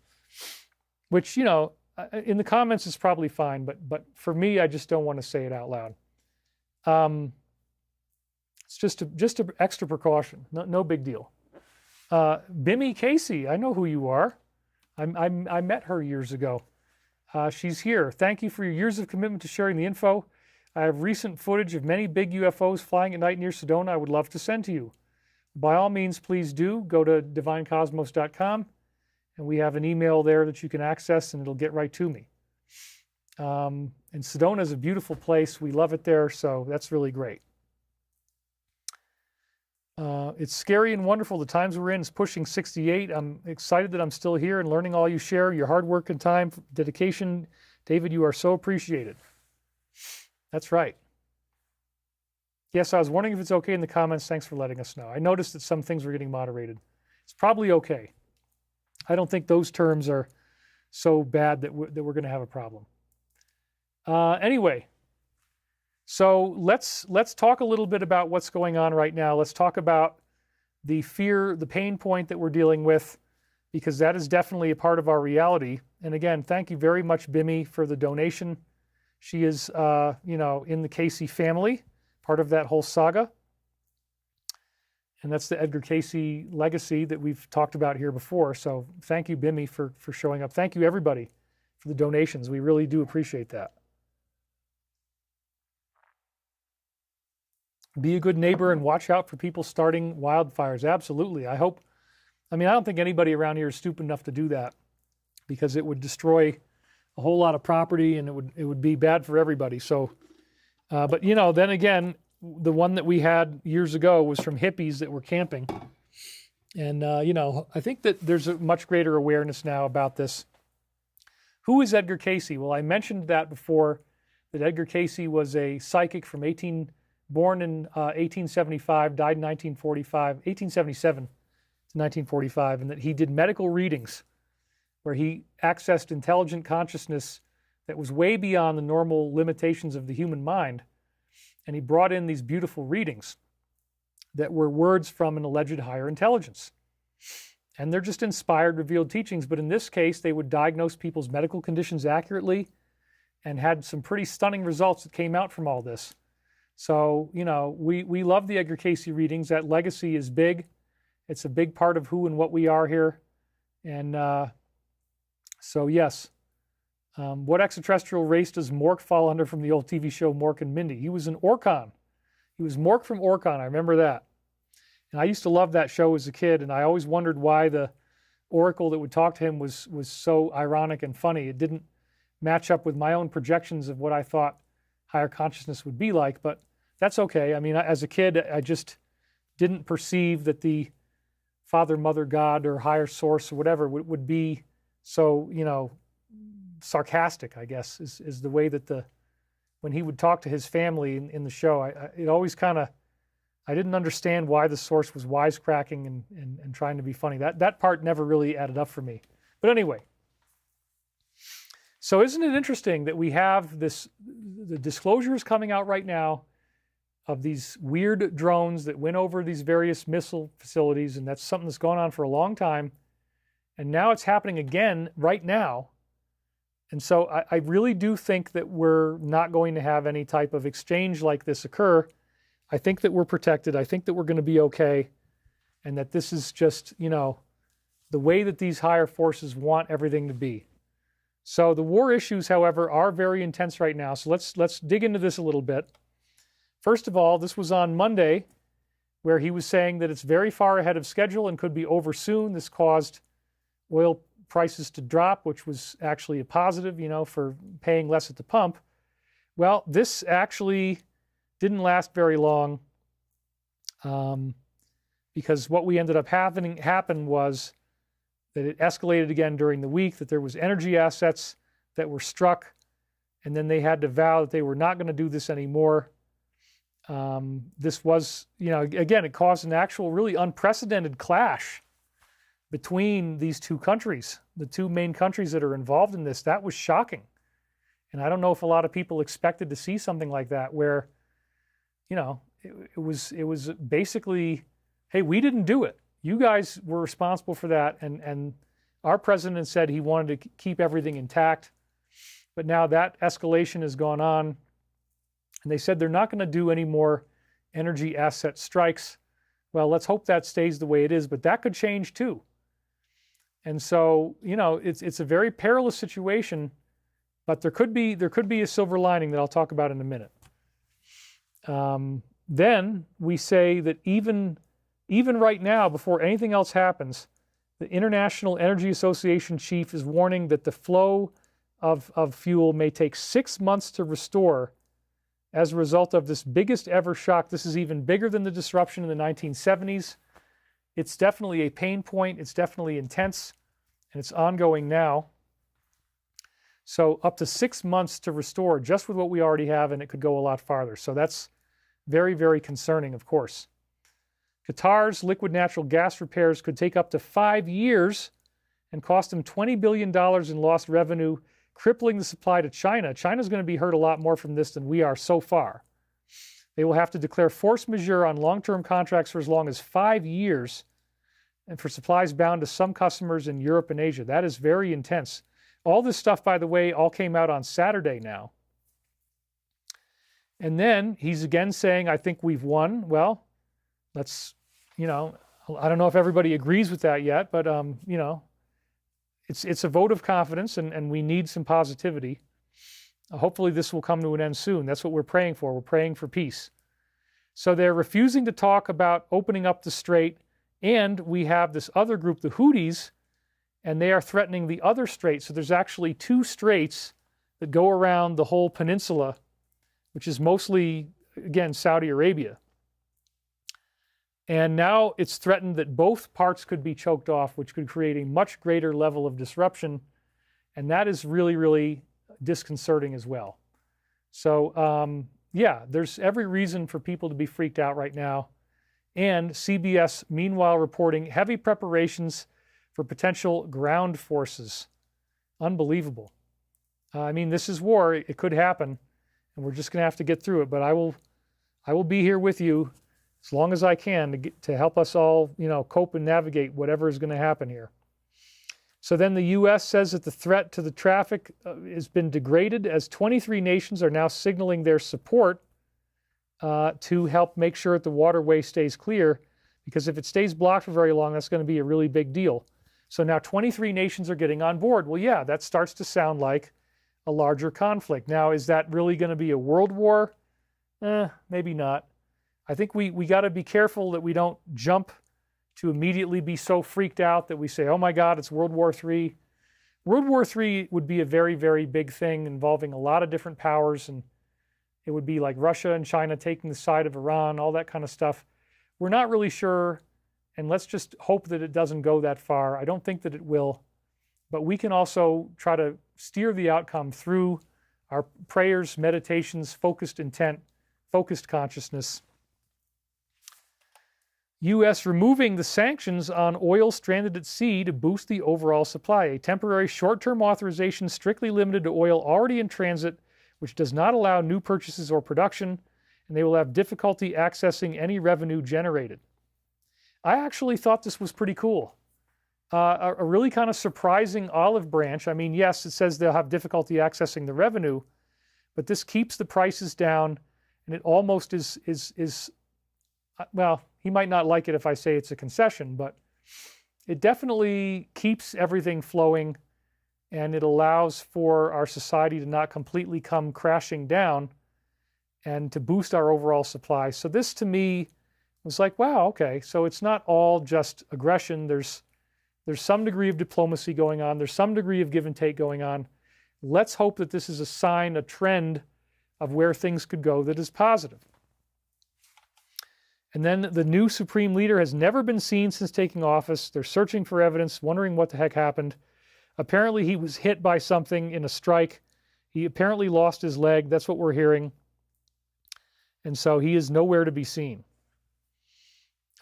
which, in the comments is probably fine, but for me, I just don't want to say it out loud. It's just an extra precaution, no big deal. Bimmy Casey, I know who you are. I met her years ago. She's here. Thank you for your years of commitment to sharing the info. I have recent footage of many big UFOs flying at night near Sedona I would love to send to you. By all means, please do. Go to divinecosmos.com, and we have an email there that you can access, and it'll get right to me. And Sedona is a beautiful place. We love it there, so that's really great. It's scary and wonderful. The times we're in is pushing 68. I'm excited that I'm still here and learning all you share. Your hard work and time, dedication. David, you are so appreciated. That's right. Yes, I was wondering if it's okay in the comments. Thanks for letting us know. I noticed that some things were getting moderated. It's probably okay. I don't think those terms are so bad that we're going to have a problem. Anyway. So let's talk a little bit about what's going on right now. Let's talk about the fear, the pain point that we're dealing with, because that is definitely a part of our reality. And again, thank you very much, Bimmy, for the donation. She is, in the Casey family, part of that whole saga. And that's the Edgar Casey legacy that we've talked about here before. So thank you, Bimmy, for showing up. Thank you, everybody, for the donations. We really do appreciate that. Be a good neighbor and watch out for people starting wildfires. Absolutely. I don't think anybody around here is stupid enough to do that, because it would destroy a whole lot of property and it would be bad for everybody. So, but then again, the one that we had years ago was from hippies that were camping. And, I think that there's a much greater awareness now about this. Who is Edgar Casey? Well, I mentioned that before, that Edgar Casey was a psychic born in 1875, died in 1877 to 1945, and that he did medical readings where he accessed intelligent consciousness that was way beyond the normal limitations of the human mind. And he brought in these beautiful readings that were words from an alleged higher intelligence. And they're just inspired, revealed teachings. But in this case, they would diagnose people's medical conditions accurately and had some pretty stunning results that came out from all this. So, we love the Edgar Casey readings. That legacy is big. It's a big part of who and what we are here. And so, yes. What extraterrestrial race does Mork fall under from the old TV show Mork and Mindy? He was an Orcon. He was Mork from Orcon. I remember that. And I used to love that show as a kid, and I always wondered why the oracle that would talk to him was so ironic and funny. It didn't match up with my own projections of what I thought higher consciousness would be like, but that's okay. I mean, as a kid, I just didn't perceive that the Father, Mother, God, or higher source or whatever would be so, sarcastic, I guess, is the way that when he would talk to his family in the show, it always kind of, I didn't understand why the source was wisecracking and trying to be funny. That part never really added up for me. But anyway, so isn't it interesting that we have the disclosures coming out right now of these weird drones that went over these various missile facilities, and that's something that's gone on for a long time. And now it's happening again right now. And so I really do think that we're not going to have any type of exchange like this occur. I think that we're protected. I think that we're going to be okay. And that this is just, the way that these higher forces want everything to be. So the war issues, however, are very intense right now. So let's dig into this a little bit. First of all, this was on Monday, where he was saying that it's very far ahead of schedule and could be over soon. This caused oil prices to drop, which was actually a positive, for paying less at the pump. Well, this actually didn't last very long, because what we ended up happen was that it escalated again during the week, that there was energy assets that were struck, and then they had to vow that they were not going to do this anymore. This was, again, it caused an actual really unprecedented clash between these two countries, the two main countries that are involved in this. That was shocking. And I don't know if a lot of people expected to see something like that where, it was basically, hey, we didn't do it. You guys were responsible for that. And our president said he wanted to keep everything intact. But now that escalation has gone on. And they said they're not going to do any more energy asset strikes. Well, let's hope that stays the way it is, but that could change too. And so, it's a very perilous situation, but there could be a silver lining that I'll talk about in a minute. Then we say that even right now, before anything else happens, the International Energy Association chief is warning that the flow of fuel may take 6 months to restore as a result of this biggest ever shock. This is even bigger than the disruption in the 1970s. It's definitely a pain point. It's definitely intense, and it's ongoing now. So up to 6 months to restore just with what we already have, and it could go a lot farther. So that's very, very concerning, of course. Qatar's liquid natural gas repairs could take up to 5 years and cost them $20 billion in lost revenue, crippling the supply to China. China's going to be hurt a lot more from this than we are so far. They will have to declare force majeure on long-term contracts for as long as 5 years and for supplies bound to some customers in Europe and Asia. That is very intense. All this stuff, by the way, all came out on Saturday now. And then he's again saying, I think we've won. Well, let's, I don't know if everybody agrees with that yet, but, it's a vote of confidence, and we need some positivity. Hopefully this will come to an end soon. That's what we're praying for. We're praying for peace. So they're refusing to talk about opening up the strait, and we have this other group, the Houthis, and they are threatening the other strait. So there's actually 2 straits that go around the whole peninsula, which is mostly, again, Saudi Arabia. And now it's threatened that both parts could be choked off, which could create a much greater level of disruption. And that is really, really disconcerting as well. So, there's every reason for people to be freaked out right now. And CBS, meanwhile, reporting heavy preparations for potential ground forces. Unbelievable. This is war. It could happen, and we're just going to have to get through it. But I will be here with you as long as I can to help us all, cope and navigate whatever is going to happen here. So then the U.S. says that the threat to the traffic has been degraded, as 23 nations are now signaling their support to help make sure that the waterway stays clear, because if it stays blocked for very long, that's going to be a really big deal. So now 23 nations are getting on board. Well, yeah, that starts to sound like a larger conflict. Now, is that really going to be a world war? Maybe not. I think we got to be careful that we don't jump to immediately be so freaked out that we say, oh my God, it's World War III. World War III would be a very, very big thing involving a lot of different powers, and it would be like Russia and China taking the side of Iran, all that kind of stuff. We're not really sure, and let's just hope that it doesn't go that far. I don't think that it will, but we can also try to steer the outcome through our prayers, meditations, focused intent, focused consciousness. U.S. removing the sanctions on oil stranded at sea to boost the overall supply. A temporary short-term authorization strictly limited to oil already in transit, which does not allow new purchases or production, and they will have difficulty accessing any revenue generated. I actually thought this was pretty cool. A really kind of surprising olive branch. I mean, yes, it says they'll have difficulty accessing the revenue, but this keeps the prices down, and it almost is well, he might not like it if I say it's a concession, but it definitely keeps everything flowing, and it allows for our society to not completely come crashing down and to boost our overall supply. So this to me was like, wow, okay, so it's not all just aggression. There's some degree of diplomacy going on. There's some degree of give and take going on. Let's hope that this is a sign, a trend of where things could go that is positive. And then the new supreme leader has never been seen since taking office. They're searching for evidence, wondering what the heck happened. Apparently he was hit by something in a strike. He apparently lost his leg. That's what we're hearing. And so he is nowhere to be seen.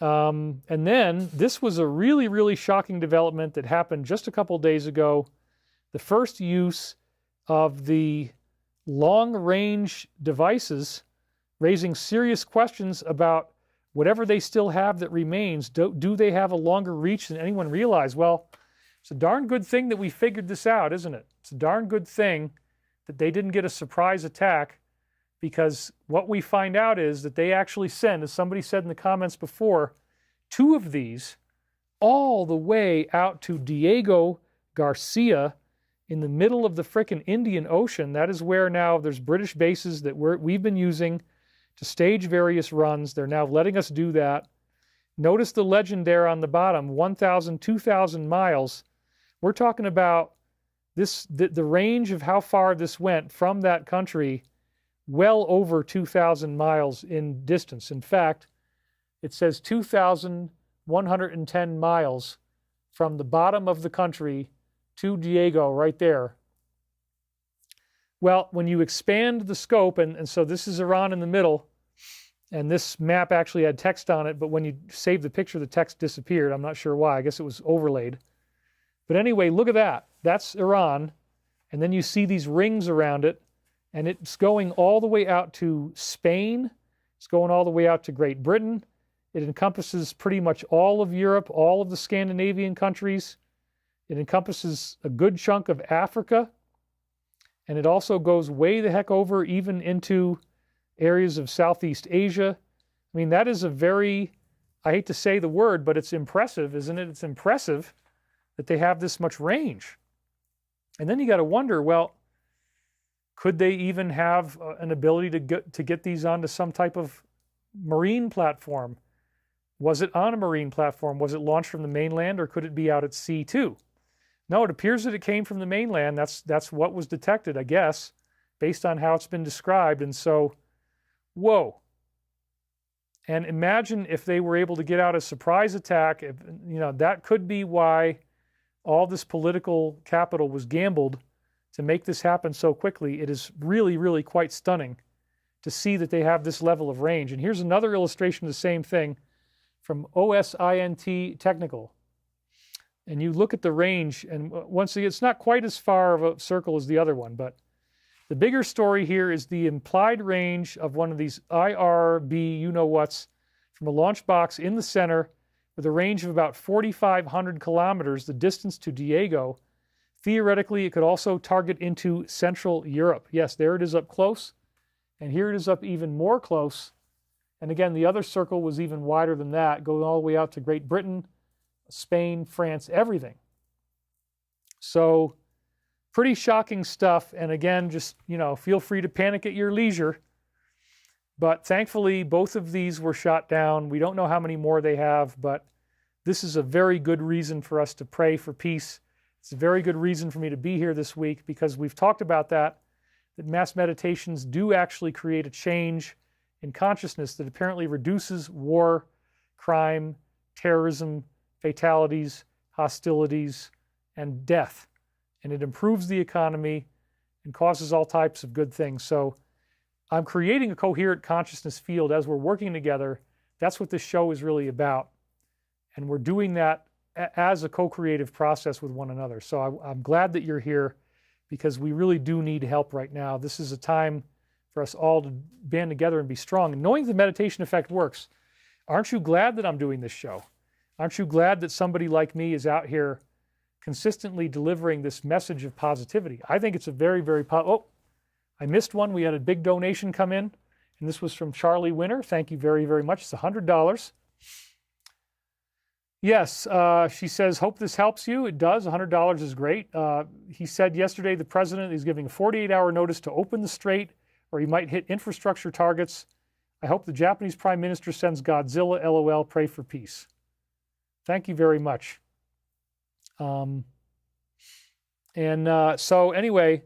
And then this was a really, really shocking development that happened just a couple days ago. The first use of the long-range devices, raising serious questions about whatever they still have that remains. Do they have a longer reach than anyone realized? Well, it's a darn good thing that we figured this out, isn't it? It's a darn good thing that they didn't get a surprise attack, because what we find out is that they actually send, as somebody said in the comments before, 2 of these all the way out to Diego Garcia in the middle of the frickin' Indian Ocean. That is where now there's British bases that we've been using to stage various runs. They're now letting us do that. Notice the legend there on the bottom, 1,000, 2,000 miles. We're talking about this, the range of how far this went from that country, well over 2,000 miles in distance. In fact, it says 2,110 miles from the bottom of the country to Diego right there. Well, when you expand the scope, and so this is Iran in the middle, and this map actually had text on it, but when you saved the picture, the text disappeared. I'm not sure why. I guess it was overlaid. But anyway, look at that. That's Iran. And then you see these rings around it, and it's going all the way out to Spain. It's going all the way out to Great Britain. It encompasses pretty much all of Europe, all of the Scandinavian countries. It encompasses a good chunk of Africa. And it also goes way the heck over even into areas of Southeast Asia. I mean, that is a very, I hate to say the word, but it's impressive, isn't it? It's impressive that they have this much range. And then you got to wonder, well, could they even have an ability to get these onto some type of marine platform? Was it on a marine platform? Was it launched from the mainland, or could it be out at sea too? No, it appears that it came from the mainland. That's what was detected, I guess, based on how it's been described. And so, whoa. And imagine if they were able to get out a surprise attack. If, that could be why all this political capital was gambled to make this happen so quickly. It is really, really quite stunning to see that they have this level of range. And here's another illustration of the same thing from OSINT Technical. And you look at the range, and once again, it's not quite as far of a circle as the other one, but the bigger story here is the implied range of one of these IRB you-know-whats from a launch box in the center with a range of about 4,500 kilometers, the distance to Diego. Theoretically, it could also target into Central Europe. Yes, there it is up close, and here it is up even more close. And again, the other circle was even wider than that, going all the way out to Great Britain, Spain, France, everything. So pretty shocking stuff. And again, just, feel free to panic at your leisure. But thankfully, both of these were shot down. We don't know how many more they have, but this is a very good reason for us to pray for peace. It's a very good reason for me to be here this week because we've talked about that mass meditations do actually create a change in consciousness that apparently reduces war, crime, terrorism, fatalities, hostilities, and death. And it improves the economy and causes all types of good things. So I'm creating a coherent consciousness field as we're working together. That's what this show is really about. And we're doing that as a co-creative process with one another. So I'm glad that you're here because we really do need help right now. This is a time for us all to band together and be strong. And knowing the meditation effect works, aren't you glad that I'm doing this show? Aren't you glad that somebody like me is out here consistently delivering this message of positivity? I think it's a very, very oh, I missed one. We had a big donation come in, and this was from Charlie Winter. Thank you very, very much. It's $100. Yes, she says, hope this helps you. It does. $100 is great. He said yesterday the president is giving a 48-hour notice to open the strait or he might hit infrastructure targets. I hope the Japanese prime minister sends Godzilla, LOL, pray for peace. Thank you very much. So anyway,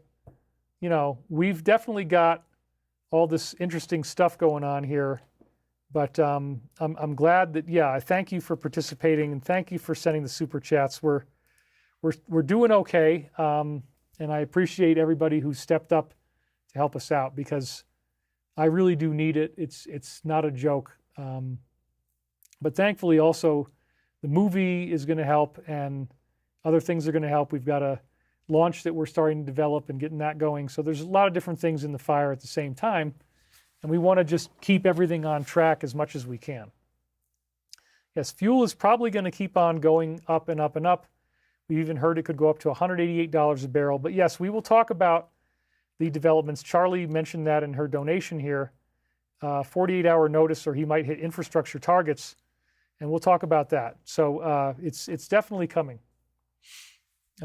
you know, we've definitely got all this interesting stuff going on here. But I'm glad that, yeah, I thank you for participating and thank you for sending the super chats. We're doing okay, and I appreciate everybody who stepped up to help us out because I really do need it. It's not a joke. But thankfully also the movie is going to help and other things are going to help. We've got a launch that we're starting to develop and getting that going. So there's a lot of different things in the fire at the same time. And we want to just keep everything on track as much as we can. Yes, fuel is probably going to keep on going up and up and up. We even heard it could go up to $188 a barrel. But yes, we will talk about the developments. Charlie mentioned that in her donation here. 48-hour notice or he might hit infrastructure targets. And we'll talk about that. So it's definitely coming.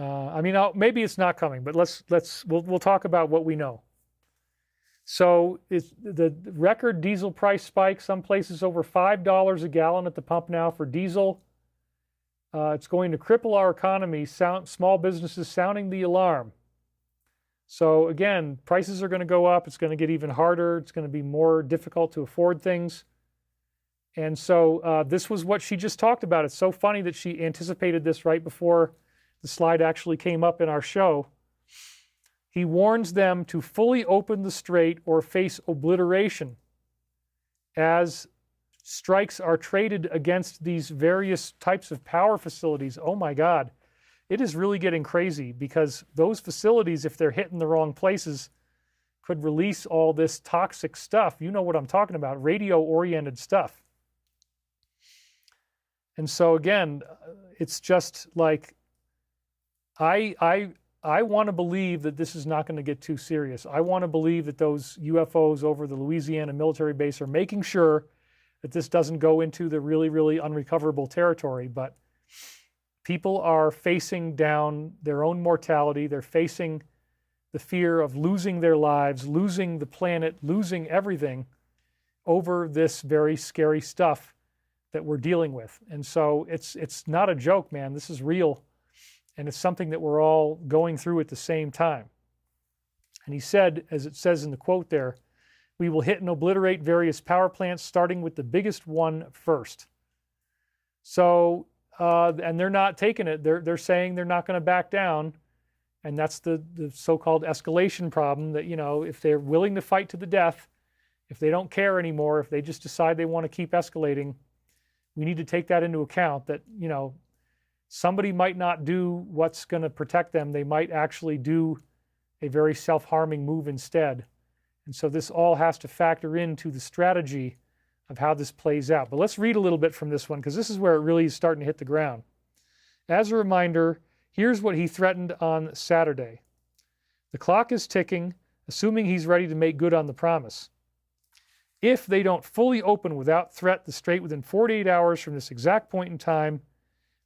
I mean, maybe it's not coming, but we'll talk about what we know. So the record diesel price spike, some places over $5 a gallon at the pump now for diesel. It's going to cripple our economy, small businesses sounding the alarm. So again, prices are going to go up. It's going to get even harder. It's going to be more difficult to afford things. And so this was what she just talked about. It's so funny that she anticipated this right before the slide actually came up in our show. He warns them to fully open the strait or face obliteration as strikes are traded against these various types of power facilities. Oh my God, it is really getting crazy because those facilities, if they're hitting the wrong places, could release all this toxic stuff. You know what I'm talking about, radio-oriented stuff. And so again, it's just like, I want to believe that this is not going to get too serious. I want to believe that those UFOs over the Louisiana military base are making sure that this doesn't go into the really, really unrecoverable territory. But people are facing down their own mortality. They're facing the fear of losing their lives, losing the planet, losing everything over this very scary stuff that we're dealing with. And so it's not a joke, man. This is real. And it's something that we're all going through at the same time. And he said, as it says in the quote there, we will hit and obliterate various power plants, starting with the biggest one first. So, and they're not taking it. They're saying they're not going to back down. And that's the so-called escalation problem that, you know, if they're willing to fight to the death, if they don't care anymore, if they just decide they want to keep escalating, we need to take that into account that, you know, somebody might not do what's going to protect them. They might actually do a very self-harming move instead. And so this all has to factor into the strategy of how this plays out. But let's read a little bit from this one because this is where it really is starting to hit the ground. As a reminder, here's what he threatened on Saturday. The clock is ticking, assuming he's ready to make good on the promise. If they don't fully open without threat the strait within 48 hours from this exact point in time,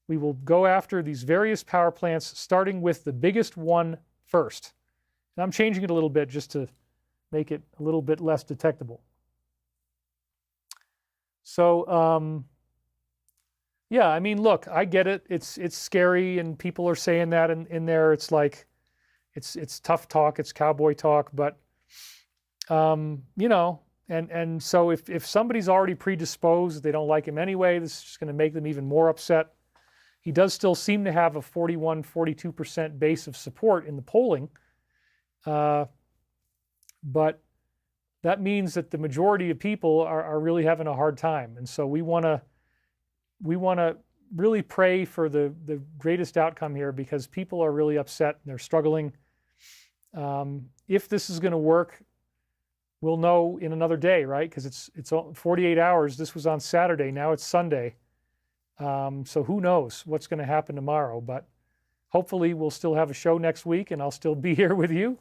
we will go after these various power plants, starting with the biggest one first. And I'm changing it a little bit just to make it a little bit less detectable. So, yeah, I mean, look, I get it. It's scary, and people are saying that in there. It's like, it's tough talk, it's cowboy talk, but you know, and so if somebody's already predisposed, they don't like him anyway, this is just going to make them even more upset. He does still seem to have a 41-42% base of support in the polling, but that means that the majority of people are really having a hard time, and so we want to really pray for the greatest outcome here, because people are really upset and they're struggling. If this is going to work, we'll know in another day, right? Because it's 48 hours. This was on Saturday. Now it's Sunday. So who knows what's going to happen tomorrow? But hopefully we'll still have a show next week, and I'll still be here with you.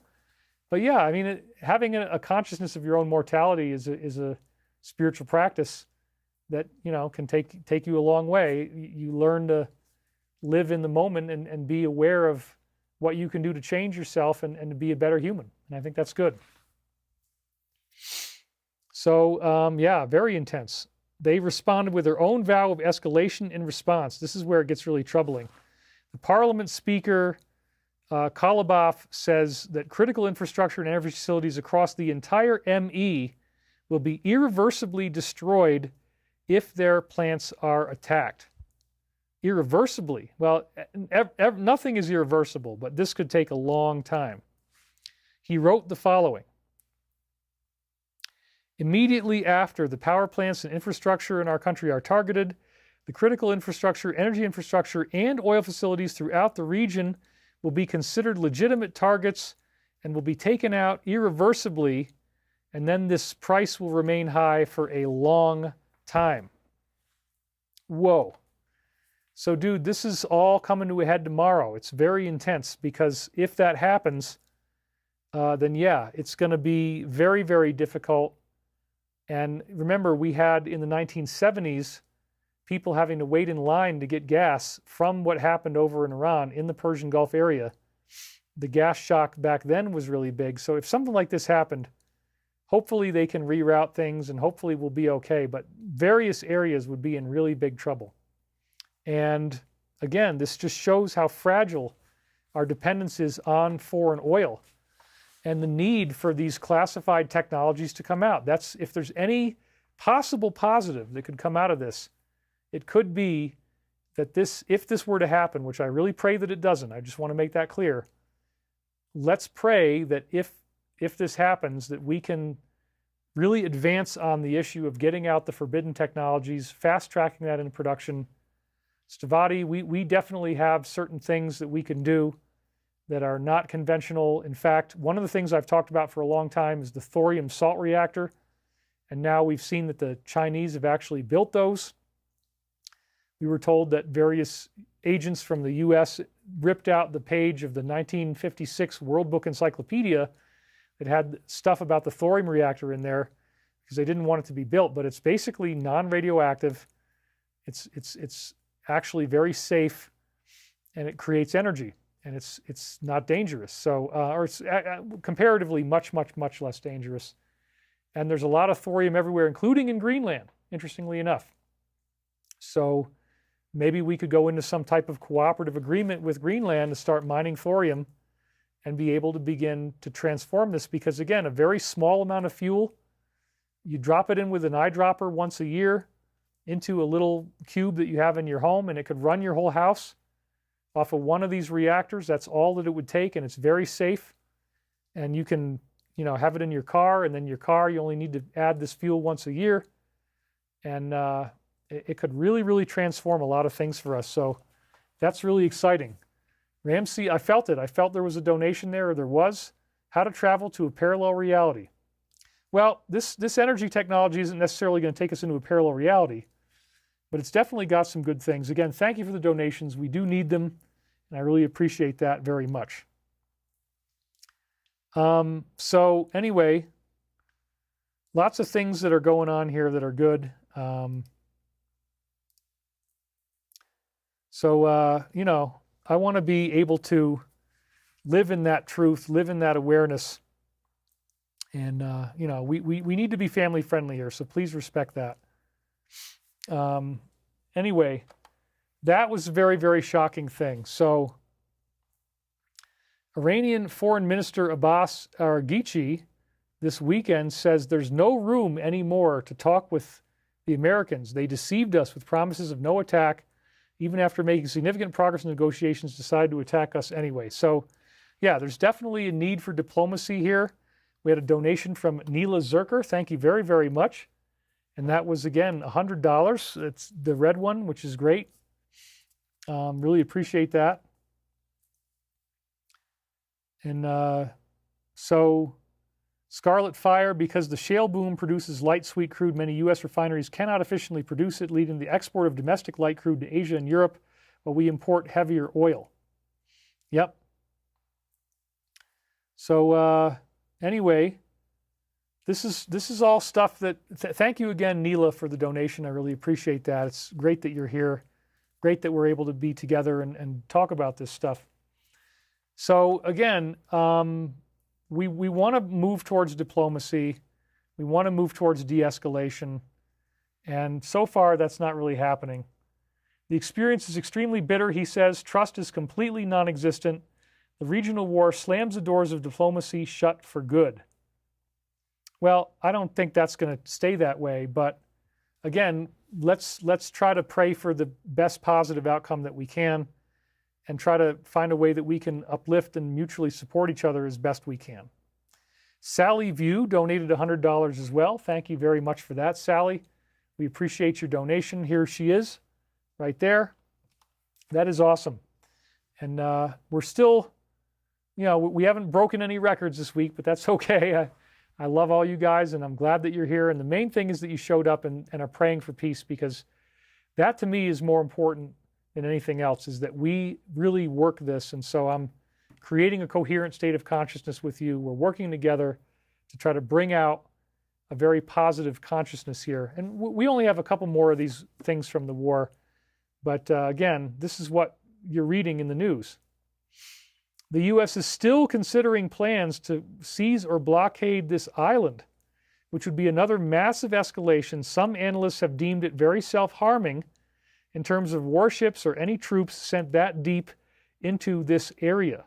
But yeah, I mean, having a consciousness of your own mortality is a spiritual practice that, you know, can take you a long way. You learn to live in the moment and be aware of what you can do to change yourself and to be a better human. And I think that's good. So, yeah, very intense. They responded with their own vow of escalation in response. This is where it gets really troubling. The Parliament Speaker, Koloboff, says that critical infrastructure and energy facilities across the entire ME will be irreversibly destroyed if their plants are attacked. Irreversibly. Well, nothing is irreversible, but this could take a long time. He wrote the following. Immediately after the power plants and infrastructure in our country are targeted, the critical infrastructure, energy infrastructure, and oil facilities throughout the region will be considered legitimate targets and will be taken out irreversibly, and then this price will remain high for a long time. Whoa. So, dude, this is all coming to a head tomorrow. It's very intense, because if that happens, then yeah, it's going to be very, very difficult. And remember, we had in the 1970s people having to wait in line to get gas from what happened over in Iran in the Persian Gulf area. The gas shock back then was really big. So if something like this happened, hopefully they can reroute things and hopefully we'll be okay. But various areas would be in really big trouble. And again, this just shows how fragile our dependence is on foreign oil and the need for these classified technologies to come out. That's, if there's any possible positive that could come out of this, it could be that this, if this were to happen, which I really pray that it doesn't, I just want to make that clear. Let's pray that if this happens, that we can really advance on the issue of getting out the forbidden technologies, fast-tracking that into production. Stavati, we definitely have certain things that we can do that are not conventional. In fact, one of the things I've talked about for a long time is the thorium salt reactor. And now we've seen that the Chinese have actually built those. We were told that various agents from the US ripped out the page of the 1956 World Book Encyclopedia that had stuff about the thorium reactor in there because they didn't want it to be built, but it's basically non-radioactive. It's actually very safe, and it creates energy, and it's not dangerous. So, or it's comparatively much less dangerous. And there's a lot of thorium everywhere, including in Greenland, interestingly enough. So maybe we could go into some type of cooperative agreement with Greenland to start mining thorium and be able to begin to transform this, because again, a very small amount of fuel, you drop it in with an eyedropper once a year into a little cube that you have in your home, and it could run your whole house off of one of these reactors. That's all that it would take, and it's very safe. And you can, have it in your car, and then your car, you only need to add this fuel once a year. And it could really transform a lot of things for us. So that's really exciting. Ramsey, I felt it. I felt there was a donation there, or there was. How to travel to a parallel reality. Well, this energy technology isn't necessarily going to take us into a parallel reality, but it's definitely got some good things. Again, thank you for the donations. We do need them, and I really appreciate that very much. So anyway, lots of things that are going on here that are good. I want to be able to live in that truth, live in that awareness. And, we need to be family friendly here, so please respect that. Anyway, that was a very, very shocking thing. So Iranian Foreign Minister Abbas Araghchi this weekend says there's no room anymore to talk with the Americans. They deceived us with promises of no attack. Even after making significant progress in negotiations, decided to attack us anyway. So, yeah, there's definitely a need for diplomacy here. We had a donation from Neela Zerker. Thank you very, very much. And that was, again, $100. It's the red one, which is great. Really appreciate that. And so Scarlet Fire, because the shale boom produces light sweet crude, many U.S. refineries cannot efficiently produce it, leading to the export of domestic light crude to Asia and Europe, while we import heavier oil. Yep. So anyway, this is all stuff that, thank you again, Neela, for the donation. I really appreciate that. It's great that you're here. Great that we're able to be together and talk about this stuff. So again, we want to move towards diplomacy. We want to move towards de-escalation. And so far, that's not really happening. The experience is extremely bitter, he says. Trust is completely non-existent. The regional war slams the doors of diplomacy shut for good. Well, I don't think that's going to stay that way. But again, let's try to pray for the best positive outcome that we can, and try to find a way that we can uplift and mutually support each other as best we can. Sally View donated $100 as well. Thank you very much for that, Sally. We appreciate your donation. Here she is, right there. That is awesome. And we're still, we haven't broken any records this week, but that's okay. I love all you guys, and I'm glad that you're here. And the main thing is that you showed up and are praying for peace, because that to me is more important than anything else, is that we really work this. And so I'm creating a coherent state of consciousness with you. We're working together to try to bring out a very positive consciousness here. And we only have a couple more of these things from the war. But again, this is what you're reading in the news. The U.S. is still considering plans to seize or blockade this island, which would be another massive escalation. Some analysts have deemed it very self-harming in terms of warships or any troops sent that deep into this area.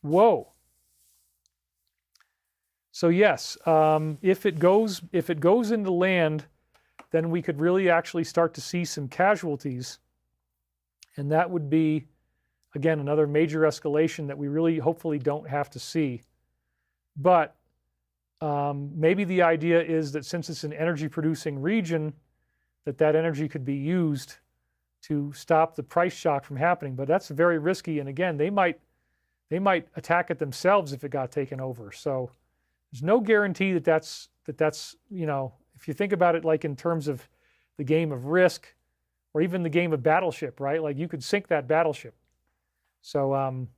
Whoa. So yes, if it goes into land, then we could really actually start to see some casualties. And that would be, again, another major escalation that we really hopefully don't have to see. But maybe the idea is that since it's an energy-producing region, that energy could be used to stop the price shock from happening. But that's very risky. And again, they might attack it themselves if it got taken over. So there's no guarantee that that's if you think about it like in terms of the game of Risk, or even the game of Battleship, right? Like you could sink that battleship. So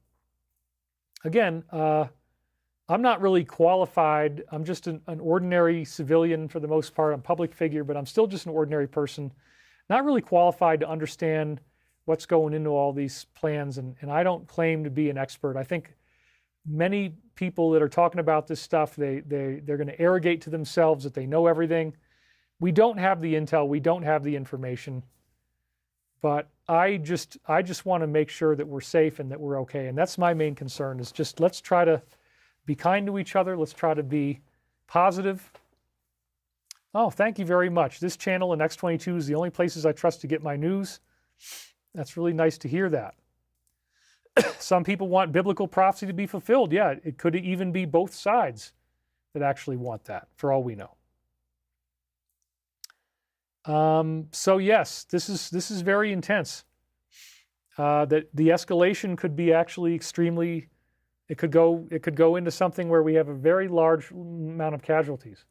again, I'm not really qualified. I'm just an ordinary civilian for the most part. I'm a public figure, but I'm still just an ordinary person. Not really qualified to understand what's going into all these plans, and I don't claim to be an expert. I think many people that are talking about this stuff, they're going to arrogate to themselves that they know everything. We don't have the intel. We don't have the information. But I just want to make sure that we're safe and that we're okay. And that's my main concern, is just let's try to be kind to each other. Let's try to be positive. Oh, thank you very much. This channel and X22 is the only places I trust to get my news. That's really nice to hear that. Some people want biblical prophecy to be fulfilled. Yeah, it could even be both sides that actually want that, for all we know. So yes, this is very intense. That the escalation could be actually extremely. It could go into something where we have a very large amount of casualties.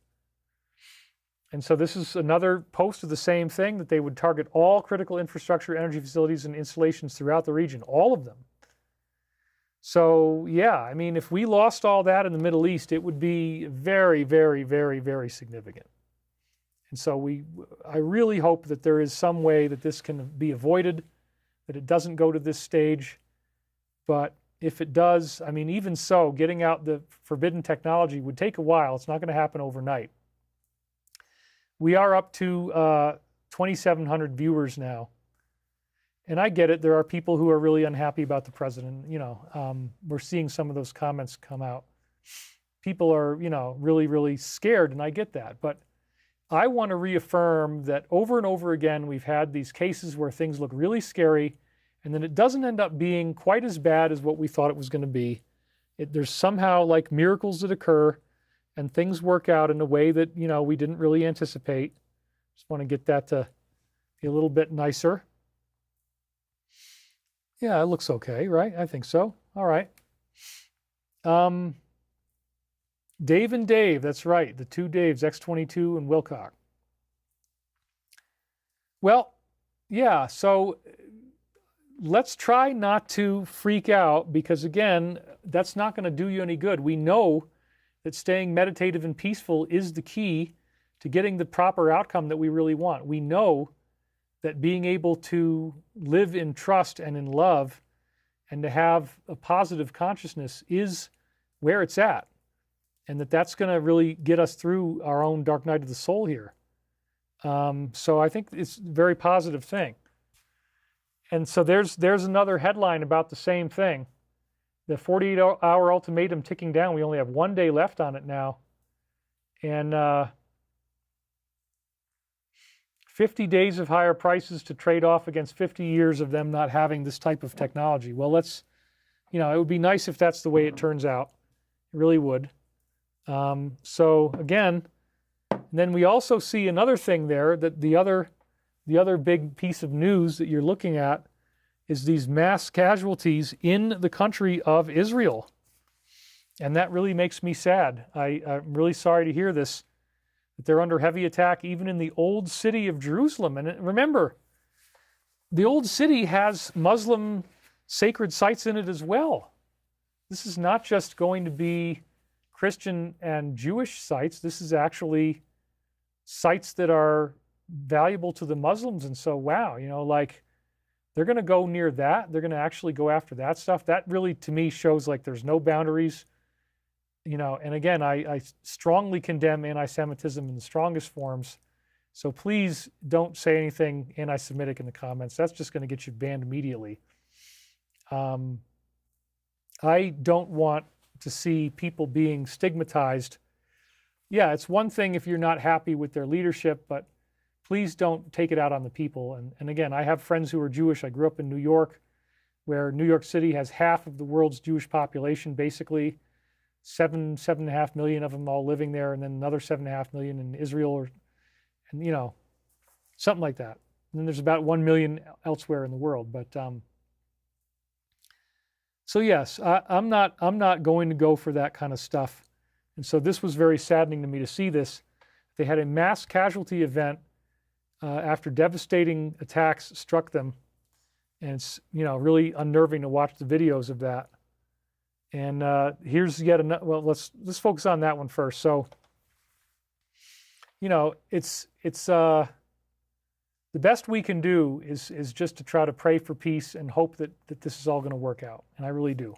And so this is another post of the same thing, that they would target all critical infrastructure, energy facilities, and installations throughout the region, all of them. So yeah, I mean, if we lost all that in the Middle East, it would be very, very, very, very significant. And so I really hope that there is some way that this can be avoided, that it doesn't go to this stage. But if it does, I mean, even so, getting out the forbidden technology would take a while. It's not going to happen overnight. We are up to 2,700 viewers now. And I get it. There are people who are really unhappy about the president. We're seeing some of those comments come out. People are, really, really scared, and I get that. But I want to reaffirm that over and over again, we've had these cases where things look really scary, and then it doesn't end up being quite as bad as what we thought it was going to be. There's somehow like miracles that occur, and things work out in a way that, we didn't really anticipate. Just want to get that to be a little bit nicer. Yeah, it looks okay, right? I think so. All right. Dave and Dave, that's right. The two Daves, X22 and Wilcock. Well, yeah, so let's try not to freak out because, again, that's not going to do you any good. We know that staying meditative and peaceful is the key to getting the proper outcome that we really want. We know that being able to live in trust and in love and to have a positive consciousness is where it's at, and that's going to really get us through our own dark night of the soul here. So I think it's a very positive thing. And so there's another headline about the same thing. The 48-hour ultimatum ticking down. We only have 1 day left on it now. And 50 days of higher prices to trade off against 50 years of them not having this type of technology. Well, it would be nice if that's the way it turns out. It really would. So again, then we also see another thing there, that the other big piece of news that you're looking at is these mass casualties in the country of Israel. And that really makes me sad. I'm really sorry to hear this, that they're under heavy attack even in the old city of Jerusalem. And remember, the old city has Muslim sacred sites in it as well. This is not just going to be Christian and Jewish sites. This is actually sites that are valuable to the Muslims. And so, wow, they're going to go near that. They're going to actually go after that stuff. That really, to me, shows like there's no boundaries. And again, I strongly condemn anti-Semitism in the strongest forms. So please don't say anything anti-Semitic in the comments. That's just going to get you banned immediately. I don't want to see people being stigmatized. Yeah, it's one thing if you're not happy with their leadership, but please don't take it out on the people. And again, I have friends who are Jewish. I grew up in New York, where New York City has half of the world's Jewish population, basically. 7.5 million of them all living there, and then another 7.5 million in Israel, something like that. And then there's about 1 million elsewhere in the world. But so yes, I'm not going to go for that kind of stuff. And so this was very saddening to me to see this. They had a mass casualty event after devastating attacks struck them, and it's really unnerving to watch the videos of that. And here's yet another. Well, let's focus on that one first. So, it's the best we can do is just to try to pray for peace and hope that this is all going to work out, and I really do.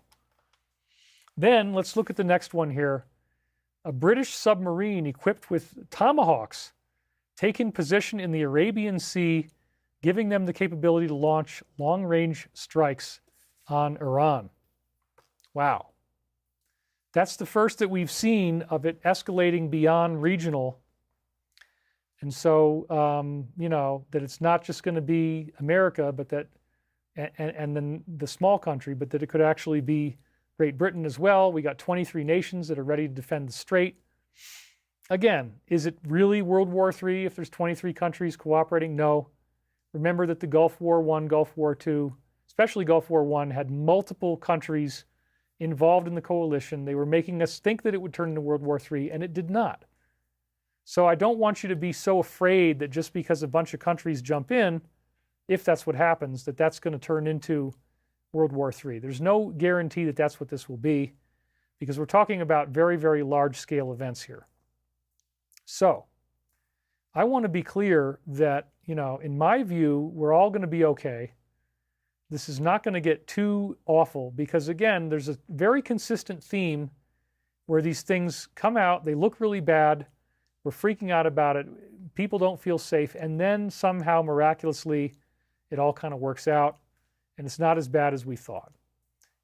Then let's look at the next one here. A British submarine equipped with Tomahawks taking position in the Arabian Sea, giving them the capability to launch long-range strikes on Iran. Wow. That's the first that we've seen of it escalating beyond regional. And so, that it's not just going to be America, but that, and then the small country, but that it could actually be Great Britain as well. We got 23 nations that are ready to defend the strait. Again, is it really World War III if there's 23 countries cooperating? No. Remember that the Gulf War I, Gulf War II, especially Gulf War I, had multiple countries involved in the coalition. They were making us think that it would turn into World War III, and it did not. So I don't want you to be so afraid that just because a bunch of countries jump in, if that's what happens, that that's going to turn into World War III. There's no guarantee that that's what this will be, because we're talking about very, very large-scale events here. So I want to be clear that, in my view, we're all going to be okay. This is not going to get too awful because, again, there's a very consistent theme where these things come out, they look really bad, We're freaking out about it. People don't feel safe. And then somehow, miraculously, it all kind of works out. And it's not as bad as we thought.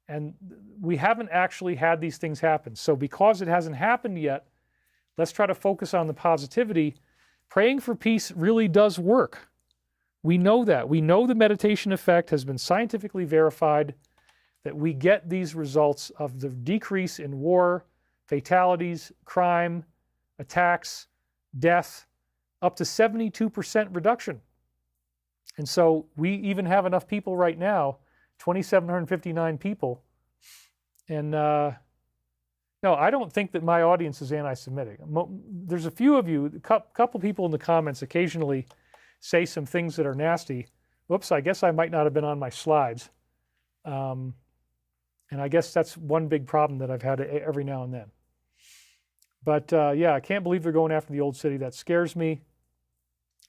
And we haven't actually had these things happen. So because it hasn't happened yet, let's try to focus on the positivity. Praying for peace really does work. We know that. We know the meditation effect has been scientifically verified, that we get these results of the decrease in war, fatalities, crime, attacks, death, up to 72% reduction. And so we even have enough people right now, 2,759 people. And no, I don't think that my audience is anti-Semitic. There's a few of you, a couple people in the comments occasionally say some things that are nasty. Whoops, I guess I might not have been on my slides. And I guess that's one big problem that I've had every now and then. But yeah, I can't believe they're going after the old city. That scares me.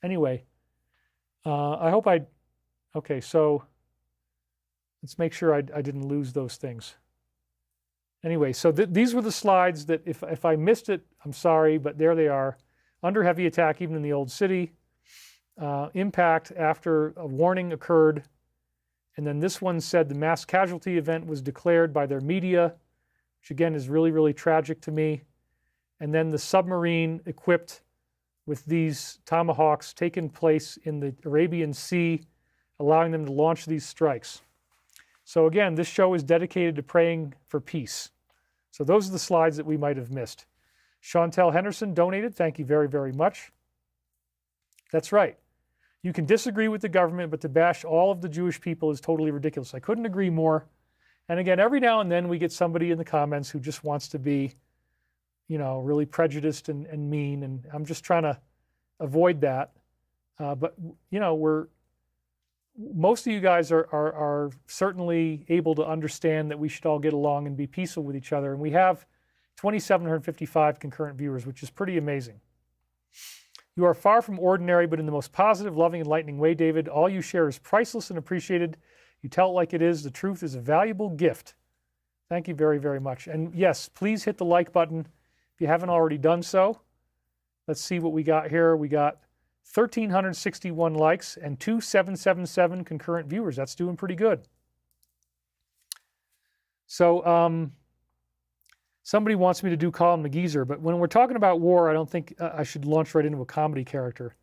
Anyway, I hope okay, so let's make sure I didn't lose those things. Anyway, so these were the slides that if I missed it, I'm sorry, but there they are. Under heavy attack, even in the old city. Impact after a warning occurred. And then this one said the mass casualty event was declared by their media, which again is really, really tragic to me. And then the submarine equipped with these tomahawks taking place in the Arabian Sea, allowing them to launch these strikes. So again, this show is dedicated to praying for peace. So those are the slides that we might have missed. Chantel Henderson donated. Thank you very, very much. That's right. You can disagree with the government, but to bash all of the Jewish people is totally ridiculous. I couldn't agree more. And again, every now and then we get somebody in the comments who just wants to be, really prejudiced and mean. And I'm just trying to avoid that. But most of you guys are certainly able to understand that we should all get along and be peaceful with each other. And we have 2,755 concurrent viewers, which is pretty amazing. You are far from ordinary, but in the most positive, loving, enlightening way, David. All you share is priceless and appreciated. You tell it like it is. The truth is a valuable gift. Thank you very, very much. And yes, please hit the like button if you haven't already done so. Let's see what we got here. We got 1,361 likes and 2,777 concurrent viewers. That's doing pretty good. So somebody wants me to do Colin McGeezer, but when we're talking about war, I don't think I should launch right into a comedy character.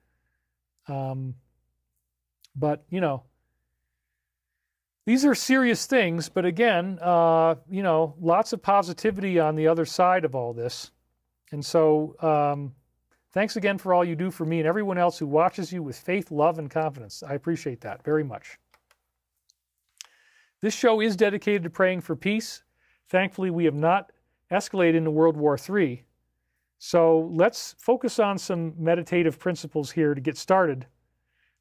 But, these are serious things. But again, lots of positivity on the other side of all this. And so thanks again for all you do for me and everyone else who watches you with faith, love, and confidence. I appreciate that very much. This show is dedicated to praying for peace. Thankfully, we have not escalated into World War III. So let's focus on some meditative principles here to get started.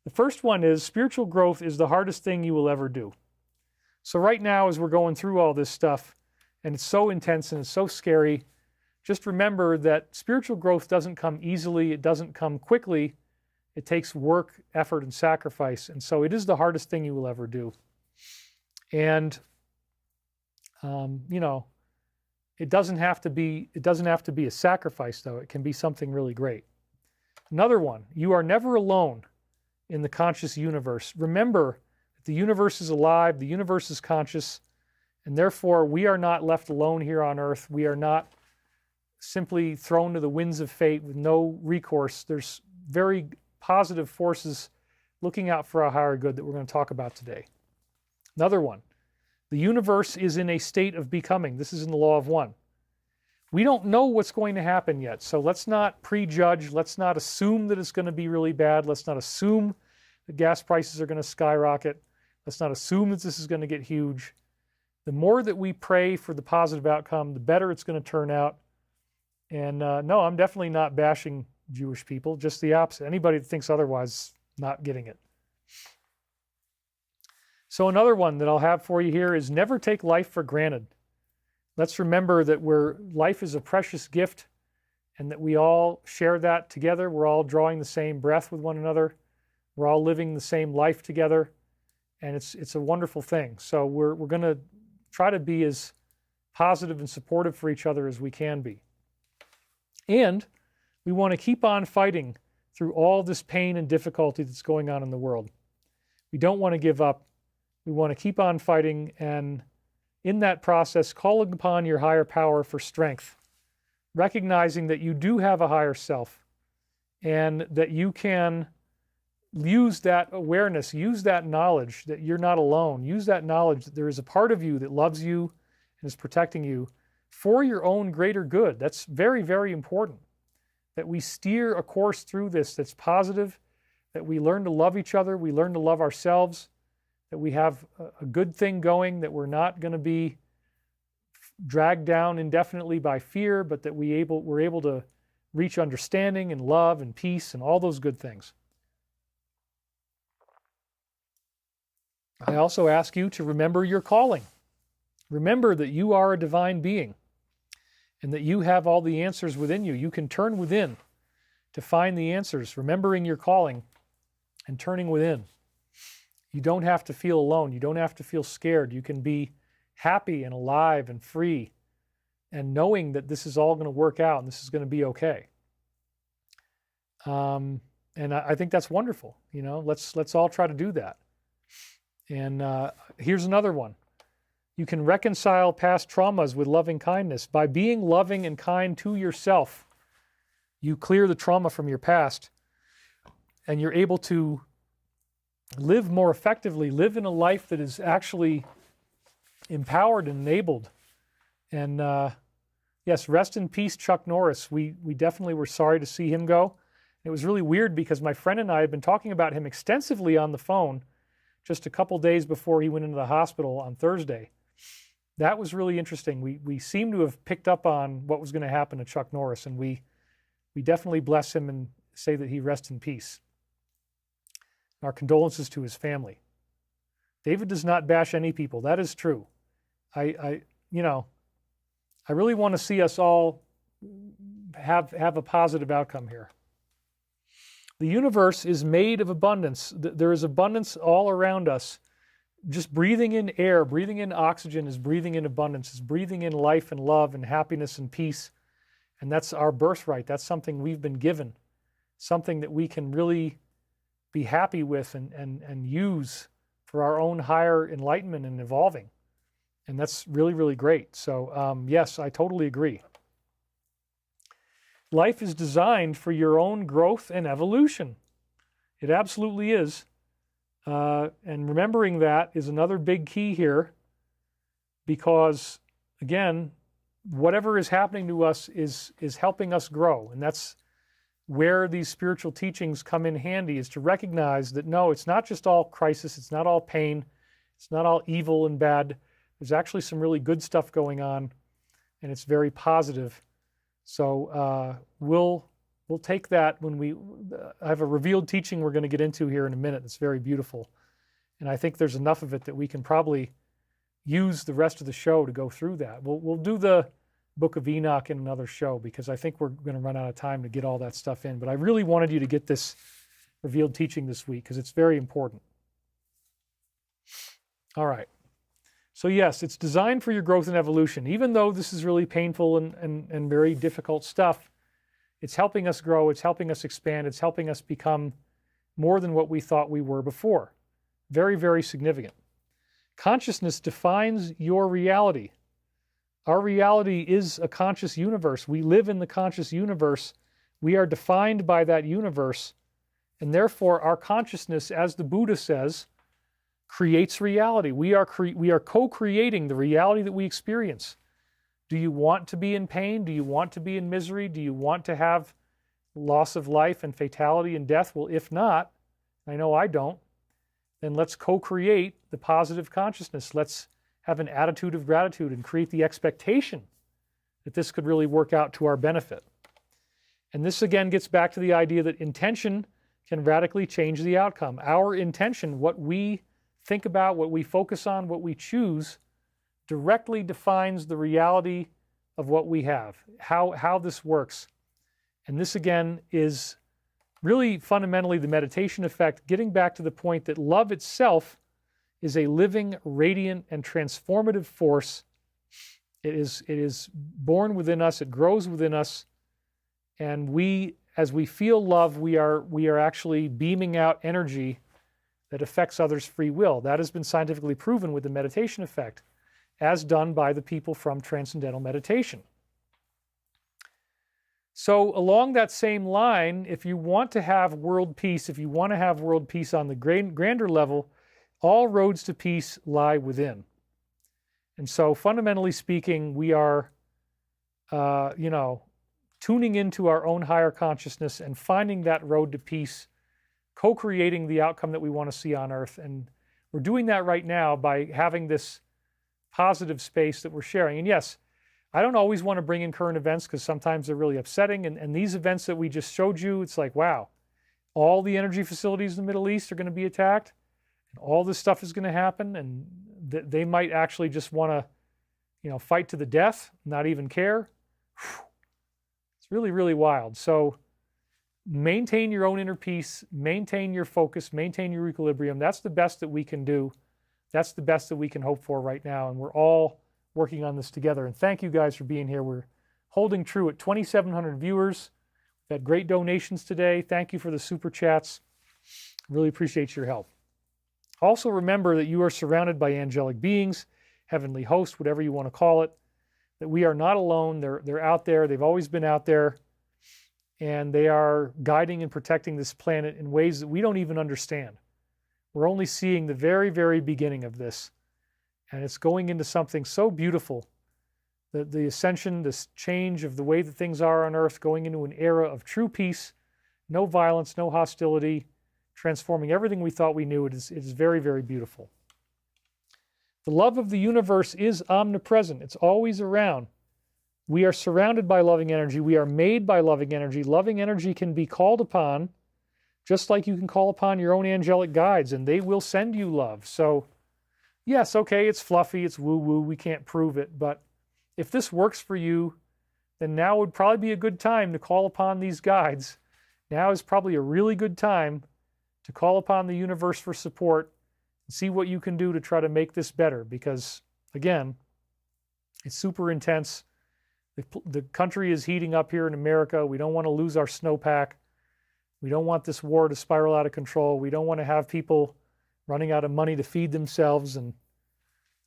The first one is spiritual growth is the hardest thing you will ever do. So right now, as we're going through all this stuff, and it's so intense and it's so scary, just remember that spiritual growth doesn't come easily. It doesn't come quickly. It takes work, effort, and sacrifice. And so it is the hardest thing you will ever do. And, it doesn't have to be a sacrifice, though. It can be something really great. Another one, you are never alone in the conscious universe. Remember that the universe is alive, the universe is conscious, and therefore we are not left alone here on earth. We are not simply thrown to the winds of fate with no recourse. There's very positive forces looking out for our higher good that we're going to talk about today. Another one, the universe is in a state of becoming. This is in the law of one. We don't know what's going to happen yet, so let's not prejudge. Let's not assume that it's going to be really bad. Let's not assume that gas prices are going to skyrocket. Let's not assume that this is going to get huge. The more that we pray for the positive outcome, the better it's going to turn out. And no, I'm definitely not bashing Jewish people, just the opposite. Anybody that thinks otherwise, not getting it. So another one that I'll have for you here is never take life for granted. Let's remember that life is a precious gift and that we all share that together. We're all drawing the same breath with one another. We're all living the same life together. And it's a wonderful thing. So we're going to try to be as positive and supportive for each other as we can be. And We want to keep on fighting through all this pain and difficulty that's going on in the world. We don't want to give up. We want to keep on fighting, and in that process, calling upon your higher power for strength, recognizing that you do have a higher self and that you can use that awareness, use that knowledge that you're not alone, use that knowledge that there is a part of you that loves you and is protecting you for your own greater good. That's very, very important, that we steer a course through this that's positive, that we learn to love each other, we learn to love ourselves, that we have a good thing going, that we're not going to be dragged down indefinitely by fear, but that we're able to reach understanding and love and peace and all those good things. I also ask you to remember your calling. Remember that you are a divine being and that you have all the answers within you. You can turn within to find the answers, remembering your calling and turning within. You don't have to feel alone. You don't have to feel scared. You can be happy and alive and free and knowing that this is all going to work out and this is going to be okay. And I think that's wonderful. Let's all try to do that. And here's another one. You can reconcile past traumas with loving kindness. By being loving and kind to yourself, you clear the trauma from your past, and you're able to live more effectively, live in a life that is actually empowered and enabled. And yes, rest in peace, Chuck Norris. We definitely were sorry to see him go. It was really weird because my friend and I had been talking about him extensively on the phone just a couple days before he went into the hospital on Thursday. That was really interesting. We seem to have picked up on what was going to happen to Chuck Norris, and we definitely bless him and say that he rest in peace. Our condolences to his family. David does not bash any people. That is true. I really want to see us all have a positive outcome here. The universe is made of abundance. There is abundance all around us. Just breathing in air, breathing in oxygen is breathing in abundance, is breathing in life and love and happiness and peace. And that's our birthright. That's something we've been given, something that we can really be happy with and use for our own higher enlightenment and evolving. And that's really, really great. So yes, I totally agree. Life is designed for your own growth and evolution. It absolutely is. And remembering that is another big key here, because, again, whatever is happening to us is helping us grow. And that's where these spiritual teachings come in handy, is to recognize that, no, it's not just all crisis, it's not all pain, it's not all evil and bad. There's actually some really good stuff going on, and it's very positive. So we'll take that when I have a revealed teaching we're going to get into here in a minute. It's very beautiful. And I think there's enough of it that we can probably use the rest of the show to go through that. We'll do the Book of Enoch in another show, because I think we're going to run out of time to get all that stuff in. But I really wanted you to get this revealed teaching this week because it's very important. All right. So yes, it's designed for your growth and evolution. Even though this is really painful and very difficult stuff, it's helping us grow, it's helping us expand, it's helping us become more than what we thought we were before. Very, very significant. Consciousness defines your reality. Our reality is a conscious universe. We live in the conscious universe. We are defined by that universe, and therefore our consciousness, as the Buddha says, creates reality. We are co-creating the reality that we experience. Do you want to be in pain? Do you want to be in misery? Do you want to have loss of life and fatality and death? Well, if not, I know I don't, then let's co-create the positive consciousness. Let's have an attitude of gratitude and create the expectation that this could really work out to our benefit. And this again gets back to the idea that intention can radically change the outcome. Our intention, what we think about, what we focus on, what we choose, directly defines the reality of what we have, how this works. And this again is really fundamentally the meditation effect, getting back to the point that love itself is a living, radiant, and transformative force. It is born within us, it grows within us, and we as we feel love, we are actually beaming out energy that affects others' free will. That has been scientifically proven with the meditation effect, as done by the people from Transcendental Meditation. So along that same line, if you want to have world peace, if you want to have world peace on the grander level, all roads to peace lie within. And so fundamentally speaking, we are, tuning into our own higher consciousness and finding that road to peace, co-creating the outcome that we want to see on Earth. And we're doing that right now by having this positive space that we're sharing. And yes, I don't always want to bring in current events because sometimes they're really upsetting. And these events that we just showed you, it's like, wow, all the energy facilities in the Middle East are going to be attacked, and all this stuff is going to happen, and they might actually just want to, fight to the death, not even care. It's really, really wild. So maintain your own inner peace, maintain your focus, maintain your equilibrium. That's the best that we can do. That's the best that we can hope for right now. And we're all working on this together. And thank you guys for being here. We're holding true at 2,700 viewers. We've had great donations today. Thank you for the super chats. Really appreciate your help. Also remember that you are surrounded by angelic beings, heavenly hosts, whatever you want to call it, that we are not alone. They're out there. They've always been out there. And they are guiding and protecting this planet in ways that we don't even understand. We're only seeing the very, very beginning of this. And it's going into something so beautiful. The ascension, this change of the way that things are on Earth, going into an era of true peace, no violence, no hostility, transforming everything we thought we knew. It is very, very beautiful. The love of the universe is omnipresent. It's always around. We are surrounded by loving energy. We are made by loving energy. Loving energy can be called upon, just like you can call upon your own angelic guides, and they will send you love. So, yes, okay, it's fluffy, it's woo-woo, we can't prove it, but if this works for you, then now would probably be a good time to call upon these guides. Now is probably a really good time to call upon the universe for support and see what you can do to try to make this better, because, again, it's super intense. The country is heating up here in America. We don't want to lose our snowpack. We don't want this war to spiral out of control. We don't want to have people running out of money to feed themselves, and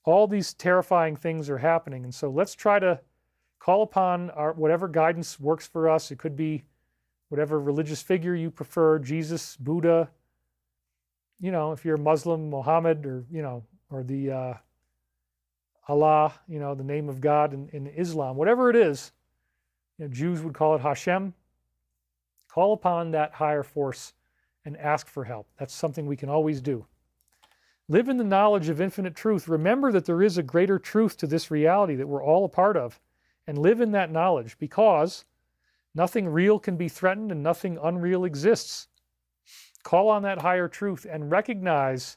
all these terrifying things are happening. And so let's try to call upon whatever guidance works for us. It could be whatever religious figure you prefer, Jesus, Buddha, if you're a Muslim, Muhammad, or the Allah, the name of God in Islam, whatever it is. Jews would call it Hashem. Call upon that higher force and ask for help. That's something we can always do. Live in the knowledge of infinite truth. Remember that there is a greater truth to this reality that we're all a part of, and live in that knowledge, because nothing real can be threatened and nothing unreal exists. Call on that higher truth and recognize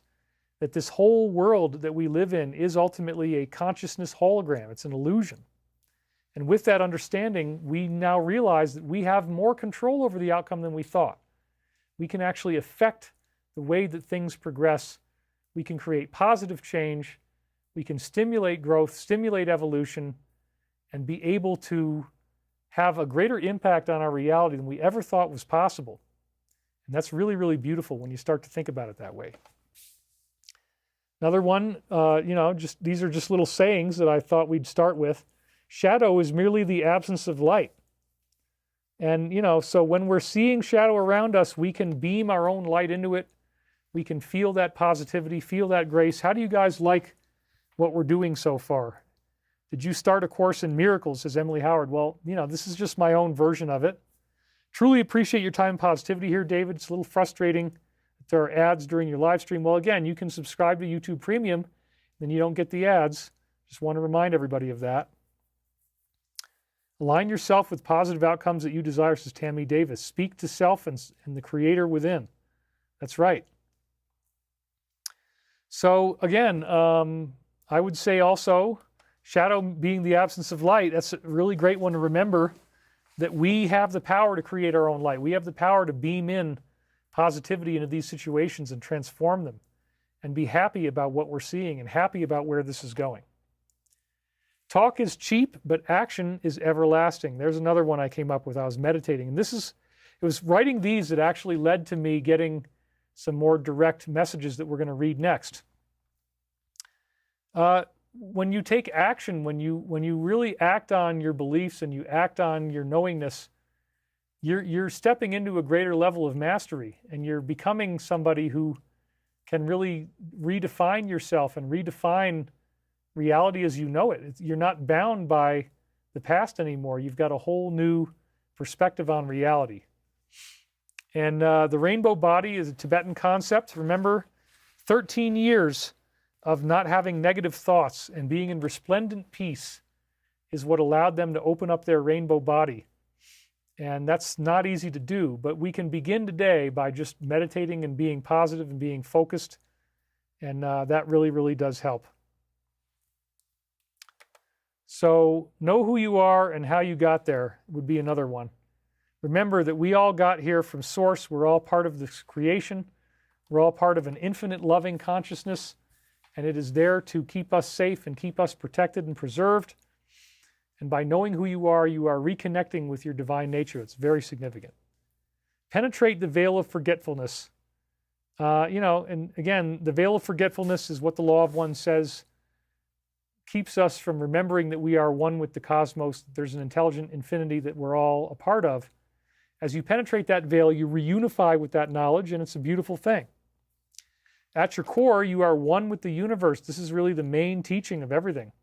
that this whole world that we live in is ultimately a consciousness hologram. It's an illusion. And with that understanding, we now realize that we have more control over the outcome than we thought. We can actually affect the way that things progress. We can create positive change. We can stimulate growth, stimulate evolution, and be able to have a greater impact on our reality than we ever thought was possible. And that's really, really beautiful when you start to think about it that way. Another one, these are just little sayings that I thought we'd start with. Shadow is merely the absence of light. And, so when we're seeing shadow around us, we can beam our own light into it. We can feel that positivity, feel that grace. How do you guys like what we're doing so far? Did you start a course in miracles, says Emily Howard? Well, this is just my own version of it. Truly appreciate your time and positivity here, David. It's a little frustrating that there are ads during your live stream. Well, again, you can subscribe to YouTube Premium, then you don't get the ads. Just want to remind everybody of that. Align yourself with positive outcomes that you desire, says Tammy Davis. Speak to self and the Creator within. That's right. So again, I would say also, shadow being the absence of light, that's a really great one to remember, that we have the power to create our own light. We have the power to beam in positivity into these situations and transform them and be happy about what we're seeing and happy about where this is going. Talk is cheap, but action is everlasting. There's another one I came up with. I was meditating. And this is, it was writing these that actually led to me getting some more direct messages that we're going to read next. When you take action, when you really act on your beliefs and you act on your knowingness, you're stepping into a greater level of mastery, and you're becoming somebody who can really redefine yourself and redefine reality as you know it. You're not bound by the past anymore. You've got a whole new perspective on reality. And the rainbow body is a Tibetan concept. Remember, 13 years of not having negative thoughts and being in resplendent peace is what allowed them to open up their rainbow body. And that's not easy to do, but we can begin today by just meditating and being positive and being focused, and that really, really does help. So know who you are and how you got there would be another one. Remember that we all got here from Source. We're all part of this creation. We're all part of an infinite loving consciousness, and it is there to keep us safe and keep us protected and preserved. And by knowing who you are reconnecting with your divine nature. It's very significant. Penetrate the veil of forgetfulness. And again, the veil of forgetfulness is what the Law of One says keeps us from remembering that we are one with the cosmos. There's an intelligent infinity that we're all a part of. As you penetrate that veil, you reunify with that knowledge, and it's a beautiful thing. At your core, you are one with the universe. This is really the main teaching of everything.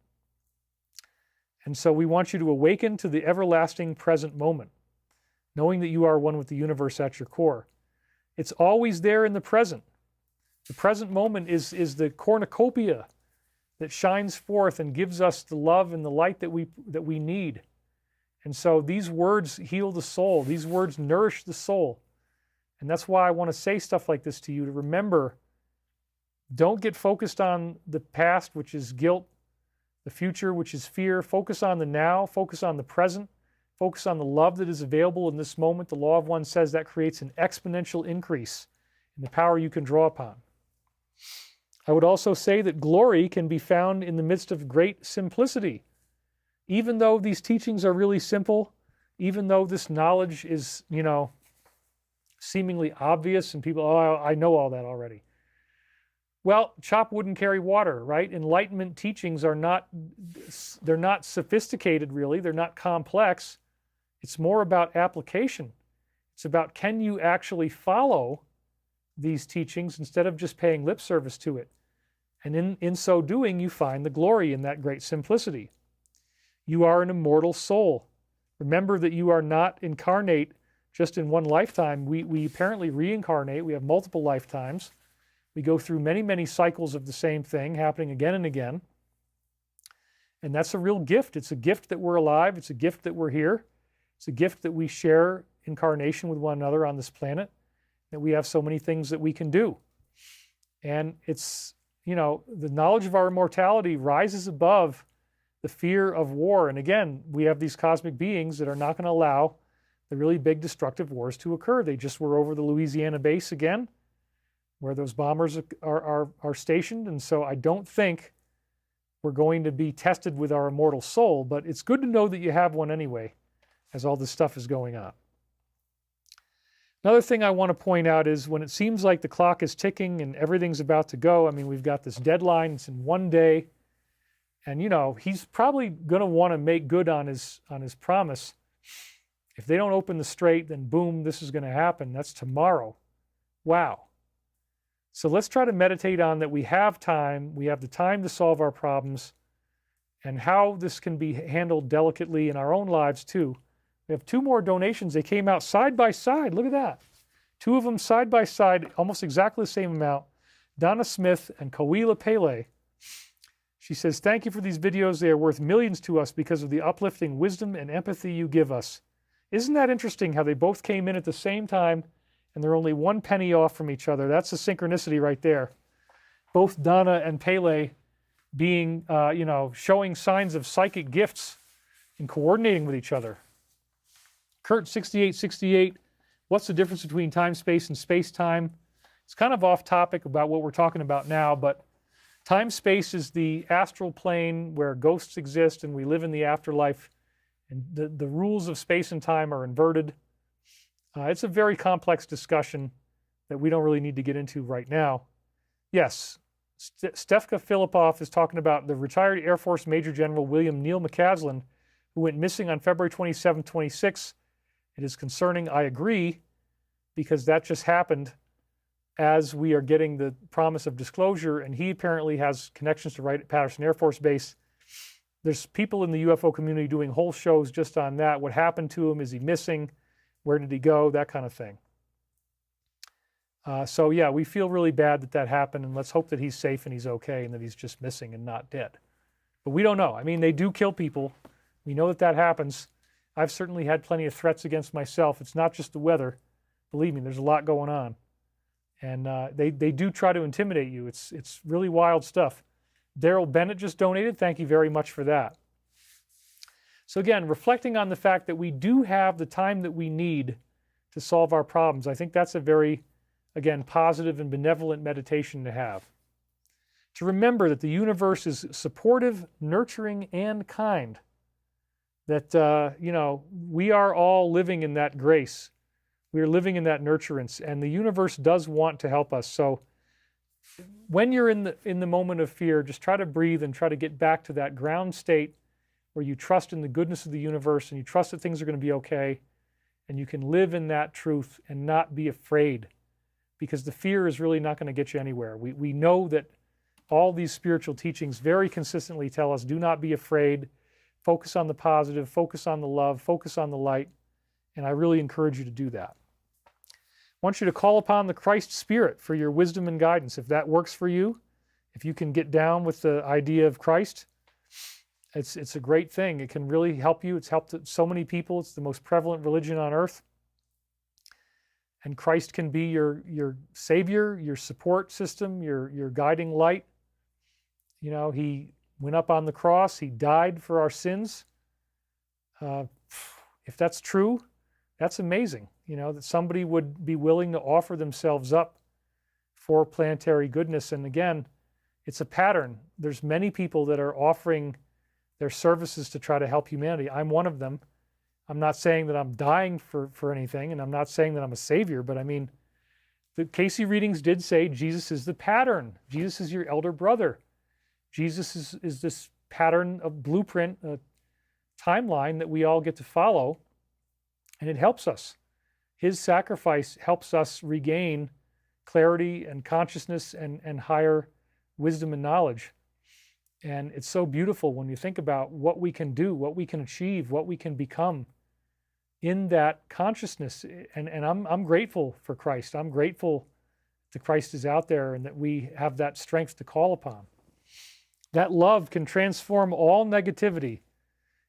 And so we want you to awaken to the everlasting present moment, knowing that you are one with the universe at your core. It's always there in the present. The present moment is the cornucopia that shines forth and gives us the love and the light that we need. And so these words heal the soul. These words nourish the soul. And that's why I want to say stuff like this to you, to remember, don't get focused on the past, which is guilt, the future, which is fear. Focus on the now, focus on the present, focus on the love that is available in this moment. The Law of One says that creates an exponential increase in the power you can draw upon. I would also say that glory can be found in the midst of great simplicity. Even though these teachings are really simple, even though this knowledge is, seemingly obvious and people, I know all that already. Well, chop wood and carry water, right? Enlightenment teachings they're not sophisticated really, they're not complex. It's more about application. It's about, can you actually follow these teachings instead of just paying lip service to it? And in so doing, you find the glory in that great simplicity. You are an immortal soul. Remember that you are not incarnate just in one lifetime. We apparently reincarnate. We have multiple lifetimes. We go through many, many cycles of the same thing happening again and again. And that's a real gift. It's a gift that we're alive. It's a gift that we're here. It's a gift that we share incarnation with one another on this planet, that we have so many things that we can do. And it's, the knowledge of our immortality rises above the fear of war. And again, we have these cosmic beings that are not going to allow the really big destructive wars to occur. They just were over the Louisiana base again, where those bombers are stationed. And so I don't think we're going to be tested with our immortal soul, but it's good to know that you have one anyway, as all this stuff is going on. Another thing I want to point out is when it seems like the clock is ticking and everything's about to go, we've got this deadline, it's in one day, and he's probably going to want to make good on his promise. If they don't open the strait, then boom, this is going to happen. That's tomorrow. Wow. So let's try to meditate on that we have time, we have the time to solve our problems, and how this can be handled delicately in our own lives too. We have 2 more donations. They came out side by side. Look at that. 2 of them side by side, almost exactly the same amount. Donna Smith and Kawila Pele. She says, thank you for these videos. They are worth millions to us because of the uplifting wisdom and empathy you give us. Isn't that interesting how they both came in at the same time and they're only 1 penny off from each other? That's a synchronicity right there. Both Donna and Pele being, showing signs of psychic gifts and coordinating with each other. Kurt 6868, what's the difference between time, space, and space-time? It's kind of off topic about what we're talking about now, but time, space is the astral plane where ghosts exist and we live in the afterlife, and the rules of space and time are inverted. It's a very complex discussion that we don't really need to get into right now. Yes, Stefka Filippov is talking about the retired Air Force Major General William Neil McCaslin, who went missing on February 27, 26. It is concerning, I agree, because that just happened as we are getting the promise of disclosure, and he apparently has connections to Wright-Patterson Air Force Base. There's people in the UFO community doing whole shows just on that. What happened to him? Is he missing? Where did he go? That kind of thing. So yeah, we feel really bad that that happened, and let's hope that he's safe and he's okay and that he's just missing and not dead. But we don't know. I mean, they do kill people. We know that that happens. I've certainly had plenty of threats against myself. It's not just the weather. Believe me, there's a lot going on. And they do try to intimidate you. It's really wild stuff. Daryl Bennett just donated. Thank you very much for that. So again, reflecting on the fact that we do have the time that we need to solve our problems, I think that's a very, again, positive and benevolent meditation to have. To remember that the universe is supportive, nurturing, and kind. That, we are all living in that grace. We are living in that nurturance, and the universe does want to help us. So when you're in the moment of fear, just try to breathe and try to get back to that ground state where you trust in the goodness of the universe and you trust that things are going to be okay, and you can live in that truth and not be afraid, because the fear is really not going to get you anywhere. We know that all these spiritual teachings very consistently tell us, do not be afraid, focus on the positive, focus on the love, focus on the light, and I really encourage you to do that. I want you to call upon the Christ Spirit for your wisdom and guidance. If that works for you, if you can get down with the idea of Christ, it's a great thing. It can really help you. It's helped so many people. It's the most prevalent religion on earth. And Christ can be your savior, your support system, your guiding light. You know, he went up on the cross. He died for our sins. If that's true, that's amazing. You know, that somebody would be willing to offer themselves up for planetary goodness. And again, it's a pattern. There's many people that are offering their services to try to help humanity. I'm one of them. I'm not saying that I'm dying for anything, and I'm not saying that I'm a savior, but I mean, the Casey readings did say Jesus is the pattern. Jesus is your elder brother. Jesus is this pattern of blueprint, timeline that we all get to follow, and it helps us. His sacrifice helps us regain clarity and consciousness and higher wisdom and knowledge. And it's so beautiful when you think about what we can do, what we can achieve, what we can become in that consciousness. And I'm grateful for Christ. I'm grateful that Christ is out there and that we have that strength to call upon. That love can transform all negativity.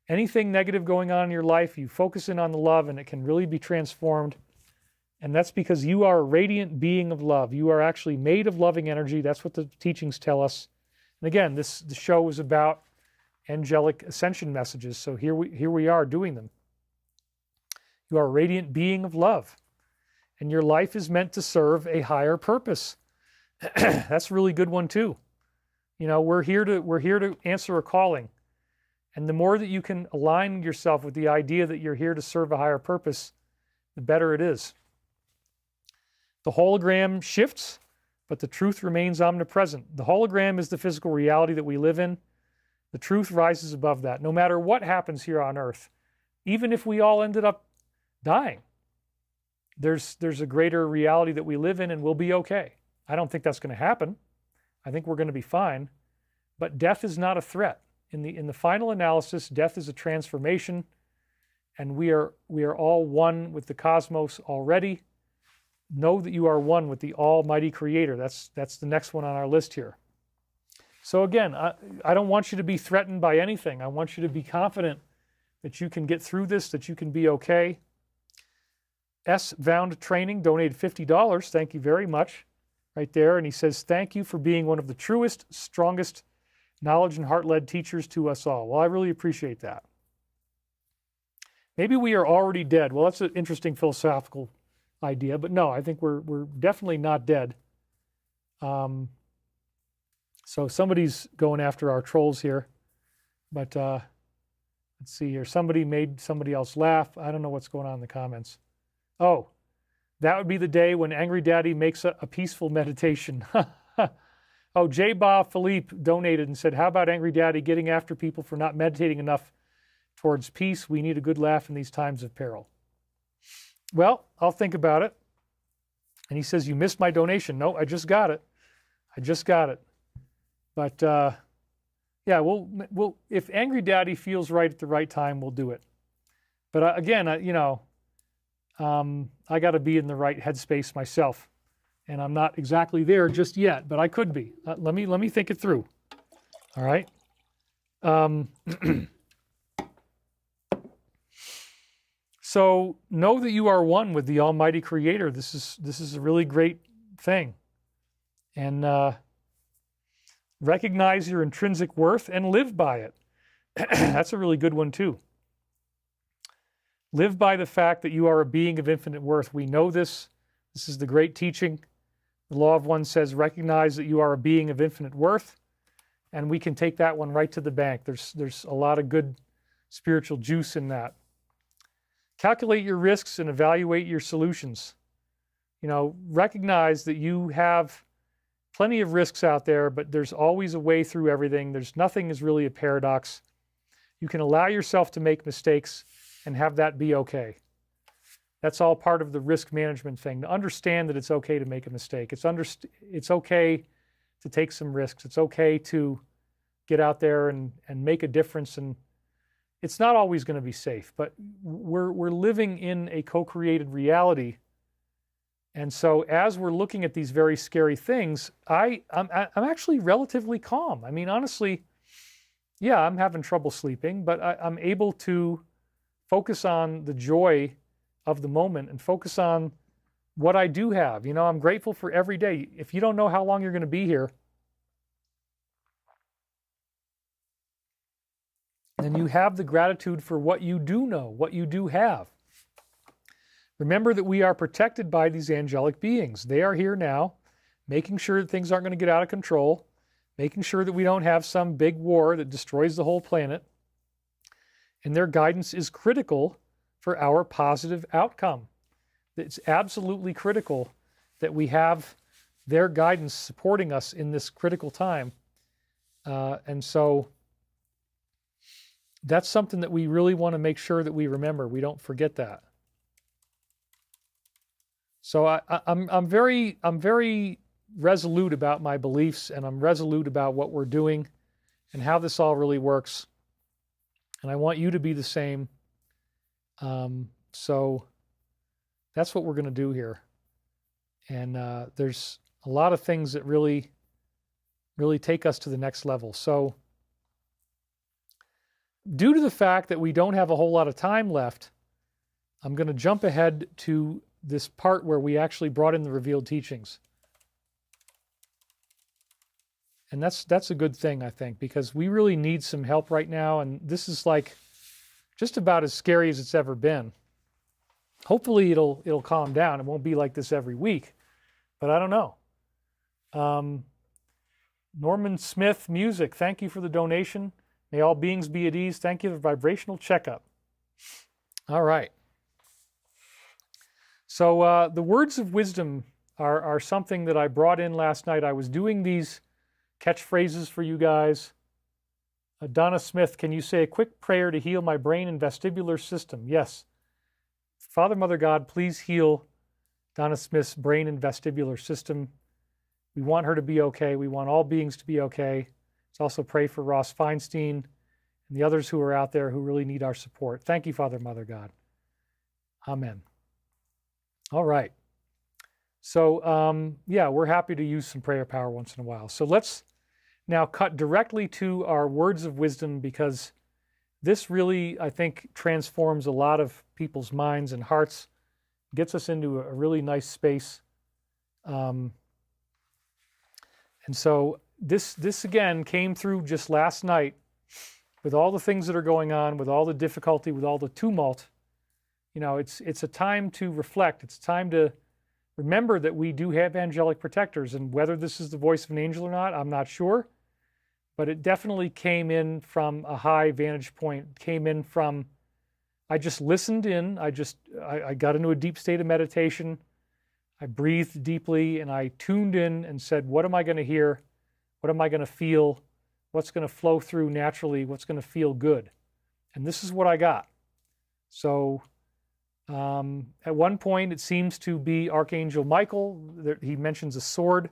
Anything negative going on in your life, you focus in on the love and it can really be transformed. And that's because you are a radiant being of love. You are actually made of loving energy. That's what the teachings tell us. And again, the show is about angelic ascension messages. So here we are doing them. You are a radiant being of love. And your life is meant to serve a higher purpose. That's a really good one too. You know, we're here to answer a calling. And the more that you can align yourself with the idea that you're here to serve a higher purpose, the better it is. The hologram shifts, but the truth remains omnipresent. The hologram is the physical reality that we live in. The truth rises above that. No matter what happens here on earth, even if we all ended up dying, there's a greater reality that we live in and we'll be okay. I don't think that's going to happen. I think we're going to be fine. But death is not a threat. In the final analysis, death is a transformation, and we are all one with the cosmos already. Know that you are one with the Almighty Creator. That's the next one on our list here. So again, I don't want you to be threatened by anything. I want you to be confident that you can get through this, that you can be okay. S. Vound Training donated $50. Thank you very much. Right there. And he says, thank you for being one of the truest, strongest, knowledge and heart-led teachers to us all. Well, I really appreciate that. Maybe we are already dead. Well, that's an interesting philosophical idea, but no, I think we're definitely not dead. So somebody's going after our trolls here, but let's see here. Somebody made somebody else laugh. I don't know what's going on in the comments. Oh, That would be the day when Angry Daddy makes a peaceful meditation. Oh, J. Bob Philippe donated and said, how about Angry Daddy getting after people for not meditating enough towards peace? We need a good laugh in these times of peril. Well, I'll think about it. And he says, you missed my donation. No, I just got it. I just got it. But yeah, we'll if Angry Daddy feels right at the right time, we'll do it. But again, I got to be in the right headspace myself. And I'm not exactly there just yet, but I could be. Let me think it through. All right. So know that you are one with the Almighty Creator. This is a really great thing. And recognize your intrinsic worth and live by it. That's a really good one too. Live by the fact that you are a being of infinite worth. We know this. This is the great teaching. The Law of One says, recognize that you are a being of infinite worth, and we can take that one right to the bank. There's a lot of good spiritual juice in that. Calculate your risks and evaluate your solutions. Recognize that you have plenty of risks out there, but there's always a way through everything. Nothing is really a paradox. You can allow yourself to make mistakes and have that be okay. That's all part of the risk management thing, to understand that it's okay to make a mistake. It's okay to take some risks. It's okay to get out there and make a difference. And it's not always going to be safe, but we're living in a co-created reality. And so as we're looking at these very scary things, I'm actually relatively calm. I mean, honestly, yeah, I'm having trouble sleeping, but I'm able to focus on the joy of the moment and focus on what I do have. I'm grateful for every day. If you don't know how long you're going to be here, then you have the gratitude for what you do know, what you do have. Remember that we are protected by these angelic beings. They are here now, making sure that things aren't going to get out of control, making sure that we don't have some big war that destroys the whole planet. And their guidance is critical for our positive outcome. It's absolutely critical that we have their guidance supporting us in this critical time. And so that's something that we really want to make sure that we remember. We don't forget that. So I'm very resolute about my beliefs, and I'm resolute about what we're doing and how this all really works. And I want you to be the same. So that's what we're going to do here. And there's a lot of things that really take us to the next level. So due to the fact that we don't have a whole lot of time left, I'm going to jump ahead to this part where we actually brought in the revealed teachings. And that's a good thing, I think, because we really need some help right now. And this is like just about as scary as it's ever been. Hopefully it'll calm down. It won't be like this every week, but I don't know. Norman Smith Music, thank you for the donation. May all beings be at ease. Thank you for the vibrational checkup. All right. So the words of wisdom are something that I brought in last night. I was doing these catchphrases for you guys. Donna Smith, can you say a quick prayer to heal my brain and vestibular system? Yes. Father, Mother God, please heal Donna Smith's brain and vestibular system. We want her to be okay. We want all beings to be okay. Let's also pray for Ross Feinstein and the others who are out there who really need our support. Thank you, Father, Mother God. Amen. All right. So, yeah, we're happy to use some prayer power once in a while. So let's now cut directly to our words of wisdom, because this really, I think, transforms a lot of people's minds and hearts, gets us into a really nice space. And so this again came through just last night with all the things that are going on, with all the difficulty, with all the tumult. You know, it's a time to reflect. It's time to remember that we do have angelic protectors, and whether this is the voice of an angel or not, I'm not sure. But it definitely came in from a high vantage point, came in from, I just listened in, I got into a deep state of meditation, I breathed deeply and I tuned in and said, what am I going to hear? What am I going to feel? What's going to flow through naturally? What's going to feel good? And this is what I got. So at one point, it seems to be Archangel Michael. He mentions a sword.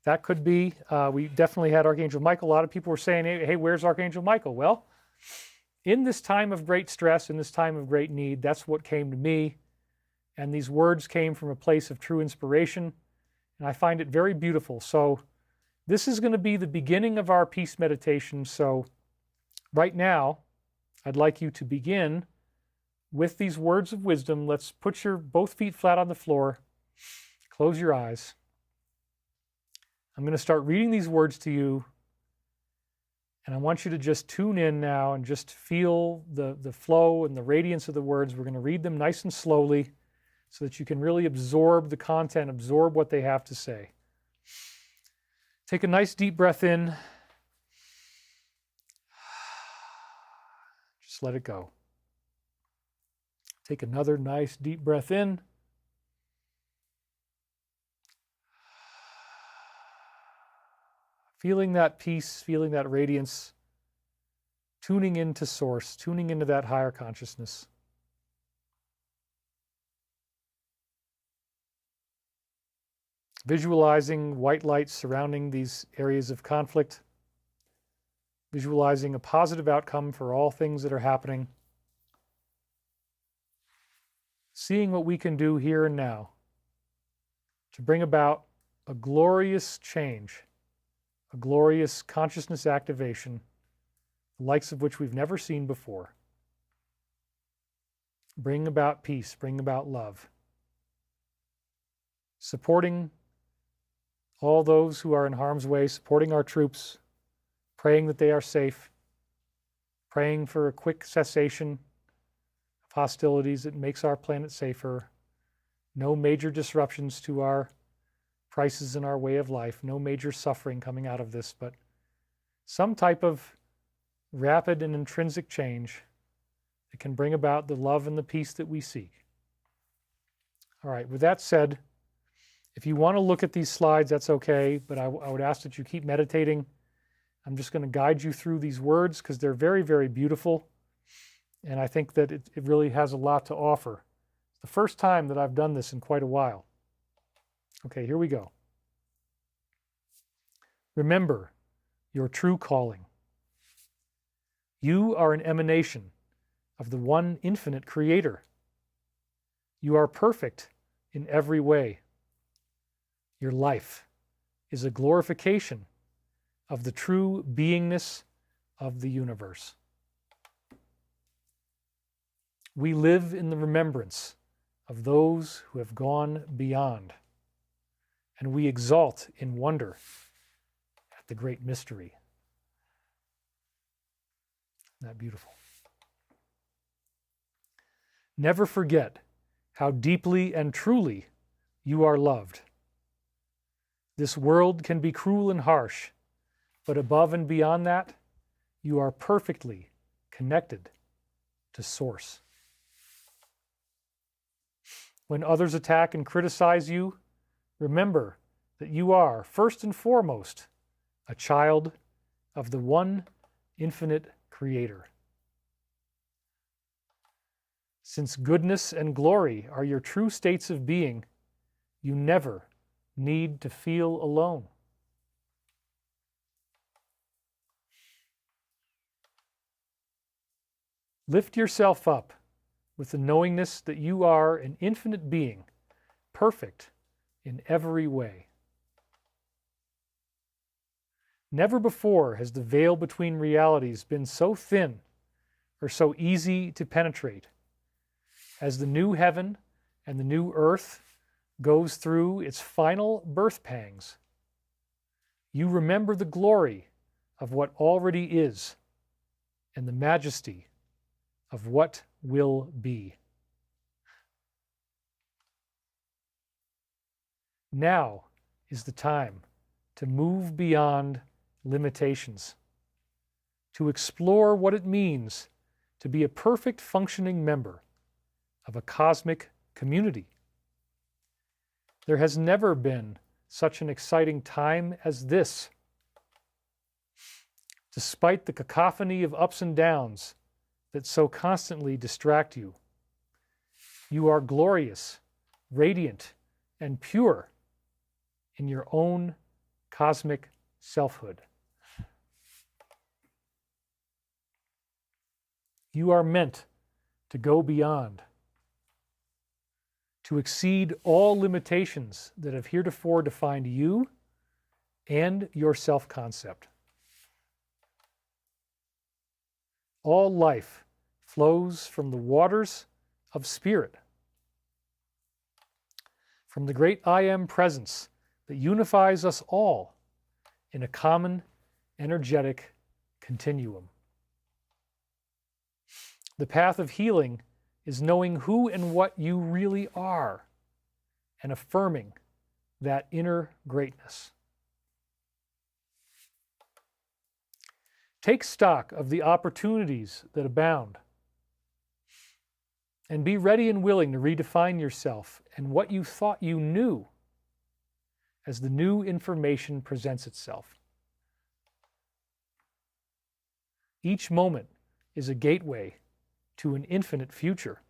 That could be. We definitely had Archangel Michael. A lot of people were saying, hey, where's Archangel Michael? Well, in this time of great stress, in this time of great need, that's what came to me. And these words came from a place of true inspiration. And I find it very beautiful. So this is going to be the beginning of our peace meditation. So right now, I'd like you to begin with these words of wisdom. Let's put your both feet flat on the floor. Close your eyes. I'm going to start reading these words to you. And I want you to just tune in now and just feel the flow and the radiance of the words. We're going to read them nice and slowly so that you can really absorb the content, absorb what they have to say. Take a nice deep breath in. Just let it go. Take another nice deep breath in. Feeling that peace, feeling that radiance, tuning into source, tuning into that higher consciousness. Visualizing white light surrounding these areas of conflict. Visualizing a positive outcome for all things that are happening. Seeing what we can do here and now to bring about a glorious change, a glorious consciousness activation, the likes of which we've never seen before. Bring about peace, bring about love. Supporting all those who are in harm's way, supporting our troops, praying that they are safe, praying for a quick cessation hostilities that makes our planet safer, no major disruptions to our prices and our way of life, no major suffering coming out of this, but some type of rapid and intrinsic change that can bring about the love and the peace that we seek. All right, with that said, if you want to look at these slides, that's okay, but I would ask that you keep meditating. I'm just going to guide you through these words because they're very, very beautiful. And I think that it really has a lot to offer. It's the first time that I've done this in quite a while. Okay, here we go. Remember your true calling. You are an emanation of the one infinite Creator. You are perfect in every way. Your life is a glorification of the true beingness of the universe. We live in the remembrance of those who have gone beyond, and we exalt in wonder at the great mystery. Isn't that beautiful? Never forget how deeply and truly you are loved. This world can be cruel and harsh, but above and beyond that, you are perfectly connected to Source. When others attack and criticize you, remember that you are, first and foremost, a child of the one infinite Creator. Since goodness and glory are your true states of being, you never need to feel alone. Lift yourself up with the knowingness that you are an infinite being, perfect in every way. Never before has the veil between realities been so thin or so easy to penetrate. As the new heaven and the new earth goes through its final birth pangs, you remember the glory of what already is and the majesty of what will be. Now is the time to move beyond limitations, to explore what it means to be a perfect functioning member of a cosmic community. There has never been such an exciting time as this. Despite the cacophony of ups and downs that so constantly distract you, you are glorious, radiant, and pure in your own cosmic selfhood. You are meant to go beyond, to exceed all limitations that have heretofore defined you and your self-concept. All life flows from the waters of spirit, from the great I Am presence that unifies us all in a common energetic continuum. The path of healing is knowing who and what you really are and affirming that inner greatness. Take stock of the opportunities that abound and be ready and willing to redefine yourself and what you thought you knew as the new information presents itself. Each moment is a gateway to an infinite future.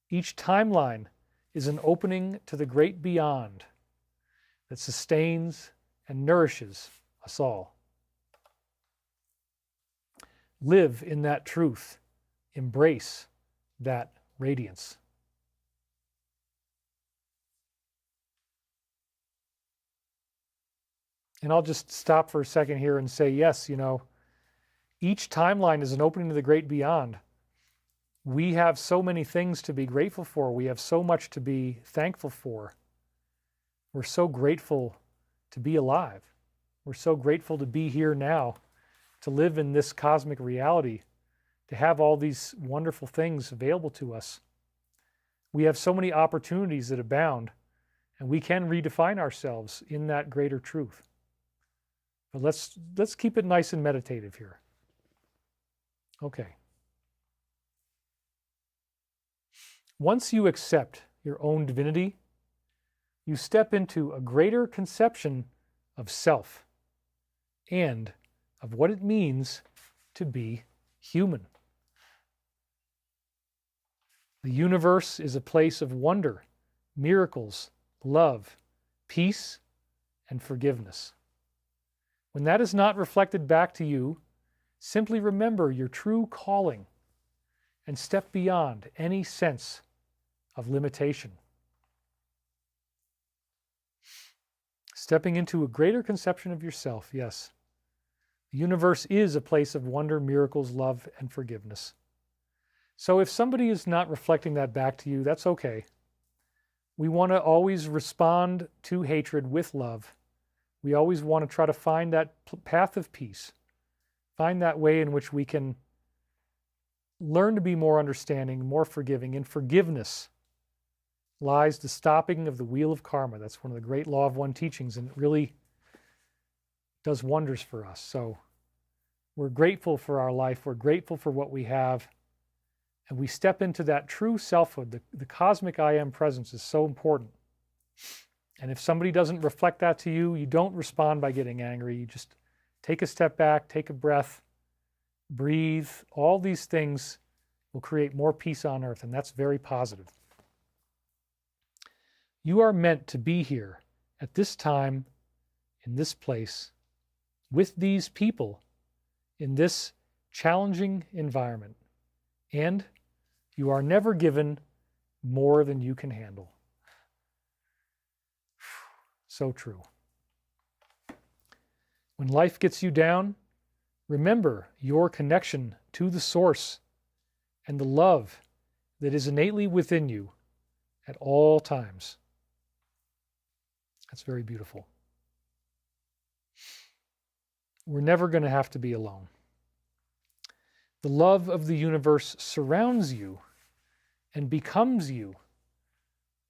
Each timeline is an opening to the great beyond that sustains and nourishes us all. Live in that truth. Embrace that radiance. And I'll just stop for a second here and say, yes, each timeline is an opening to the great beyond. We have so many things to be grateful for. We have so much to be thankful for. We're so grateful to be alive. We're so grateful to be here now, to live in this cosmic reality, to have all these wonderful things available to us. We have so many opportunities that abound, and we can redefine ourselves in that greater truth. But let's keep it nice and meditative here. Okay. Once you accept your own divinity, you step into a greater conception of self and of what it means to be human. The universe is a place of wonder, miracles, love, peace, and forgiveness. When that is not reflected back to you, simply remember your true calling and step beyond any sense of limitation. Stepping into a greater conception of yourself, yes. The universe is a place of wonder, miracles, love, and forgiveness. So if somebody is not reflecting that back to you, that's okay. We want to always respond to hatred with love. We always want to try to find that path of peace, find that way in which we can learn to be more understanding, more forgiving. In forgiveness lies the stopping of the wheel of karma. That's one of the great Law of One teachings, and it really does wonders for us. So we're grateful for our life. We're grateful for what we have. And we step into that true selfhood. The cosmic I Am presence is so important. And if somebody doesn't reflect that to you, you don't respond by getting angry. You just take a step back, take a breath, breathe. All these things will create more peace on earth, and that's very positive. You are meant to be here at this time, in this place, with these people, in this challenging environment. And you are never given more than you can handle. So true. When life gets you down, remember your connection to the source and the love that is innately within you at all times. That's very beautiful. We're never going to have to be alone. The love of the universe surrounds you and becomes you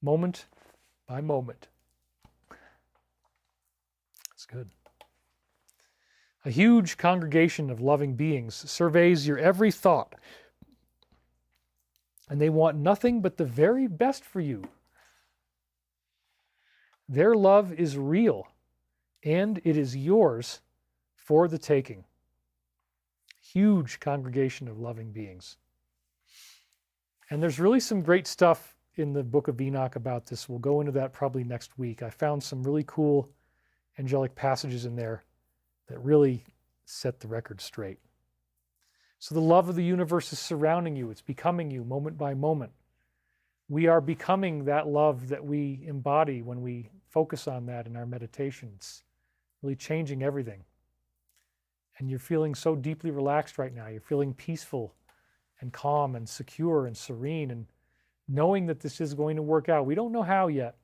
moment by moment. That's good. A huge congregation of loving beings surveys your every thought, and they want nothing but the very best for you. Their love is real, and it is yours for the taking. Huge congregation of loving beings. And there's really some great stuff in the Book of Enoch about this. We'll go into that probably next week. I found some really cool angelic passages in there that really set the record straight. So the love of the universe is surrounding you. It's becoming you moment by moment. We are becoming that love that we embody when we focus on that in our meditation. It's really changing everything. And you're feeling so deeply relaxed right now. You're feeling peaceful and calm and secure and serene and knowing that this is going to work out. We don't know how yet.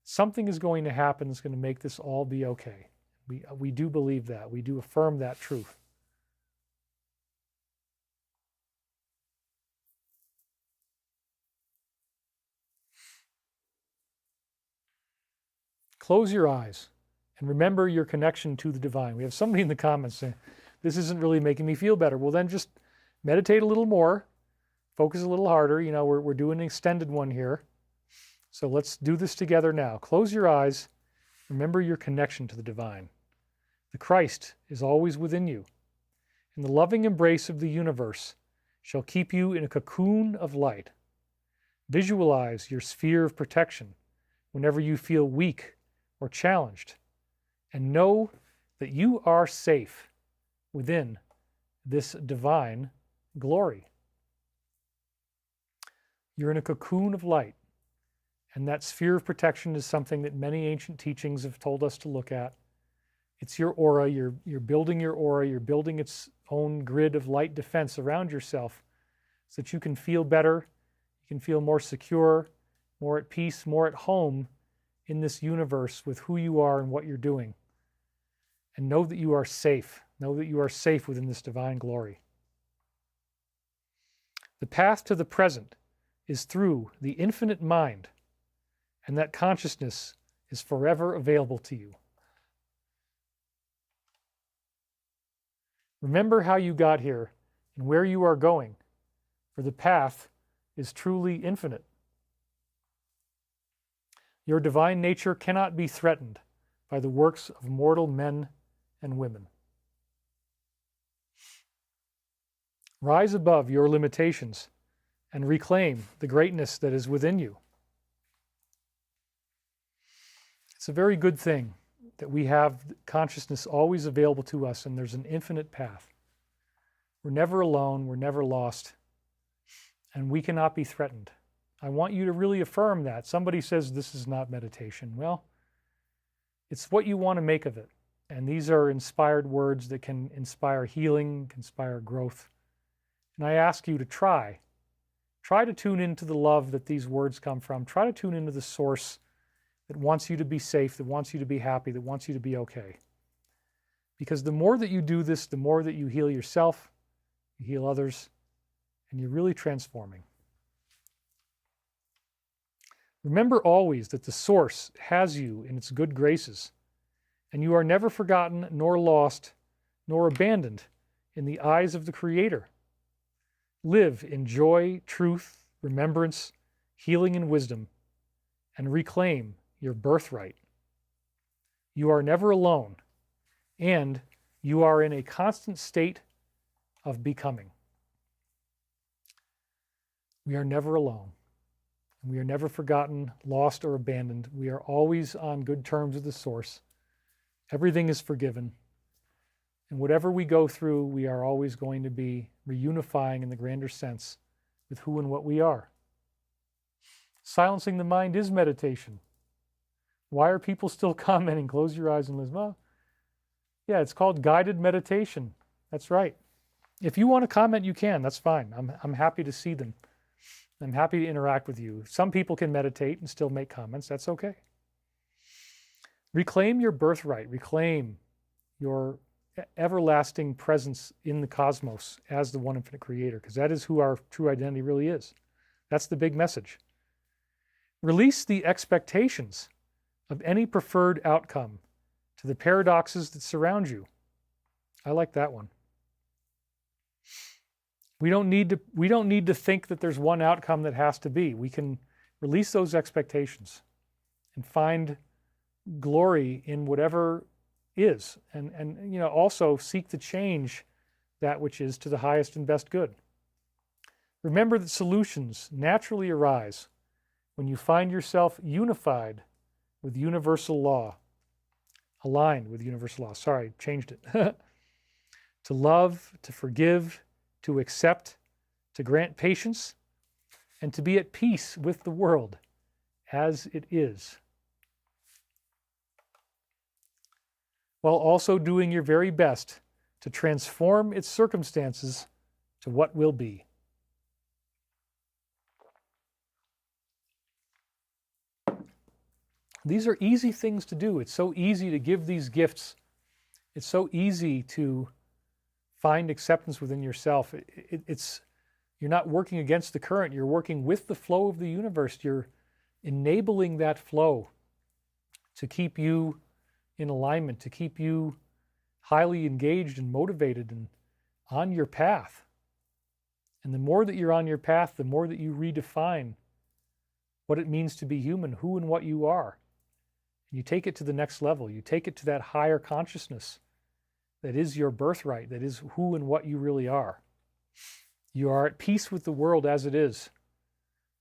Something is going to happen that's going to make this all be okay. We do believe that. We do affirm that truth. Close your eyes and remember your connection to the divine. We have somebody in the comments saying, this isn't really making me feel better. Well, then just meditate a little more, focus a little harder. You know, we're doing an extended one here. So let's do this together now. Close your eyes. Remember your connection to the divine. The Christ is always within you, and the loving embrace of the universe shall keep you in a cocoon of light. Visualize your sphere of protection whenever you feel weak or challenged, and know that you are safe within this divine glory. You're in a cocoon of light, and that sphere of protection is something that many ancient teachings have told us to look at. It's your aura. You're building your aura. You're building its own grid of light defense around yourself so that you can feel better, you can feel more secure, more at peace, more at home in this universe with who you are and what you're doing. And know that you are safe. Know that you are safe within this divine glory. The path to the present is through the infinite mind, and that consciousness is forever available to you. Remember how you got here and where you are going, for the path is truly infinite. Your divine nature cannot be threatened by the works of mortal men and women. Rise above your limitations and reclaim the greatness that is within you. It's a very good thing that we have consciousness always available to us, and there's an infinite path. We're never alone, we're never lost, and we cannot be threatened. I want you to really affirm that. Somebody says this is not meditation. Well, it's what you want to make of it. And these are inspired words that can inspire healing, can inspire growth. And I ask you to try to tune into the love that these words come from. Try to tune into the source that wants you to be safe, that wants you to be happy, that wants you to be okay. Because the more that you do this, the more that you heal yourself, you heal others, and you're really transforming. Remember always that the source has you in its good graces, and you are never forgotten, nor lost, nor abandoned in the eyes of the Creator. Live in joy, truth, remembrance, healing, and wisdom, and reclaim your birthright. You are never alone, and you are in a constant state of becoming. We are never alone. We are never forgotten, lost, or abandoned. We are always on good terms with the source. Everything is forgiven. And whatever we go through, we are always going to be reunifying in the grander sense with who and what we are. Silencing the mind is meditation. Why are people still commenting? Close your eyes and listen. Well, yeah, it's called guided meditation. That's right. If you want to comment, you can. That's fine. I'm happy to see them. I'm happy to interact with you. Some people can meditate and still make comments. That's okay. Reclaim your birthright. Reclaim your everlasting presence in the cosmos as the one infinite creator, because that is who our true identity really is. That's the big message. Release the expectations of any preferred outcome to the paradoxes that surround you. I like that one. We don't need to think that there's one outcome that has to be. We can release those expectations and find glory in whatever is, and also seek to change that which is to the highest and best good. Remember that solutions naturally arise when you find yourself unified with universal law, aligned with universal law. Sorry, changed it. To love, to forgive, to accept, to grant patience, and to be at peace with the world as it is, while also doing your very best to transform its circumstances to what will be. These are easy things to do. It's so easy to give these gifts. It's so easy to find acceptance within yourself. You're not working against the current. You're working with the flow of the universe. You're enabling that flow to keep you in alignment, to keep you highly engaged and motivated and on your path. And the more that you're on your path, the more that you redefine what it means to be human, who and what you are. And you take it to the next level. You take it to that higher consciousness that is your birthright, that is who and what you really are. You are at peace with the world as it is.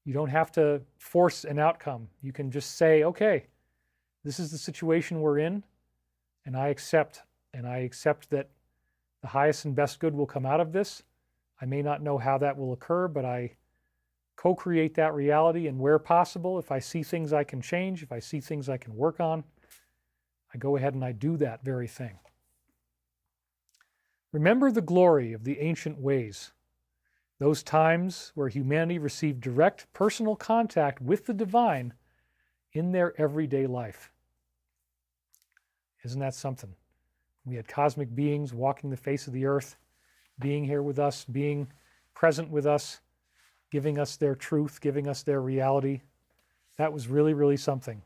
You don't have to force an outcome. You can just say, okay, this is the situation we're in, and I accept that the highest and best good will come out of this. I may not know how that will occur, but I co-create that reality, and where possible, if I see things I can change, if I see things I can work on, I go ahead and I do that very thing. Remember the glory of the ancient ways, those times where humanity received direct personal contact with the divine in their everyday life. Isn't that something? We had cosmic beings walking the face of the earth, being here with us, being present with us, giving us their truth, giving us their reality. That was really, really something.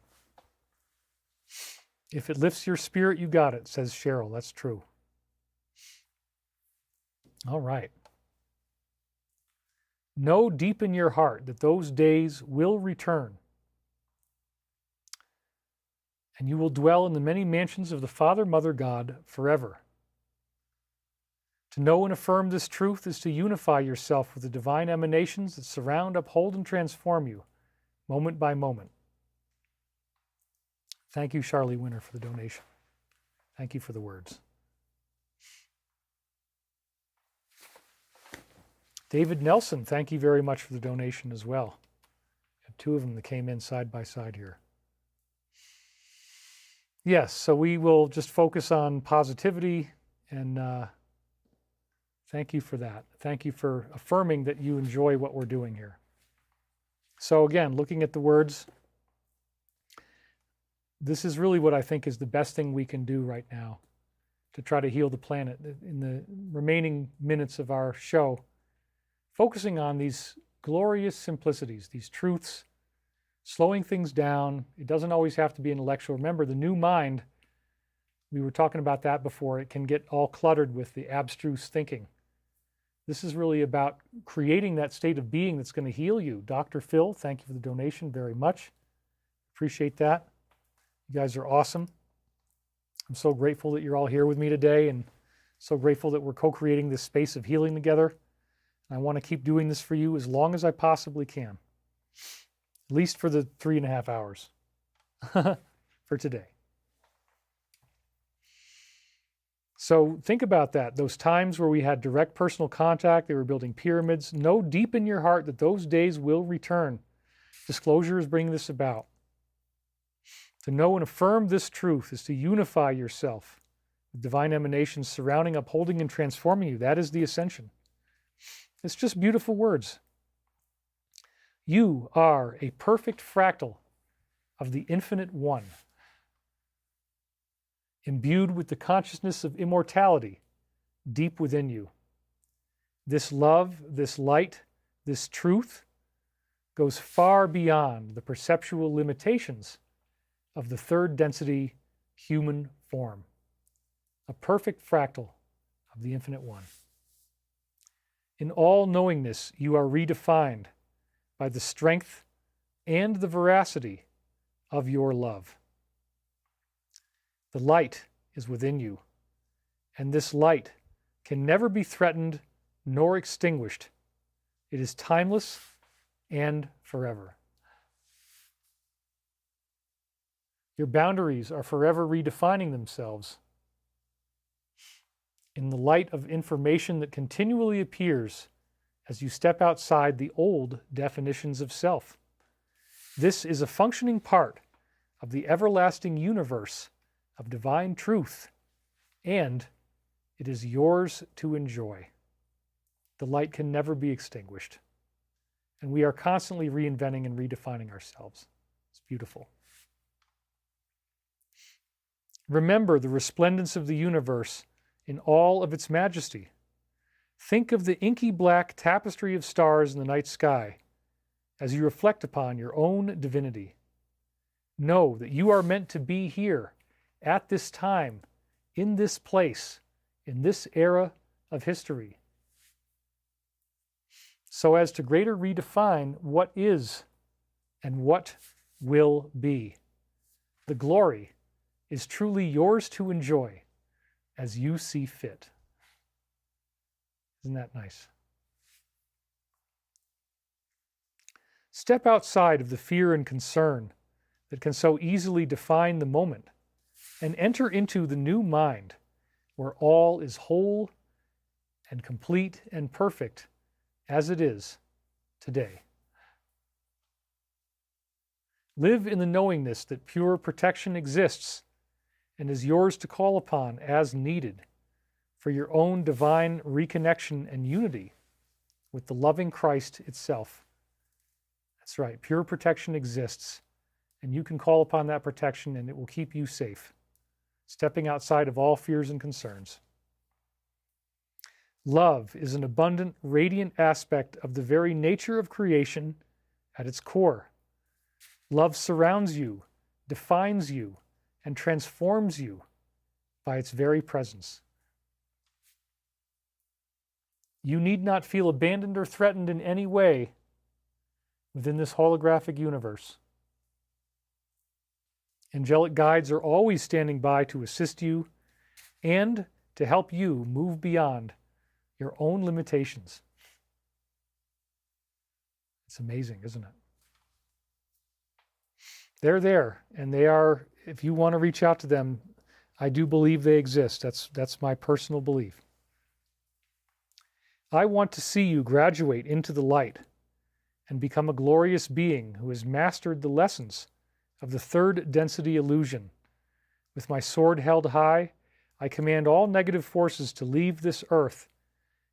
If it lifts your spirit, you got it, says Cheryl. That's true. All right. Know deep in your heart that those days will return, and you will dwell in the many mansions of the Father, Mother, God forever. To know and affirm this truth is to unify yourself with the divine emanations that surround, uphold, and transform you, moment by moment. Thank you, Charlie Winner, for the donation. Thank you for the words. David Nelson, thank you very much for the donation as well. I have two of them that came in side by side here. Yes, so we will just focus on positivity, and thank you for that. Thank you for affirming that you enjoy what we're doing here. So again, looking at the words, this is really what I think is the best thing we can do right now to try to heal the planet. In the remaining minutes of our show, focusing on these glorious simplicities, these truths, slowing things down. It doesn't always have to be intellectual. Remember, the new mind, we were talking about that before, it can get all cluttered with the abstruse thinking. This is really about creating that state of being that's going to heal you. Dr. Phil, thank you for the donation very much. Appreciate that. You guys are awesome. I'm so grateful that you're all here with me today, and so grateful that we're co-creating this space of healing together. I want to keep doing this for you as long as I possibly can, at least for the 3.5 hours for today. So think about that. Those times where we had direct personal contact, they were building pyramids. Know deep in your heart that those days will return. Disclosure is bringing this about. To know and affirm this truth is to unify yourself with divine emanations surrounding, upholding, and transforming you. That is the ascension. It's just beautiful words. You are a perfect fractal of the infinite one, imbued with the consciousness of immortality deep within you. This love, this light, this truth goes far beyond the perceptual limitations of the third density human form. A perfect fractal of the infinite one. In all knowingness, you are redefined by the strength and the veracity of your love. The light is within you, and this light can never be threatened nor extinguished. It is timeless and forever. Your boundaries are forever redefining themselves in the light of information that continually appears as you step outside the old definitions of self. This is a functioning part of the everlasting universe of divine truth, and it is yours to enjoy. The light can never be extinguished, and we are constantly reinventing and redefining ourselves. It's beautiful. Remember the resplendence of the universe in all of its majesty. Think of the inky black tapestry of stars in the night sky as you reflect upon your own divinity. Know that you are meant to be here at this time, in this place, in this era of history, so as to greater redefine what is and what will be. The glory is truly yours to enjoy as you see fit. Isn't that nice? Step outside of the fear and concern that can so easily define the moment and enter into the new mind where all is whole and complete and perfect as it is today. Live in the knowingness that pure protection exists and is yours to call upon as needed for your own divine reconnection and unity with the loving Christ itself. That's right, pure protection exists, and you can call upon that protection and it will keep you safe, stepping outside of all fears and concerns. Love is an abundant, radiant aspect of the very nature of creation at its core. Love surrounds you, defines you, and transforms you by its very presence. You need not feel abandoned or threatened in any way within this holographic universe. Angelic guides are always standing by to assist you and to help you move beyond your own limitations. It's amazing, isn't it? They're there, and they are, if you want to reach out to them, I do believe they exist. That's my personal belief. I want to see you graduate into the light and become a glorious being who has mastered the lessons of the third density illusion. With my sword held high, I command all negative forces to leave this earth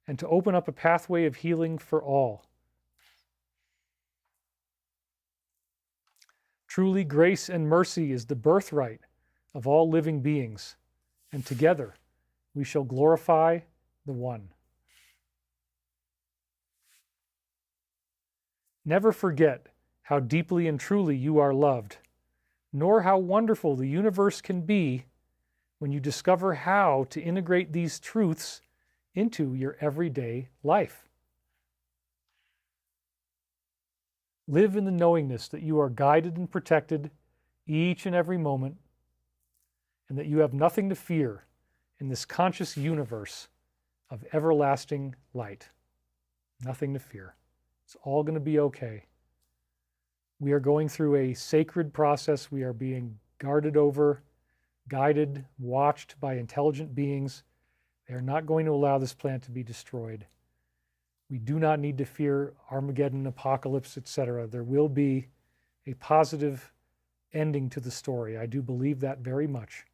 and to open up a pathway of healing for all. Truly, grace and mercy is the birthright of all living beings, and together we shall glorify the One. Never forget how deeply and truly you are loved, nor how wonderful the universe can be when you discover how to integrate these truths into your everyday life. Live in the knowingness that you are guided and protected each and every moment, and that you have nothing to fear in this conscious universe of everlasting light. Nothing to fear. It's all going to be okay. We are going through a sacred process. We are being guarded over, guided, watched by intelligent beings. They are not going to allow this planet to be destroyed. We do not need to fear Armageddon, apocalypse, etc. There will be a positive ending to the story. I do believe that very much.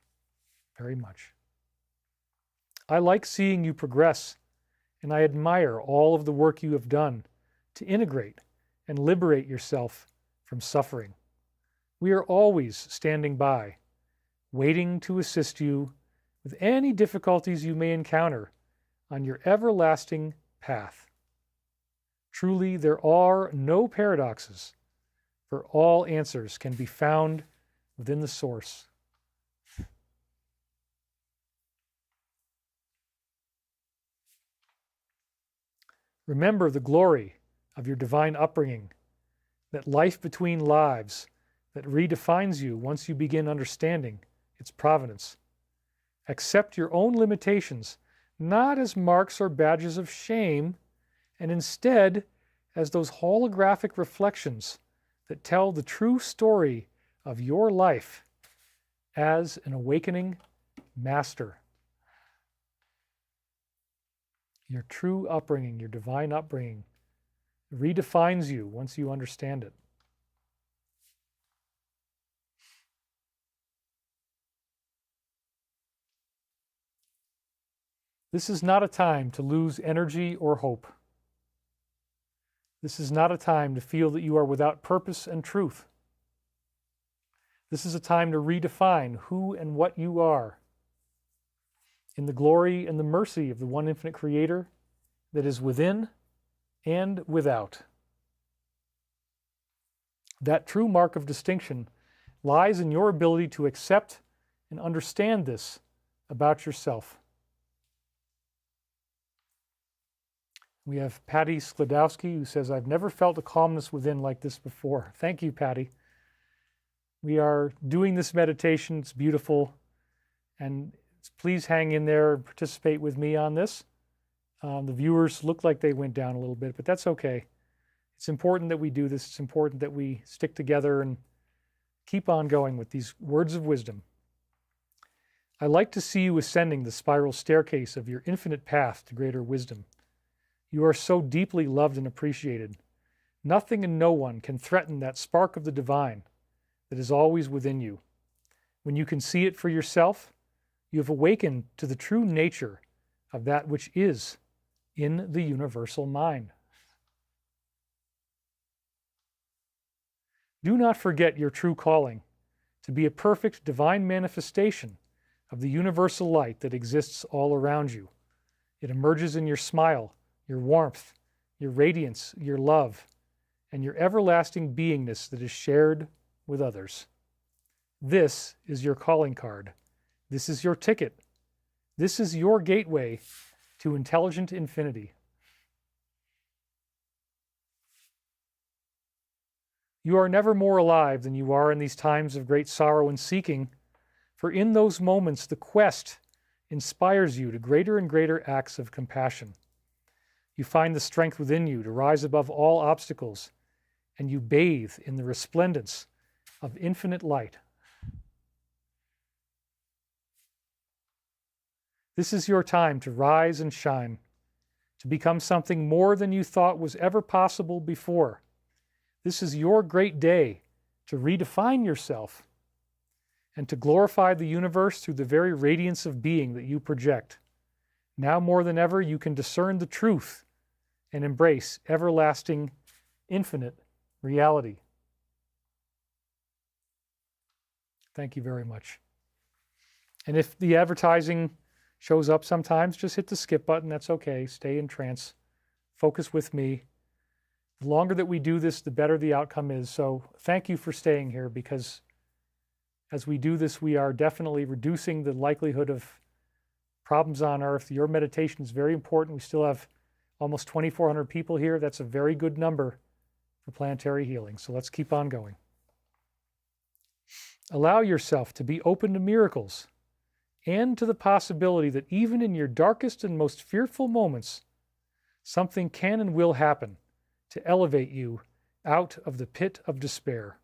Very much. I like seeing you progress, and I admire all of the work you have done to integrate and liberate yourself from suffering. We are always standing by, waiting to assist you with any difficulties you may encounter on your everlasting path. Truly, there are no paradoxes, for all answers can be found within the source. Remember the glory of your divine upbringing, that life between lives that redefines you once you begin understanding its provenance. Accept your own limitations, not as marks or badges of shame, and instead as those holographic reflections that tell the true story of your life as an awakening master. Your true upbringing, your divine upbringing, redefines you once you understand it. This is not a time to lose energy or hope. This is not a time to feel that you are without purpose and truth. This is a time to redefine who and what you are in the glory and the mercy of the one infinite Creator that is within and without. That true mark of distinction lies in your ability to accept and understand this about yourself. We have Patty Sklodowski, who says, I've never felt a calmness within like this before. Thank you, Patty. We are doing this meditation. It's beautiful. And please hang in there and participate with me on this. The viewers look like they went down a little bit, but that's okay. It's important that we do this. It's important that we stick together and keep on going with these words of wisdom. I like to see you ascending the spiral staircase of your infinite path to greater wisdom. You are so deeply loved and appreciated. Nothing and no one can threaten that spark of the divine that is always within you. When you can see it for yourself, you have awakened to the true nature of that which is in the universal mind. Do not forget your true calling to be a perfect divine manifestation of the universal light that exists all around you. It emerges in your smile, your warmth, your radiance, your love, and your everlasting beingness that is shared with others. This is your calling card. This is your ticket. This is your gateway to intelligent infinity. You are never more alive than you are in these times of great sorrow and seeking, for in those moments the quest inspires you to greater and greater acts of compassion. You find the strength within you to rise above all obstacles, and you bathe in the resplendence of infinite light. This is your time to rise and shine, to become something more than you thought was ever possible before. This is your great day to redefine yourself and to glorify the universe through the very radiance of being that you project. Now more than ever, you can discern the truth and embrace everlasting, infinite reality. Thank you very much. And if the advertising shows up sometimes, just hit the skip button. That's okay. Stay in trance. Focus with me. The longer that we do this, the better the outcome is. So thank you for staying here, because as we do this, we are definitely reducing the likelihood of problems on Earth. Your meditation is very important. We still have almost 2,400 people here. That's a very good number for planetary healing. So let's keep on going. Allow yourself to be open to miracles and to the possibility that even in your darkest and most fearful moments, something can and will happen to elevate you out of the pit of despair.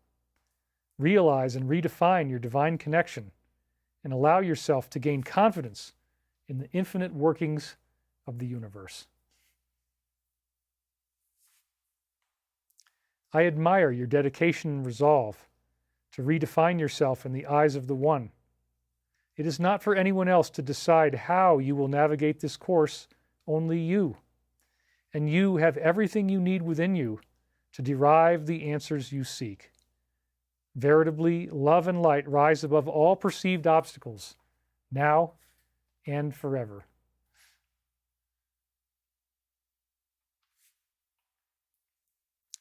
Realize and redefine your divine connection and allow yourself to gain confidence in the infinite workings of the universe. I admire your dedication and resolve to redefine yourself in the eyes of the One. It is not for anyone else to decide how you will navigate this course, only you. And you have everything you need within you to derive the answers you seek. Veritably, love and light rise above all perceived obstacles, now and forever.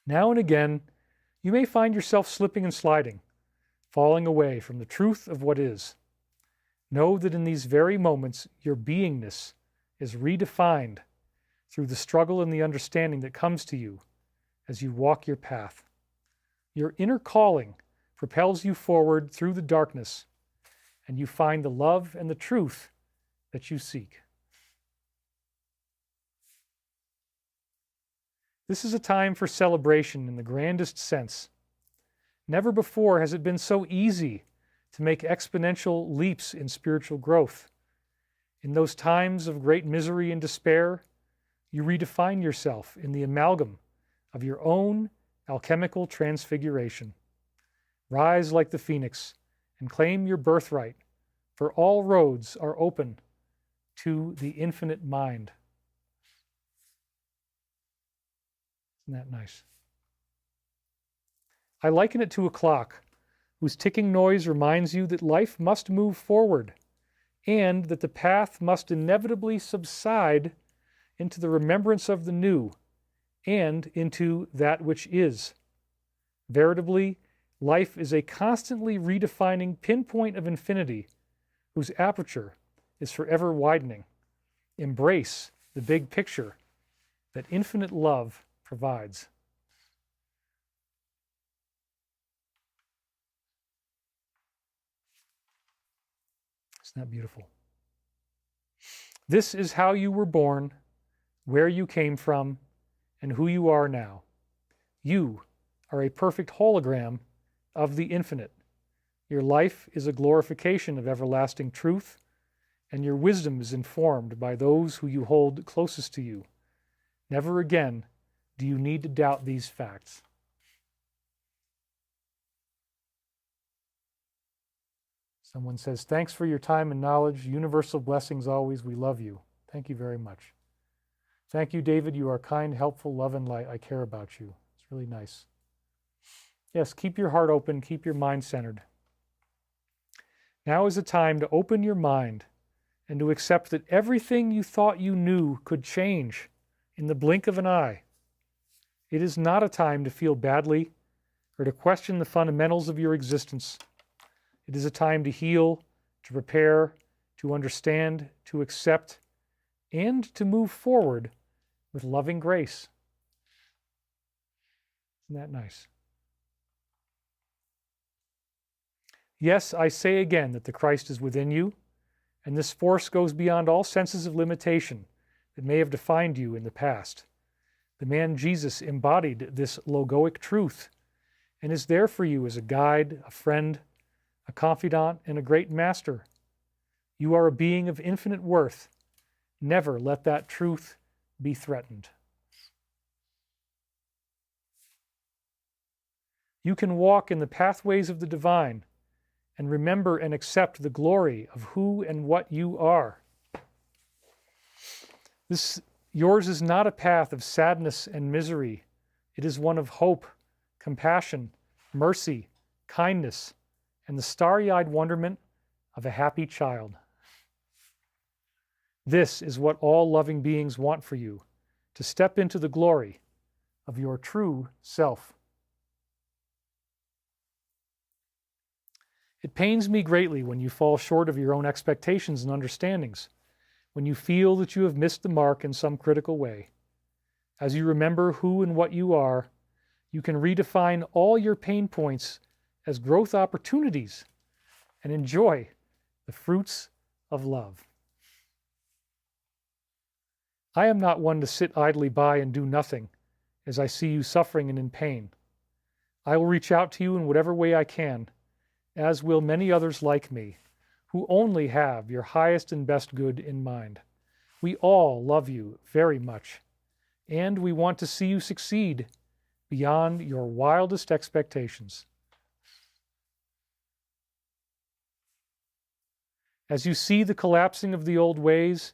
Now and again, you may find yourself slipping and sliding, falling away from the truth of what is. Know that in these very moments, your beingness is redefined through the struggle and the understanding that comes to you as you walk your path. Your inner calling propels you forward through the darkness, and you find the love and the truth that you seek. This is a time for celebration in the grandest sense. Never before has it been so easy to make exponential leaps in spiritual growth. In those times of great misery and despair, you redefine yourself in the amalgam of your own alchemical transfiguration. Rise like the phoenix and claim your birthright, for all roads are open to the infinite mind. Isn't that nice? I liken it to a clock whose ticking noise reminds you that life must move forward and that the path must inevitably subside into the remembrance of the new and into that which is. Veritably, life is a constantly redefining pinpoint of infinity whose aperture is forever widening. Embrace the big picture that infinite love provides. Isn't that beautiful? This is how you were born, where you came from, and who you are now. You are a perfect hologram of the infinite. Your life is a glorification of everlasting truth, and your wisdom is informed by those who you hold closest to you. Never again do you need to doubt these facts. Someone says, thanks for your time and knowledge. Universal blessings always. We love you. Thank you very much. Thank you, David. You are kind, helpful, love, and light. I care about you. It's really nice. Yes, keep your heart open. Keep your mind centered. Now is the time to open your mind and to accept that everything you thought you knew could change in the blink of an eye. It is not a time to feel badly or to question the fundamentals of your existence. It is a time to heal, to prepare, to understand, to accept, and to move forward with loving grace. Isn't that nice? Yes, I say again that the Christ is within you, and this force goes beyond all senses of limitation that may have defined you in the past. The man Jesus embodied this logoic truth and is there for you as a guide, a friend, a confidant, and a great master. You are a being of infinite worth. Never let that truth be threatened. You can walk in the pathways of the divine and remember and accept the glory of who and what you are. Yours is not a path of sadness and misery. It is one of hope, compassion, mercy, kindness, and the starry-eyed wonderment of a happy child. This is what all loving beings want for you, to step into the glory of your true self. It pains me greatly when you fall short of your own expectations and understandings, when you feel that you have missed the mark in some critical way. As you remember who and what you are, you can redefine all your pain points as growth opportunities and enjoy the fruits of love. I am not one to sit idly by and do nothing as I see you suffering and in pain. I will reach out to you in whatever way I can, as will many others like me, who only have your highest and best good in mind. We all love you very much, and we want to see you succeed beyond your wildest expectations. As you see the collapsing of the old ways,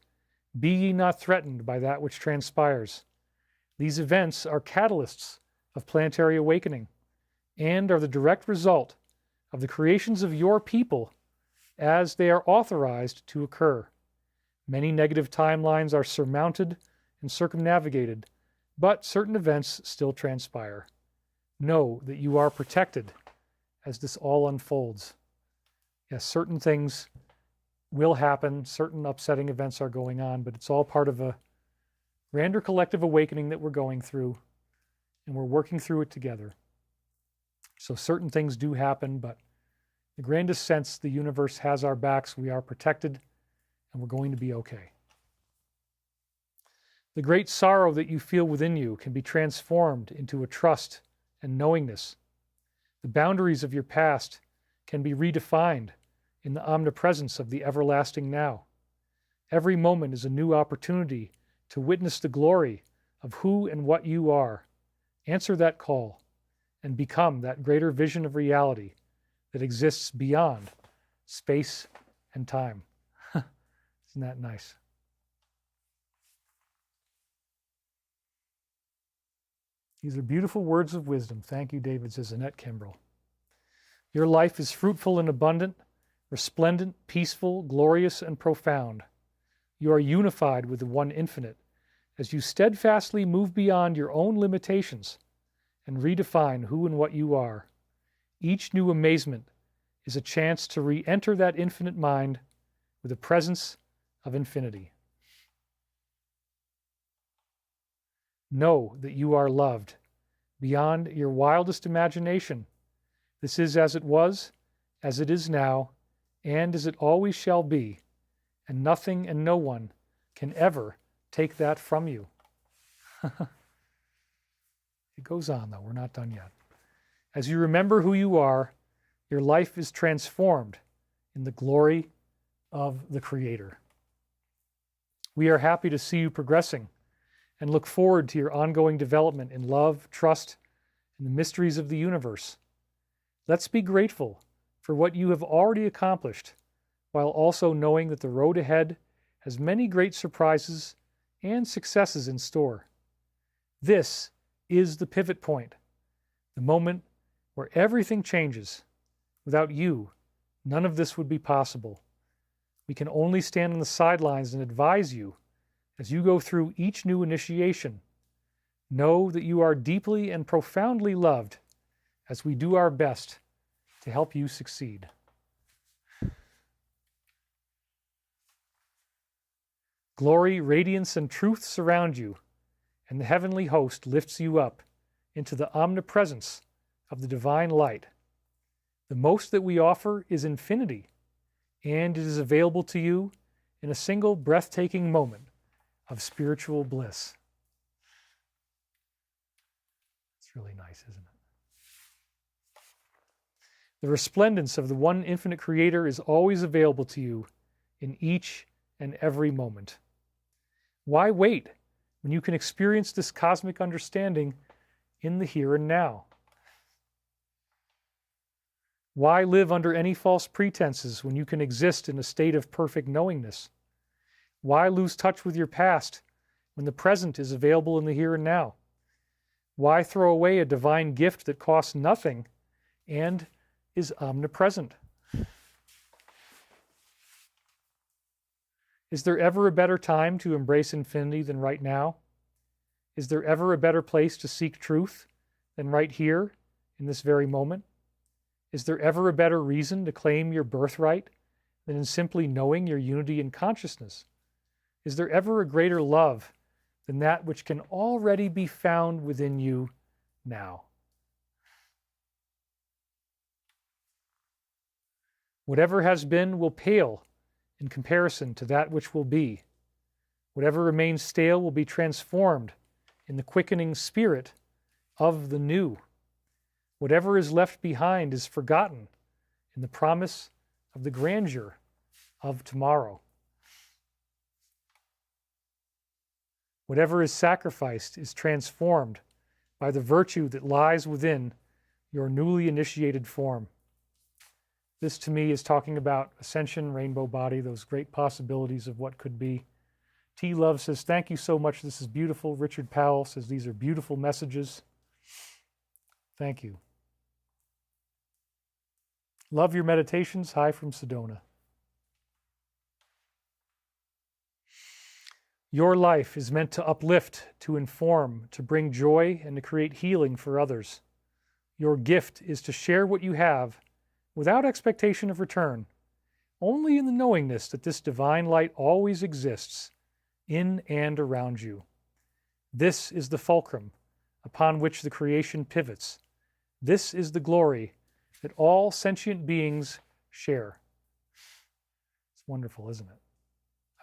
be ye not threatened by that which transpires. These events are catalysts of planetary awakening and are the direct result of the creations of your people as they are authorized to occur. Many negative timelines are surmounted and circumnavigated, but certain events still transpire. Know that you are protected as this all unfolds. Yes, certain things will happen, certain upsetting events are going on, but it's all part of a grander collective awakening that we're going through, and we're working through it together. So certain things do happen, but the grandest sense the universe has our backs, we are protected, and we're going to be okay. The great sorrow that you feel within you can be transformed into a trust and knowingness. The boundaries of your past can be redefined in the omnipresence of the everlasting now. Every moment is a new opportunity to witness the glory of who and what you are. Answer that call and become that greater vision of reality that exists beyond space and time. Isn't that nice? These are beautiful words of wisdom. Thank you, David, says Annette Kimbrell. Your life is fruitful and abundant, resplendent, peaceful, glorious, and profound. You are unified with the One Infinite as you steadfastly move beyond your own limitations and redefine who and what you are. Each new amazement is a chance to re-enter that infinite mind with the presence of infinity. Know that you are loved beyond your wildest imagination. This is as it was, as it is now, and as it always shall be, and nothing and no one can ever take that from you. It goes on, though. We're not done yet. As you remember who you are, your life is transformed in the glory of the Creator. We are happy to see you progressing and look forward to your ongoing development in love, trust, and the mysteries of the universe. Let's be grateful for what you have already accomplished, while also knowing that the road ahead has many great surprises and successes in store. This is the pivot point, the moment where everything changes. Without you, none of this would be possible. We can only stand on the sidelines and advise you as you go through each new initiation. Know that you are deeply and profoundly loved as we do our best to help you succeed. Glory, radiance, and truth surround you, and the heavenly host lifts you up into the omnipresence of the divine light. The most that we offer is infinity, and it is available to you in a single breathtaking moment of spiritual bliss. It's really nice, isn't it? The resplendence of the one infinite Creator is always available to you in each and every moment. Why wait when you can experience this cosmic understanding in the here and now? Why live under any false pretenses when you can exist in a state of perfect knowingness? Why lose touch with your past when the present is available in the here and now? Why throw away a divine gift that costs nothing and is omnipresent? Is there ever a better time to embrace infinity than right now? Is there ever a better place to seek truth than right here in this very moment? Is there ever a better reason to claim your birthright than in simply knowing your unity in consciousness? Is there ever a greater love than that which can already be found within you now? Whatever has been will pale in comparison to that which will be. Whatever remains stale will be transformed in the quickening spirit of the new. Whatever is left behind is forgotten in the promise of the grandeur of tomorrow. Whatever is sacrificed is transformed by the virtue that lies within your newly initiated form. This, to me, is talking about Ascension, rainbow body, those great possibilities of what could be. T. Love says, thank you so much. This is beautiful. Richard Powell says, these are beautiful messages. Thank you. Love your meditations. Hi from Sedona. Your life is meant to uplift, to inform, to bring joy, and to create healing for others. Your gift is to share what you have without expectation of return, only in the knowingness that this divine light always exists in and around you. This is the fulcrum upon which the creation pivots. This is the glory that all sentient beings share. It's wonderful, isn't it?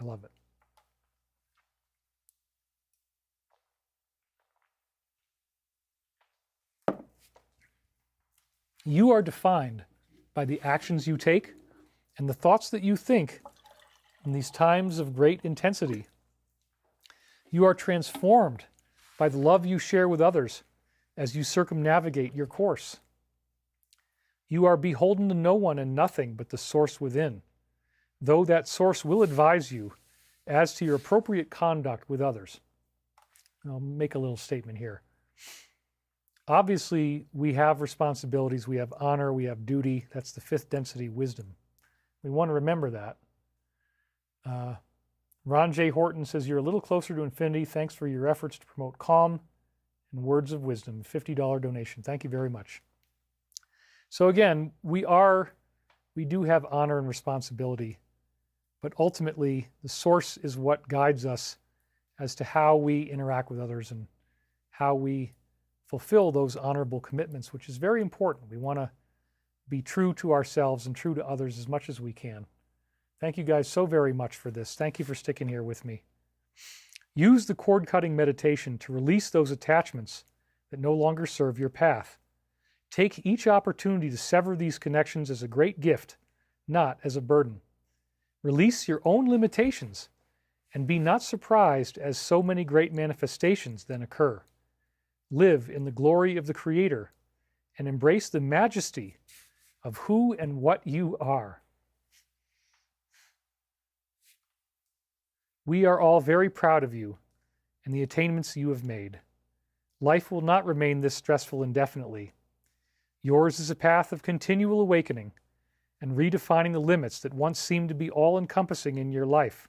I love it. You are defined by the actions you take and the thoughts that you think in these times of great intensity. You are transformed by the love you share with others as you circumnavigate your course. You are beholden to no one and nothing but the source within, though that source will advise you as to your appropriate conduct with others. I'll make a little statement here. Obviously, we have responsibilities, we have honor, we have duty. That's the fifth density wisdom. We want to remember that. Ron J. Horton says, you're a little closer to infinity. Thanks for your efforts to promote calm and words of wisdom. $50 donation. Thank you very much. So again, we do have honor and responsibility, but ultimately the source is what guides us as to how we interact with others and how we fulfill those honorable commitments, which is very important. We want to be true to ourselves and true to others as much as we can. Thank you guys so very much for this. Thank you for sticking here with me. Use the cord-cutting meditation to release those attachments that no longer serve your path. Take each opportunity to sever these connections as a great gift, not as a burden. Release your own limitations and be not surprised as so many great manifestations then occur. Live in the glory of the Creator and embrace the majesty of who and what you are. We are all very proud of you and the attainments you have made. Life will not remain this stressful indefinitely. Yours is a path of continual awakening and redefining the limits that once seemed to be all-encompassing in your life.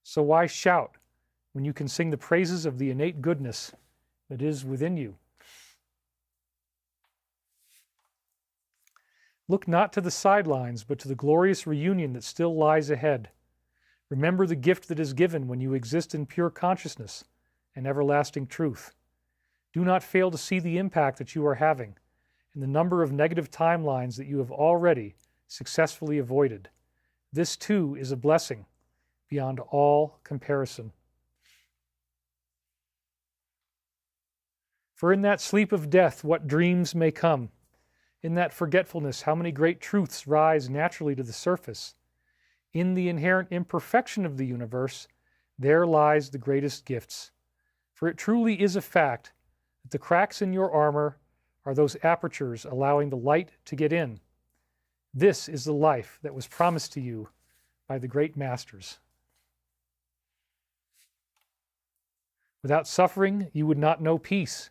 So why shout when you can sing the praises of the innate goodness that is within you? Look not to the sidelines, but to the glorious reunion that still lies ahead. Remember the gift that is given when you exist in pure consciousness and everlasting truth. Do not fail to see the impact that you are having and the number of negative timelines that you have already successfully avoided. This too is a blessing beyond all comparison. For in that sleep of death, what dreams may come. In that forgetfulness, how many great truths rise naturally to the surface. In the inherent imperfection of the universe, there lies the greatest gifts. For it truly is a fact that the cracks in your armor are those apertures allowing the light to get in. This is the life that was promised to you by the great masters. Without suffering, you would not know peace.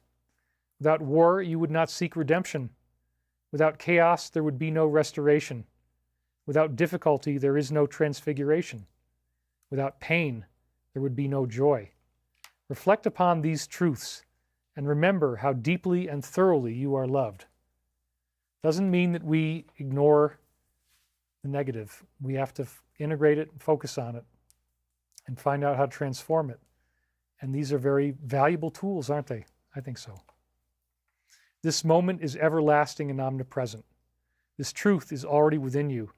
Without war, you would not seek redemption. Without chaos, there would be no restoration. Without difficulty, there is no transfiguration. Without pain, there would be no joy. Reflect upon these truths and remember how deeply and thoroughly you are loved. Doesn't mean that we ignore the negative. We have to integrate it and focus on it and find out how to transform it. And these are very valuable tools, aren't they? I think so. This moment is everlasting and omnipresent. This truth is already within you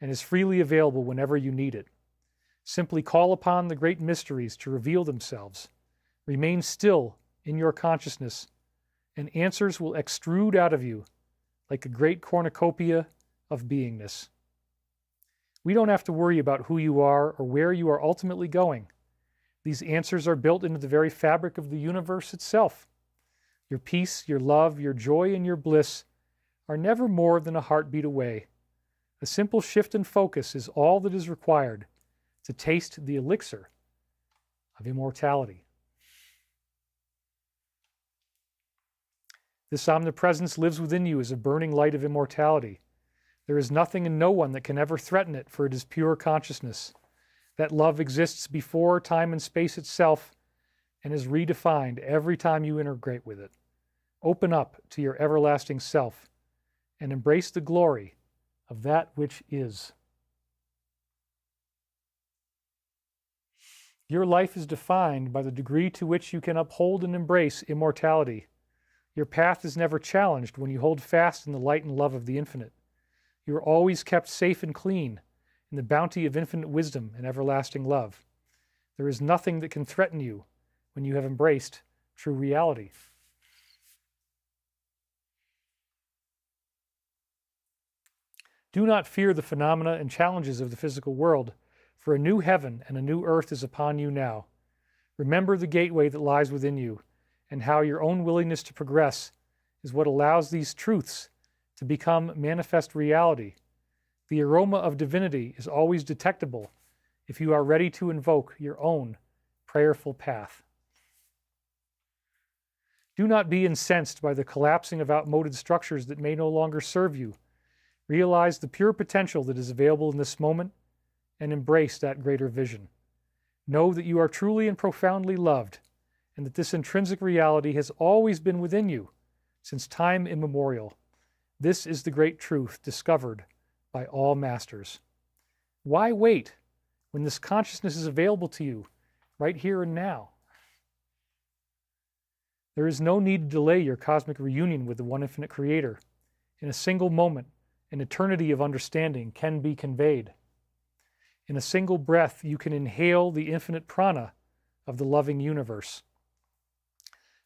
and is freely available whenever you need it. Simply call upon the great mysteries to reveal themselves. Remain still in your consciousness, and answers will extrude out of you like a great cornucopia of beingness. We don't have to worry about who you are or where you are ultimately going. These answers are built into the very fabric of the universe itself. Your peace, your love, your joy, and your bliss are never more than a heartbeat away. A simple shift in focus is all that is required to taste the elixir of immortality. This omnipresence lives within you as a burning light of immortality. There is nothing and no one that can ever threaten it, for it is pure consciousness. That love exists before time and space itself and is redefined every time you integrate with it. Open up to your everlasting self and embrace the glory of that which is. Your life is defined by the degree to which you can uphold and embrace immortality. Your path is never challenged when you hold fast in the light and love of the infinite. You are always kept safe and clean in the bounty of infinite wisdom and everlasting love. There is nothing that can threaten you when you have embraced true reality. Do not fear the phenomena and challenges of the physical world, for a new heaven and a new earth is upon you now. Remember the gateway that lies within you, and how your own willingness to progress is what allows these truths to become manifest reality. The aroma of divinity is always detectable if you are ready to invoke your own prayerful path. Do not be incensed by the collapsing of outmoded structures that may no longer serve you. Realize the pure potential that is available in this moment and embrace that greater vision. Know that you are truly and profoundly loved, and that this intrinsic reality has always been within you since time immemorial. This is the great truth discovered by all masters. Why wait when this consciousness is available to you right here and now? There is no need to delay your cosmic reunion with the one infinite Creator. In a single moment, an eternity of understanding can be conveyed. In a single breath, you can inhale the infinite prana of the loving universe.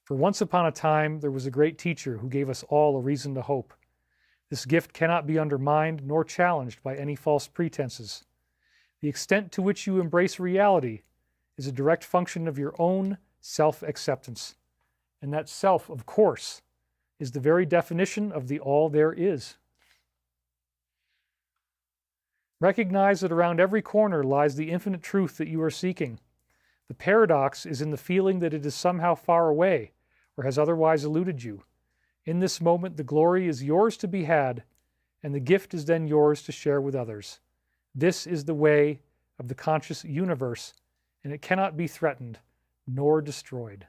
For once upon a time, there was a great teacher who gave us all a reason to hope. This gift cannot be undermined nor challenged by any false pretenses. The extent to which you embrace reality is a direct function of your own self-acceptance. And that self, of course, is the very definition of the all there is. Recognize that around every corner lies the infinite truth that you are seeking. The paradox is in the feeling that it is somehow far away or has otherwise eluded you. In this moment, the glory is yours to be had, and the gift is then yours to share with others. This is the way of the conscious universe, and it cannot be threatened nor destroyed.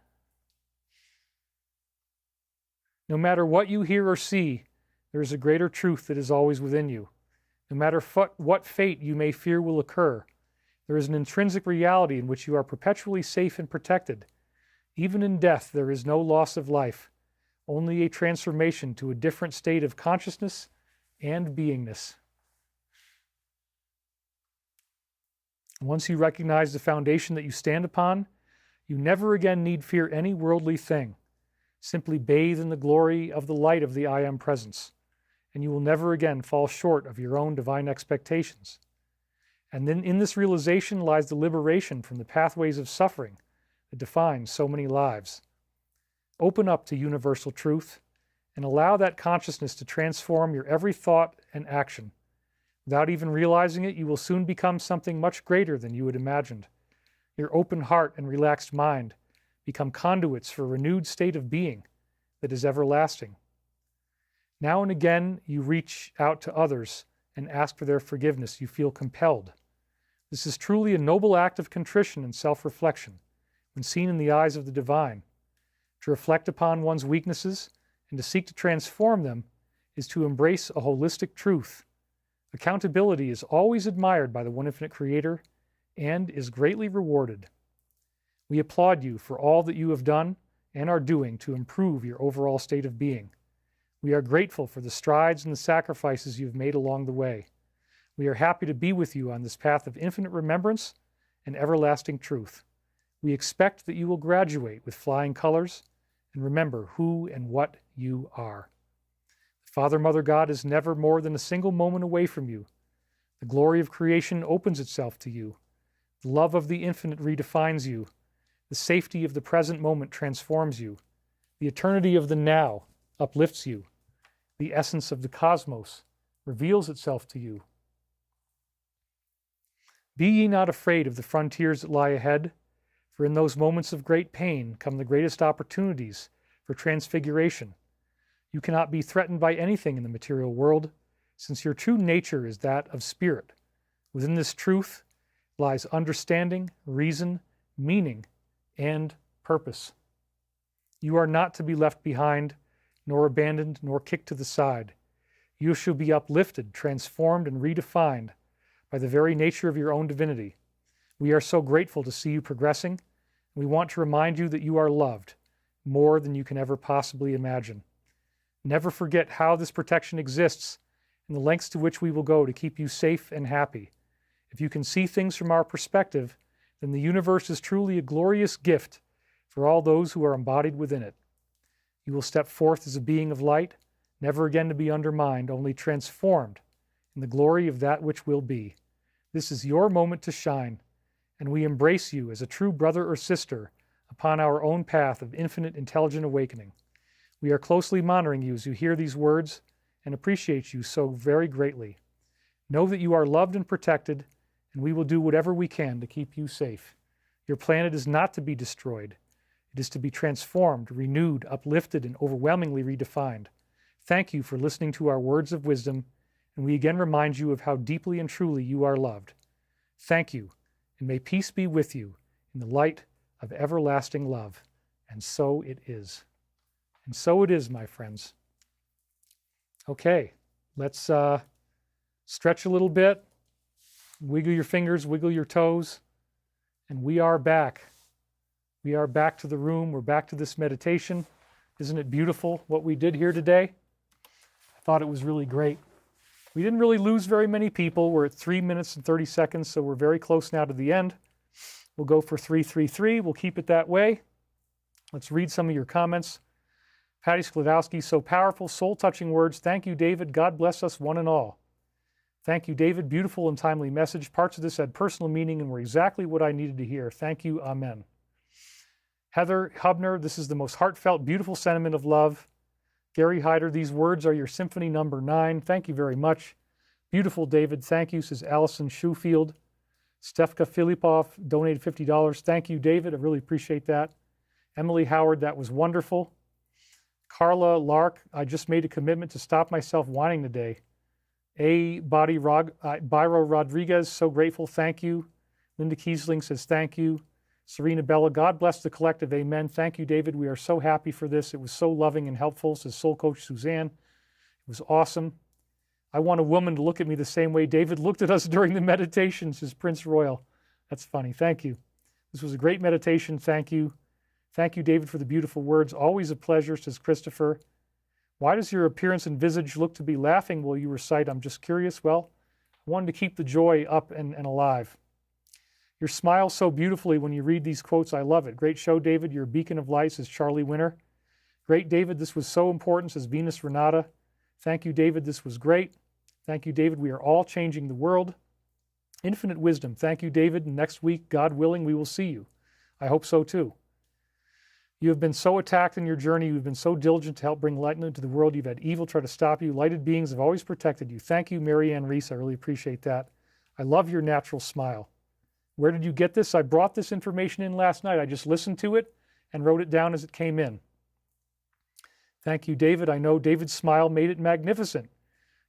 No matter what you hear or see, there is a greater truth that is always within you. No matter what fate you may fear will occur, there is an intrinsic reality in which you are perpetually safe and protected. Even in death, there is no loss of life, only a transformation to a different state of consciousness and beingness. Once you recognize the foundation that you stand upon, you never again need fear any worldly thing. Simply bathe in the glory of the light of the I Am Presence, and you will never again fall short of your own divine expectations. And then in this realization lies the liberation from the pathways of suffering that define so many lives. Open up to universal truth and allow that consciousness to transform your every thought and action. Without even realizing it, you will soon become something much greater than you had imagined. Your open heart and relaxed mind become conduits for a renewed state of being that is everlasting. Now and again, you reach out to others and ask for their forgiveness. You feel compelled. This is truly a noble act of contrition and self-reflection when seen in the eyes of the divine. To reflect upon one's weaknesses and to seek to transform them is to embrace a holistic truth. Accountability is always admired by the one infinite Creator and is greatly rewarded. We applaud you for all that you have done and are doing to improve your overall state of being. We are grateful for the strides and the sacrifices you have made along the way. We are happy to be with you on this path of infinite remembrance and everlasting truth. We expect that you will graduate with flying colors and remember who and what you are. The Father, Mother, God is never more than a single moment away from you. The glory of creation opens itself to you. The love of the infinite redefines you. The safety of the present moment transforms you. The eternity of the now uplifts you. The essence of the cosmos reveals itself to you. Be ye not afraid of the frontiers that lie ahead, for in those moments of great pain come the greatest opportunities for transfiguration. You cannot be threatened by anything in the material world, since your true nature is that of spirit. Within this truth lies understanding, reason, meaning, and purpose. You are not to be left behind, nor abandoned, nor kicked to the side. You shall be uplifted, transformed, and redefined by the very nature of your own divinity. We are so grateful to see you progressing. We want to remind you that you are loved more than you can ever possibly imagine. Never forget how this protection exists and the lengths to which we will go to keep you safe and happy. If you can see things from our perspective, then the universe is truly a glorious gift for all those who are embodied within it. You will step forth as a being of light, never again to be undermined, only transformed in the glory of that which will be. This is your moment to shine, and we embrace you as a true brother or sister upon our own path of infinite intelligent awakening. We are closely monitoring you as you hear these words and appreciate you so very greatly. Know that you are loved and protected, and we will do whatever we can to keep you safe. Your planet is not to be destroyed. It is to be transformed, renewed, uplifted, and overwhelmingly redefined. Thank you for listening to our words of wisdom, and we again remind you of how deeply and truly you are loved. Thank you, and may peace be with you in the light of everlasting love. And so it is. And so it is, my friends. Okay, let's stretch a little bit, wiggle your fingers, wiggle your toes, and we are back. We are back to the room. We're back to this meditation. Isn't it beautiful what we did here today? I thought it was really great. We didn't really lose very many people. We're at 3 minutes and 30 seconds, so we're very close now to the end. We'll go for 333. We'll keep it that way. Let's read some of your comments. Patty Sklodowski, so powerful, soul-touching words. Thank you, David. God bless us one and all. Thank you, David. Beautiful and timely message. Parts of this had personal meaning and were exactly what I needed to hear. Thank you. Amen. Heather Hubner, this is the most heartfelt, beautiful sentiment of love. Gary Hyder, these words are your symphony number 9. Thank you very much. Beautiful, David. Thank you, says Allison Shoefield. Stefka Filipov donated $50. Thank you, David. I really appreciate that. Emily Howard, that was wonderful. Carla Lark, I just made a commitment to stop myself whining today. Byro Rodriguez, so grateful. Thank you. Linda Kiesling says thank you. Serena Bella, God bless the collective. Amen. Thank you, David. We are so happy for this. It was so loving and helpful, says Soul Coach Suzanne. It was awesome. I want a woman to look at me the same way David looked at us during the meditation, says Prince Royal. That's funny. Thank you. This was a great meditation. Thank you. Thank you, David, for the beautiful words. Always a pleasure, says Christopher. Why does your appearance and visage look to be laughing while you recite? I'm just curious. Well, I wanted to keep the joy up and alive. Your smile so beautifully when you read these quotes. I love it. Great show, David. You're a beacon of light, says Charlie Winter. Great, David. This was so important, says Venus Renata. Thank you, David. This was great. Thank you, David. We are all changing the world. Infinite wisdom. Thank you, David. And next week, God willing, we will see you. I hope so, too. You have been so attacked in your journey. You've been so diligent to help bring light into the world. You've had evil try to stop you. Lighted beings have always protected you. Thank you, Mary Ann Reese. I really appreciate that. I love your natural smile. Where did you get this? I brought this information in last night. I just listened to it and wrote it down as it came in. Thank you, David. I know David's smile made it magnificent.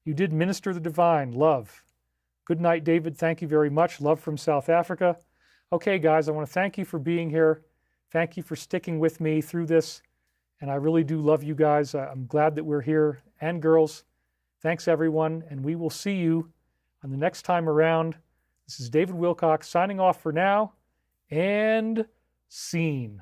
You did minister the divine. Love. Good night, David. Thank you very much. Love from South Africa. Okay, guys, I want to thank you for being here. Thank you for sticking with me through this. And I really do love you guys. I'm glad that we're here. And girls, thanks, everyone. And we will see you on the next time around. This is David Wilcock signing off for now, and scene.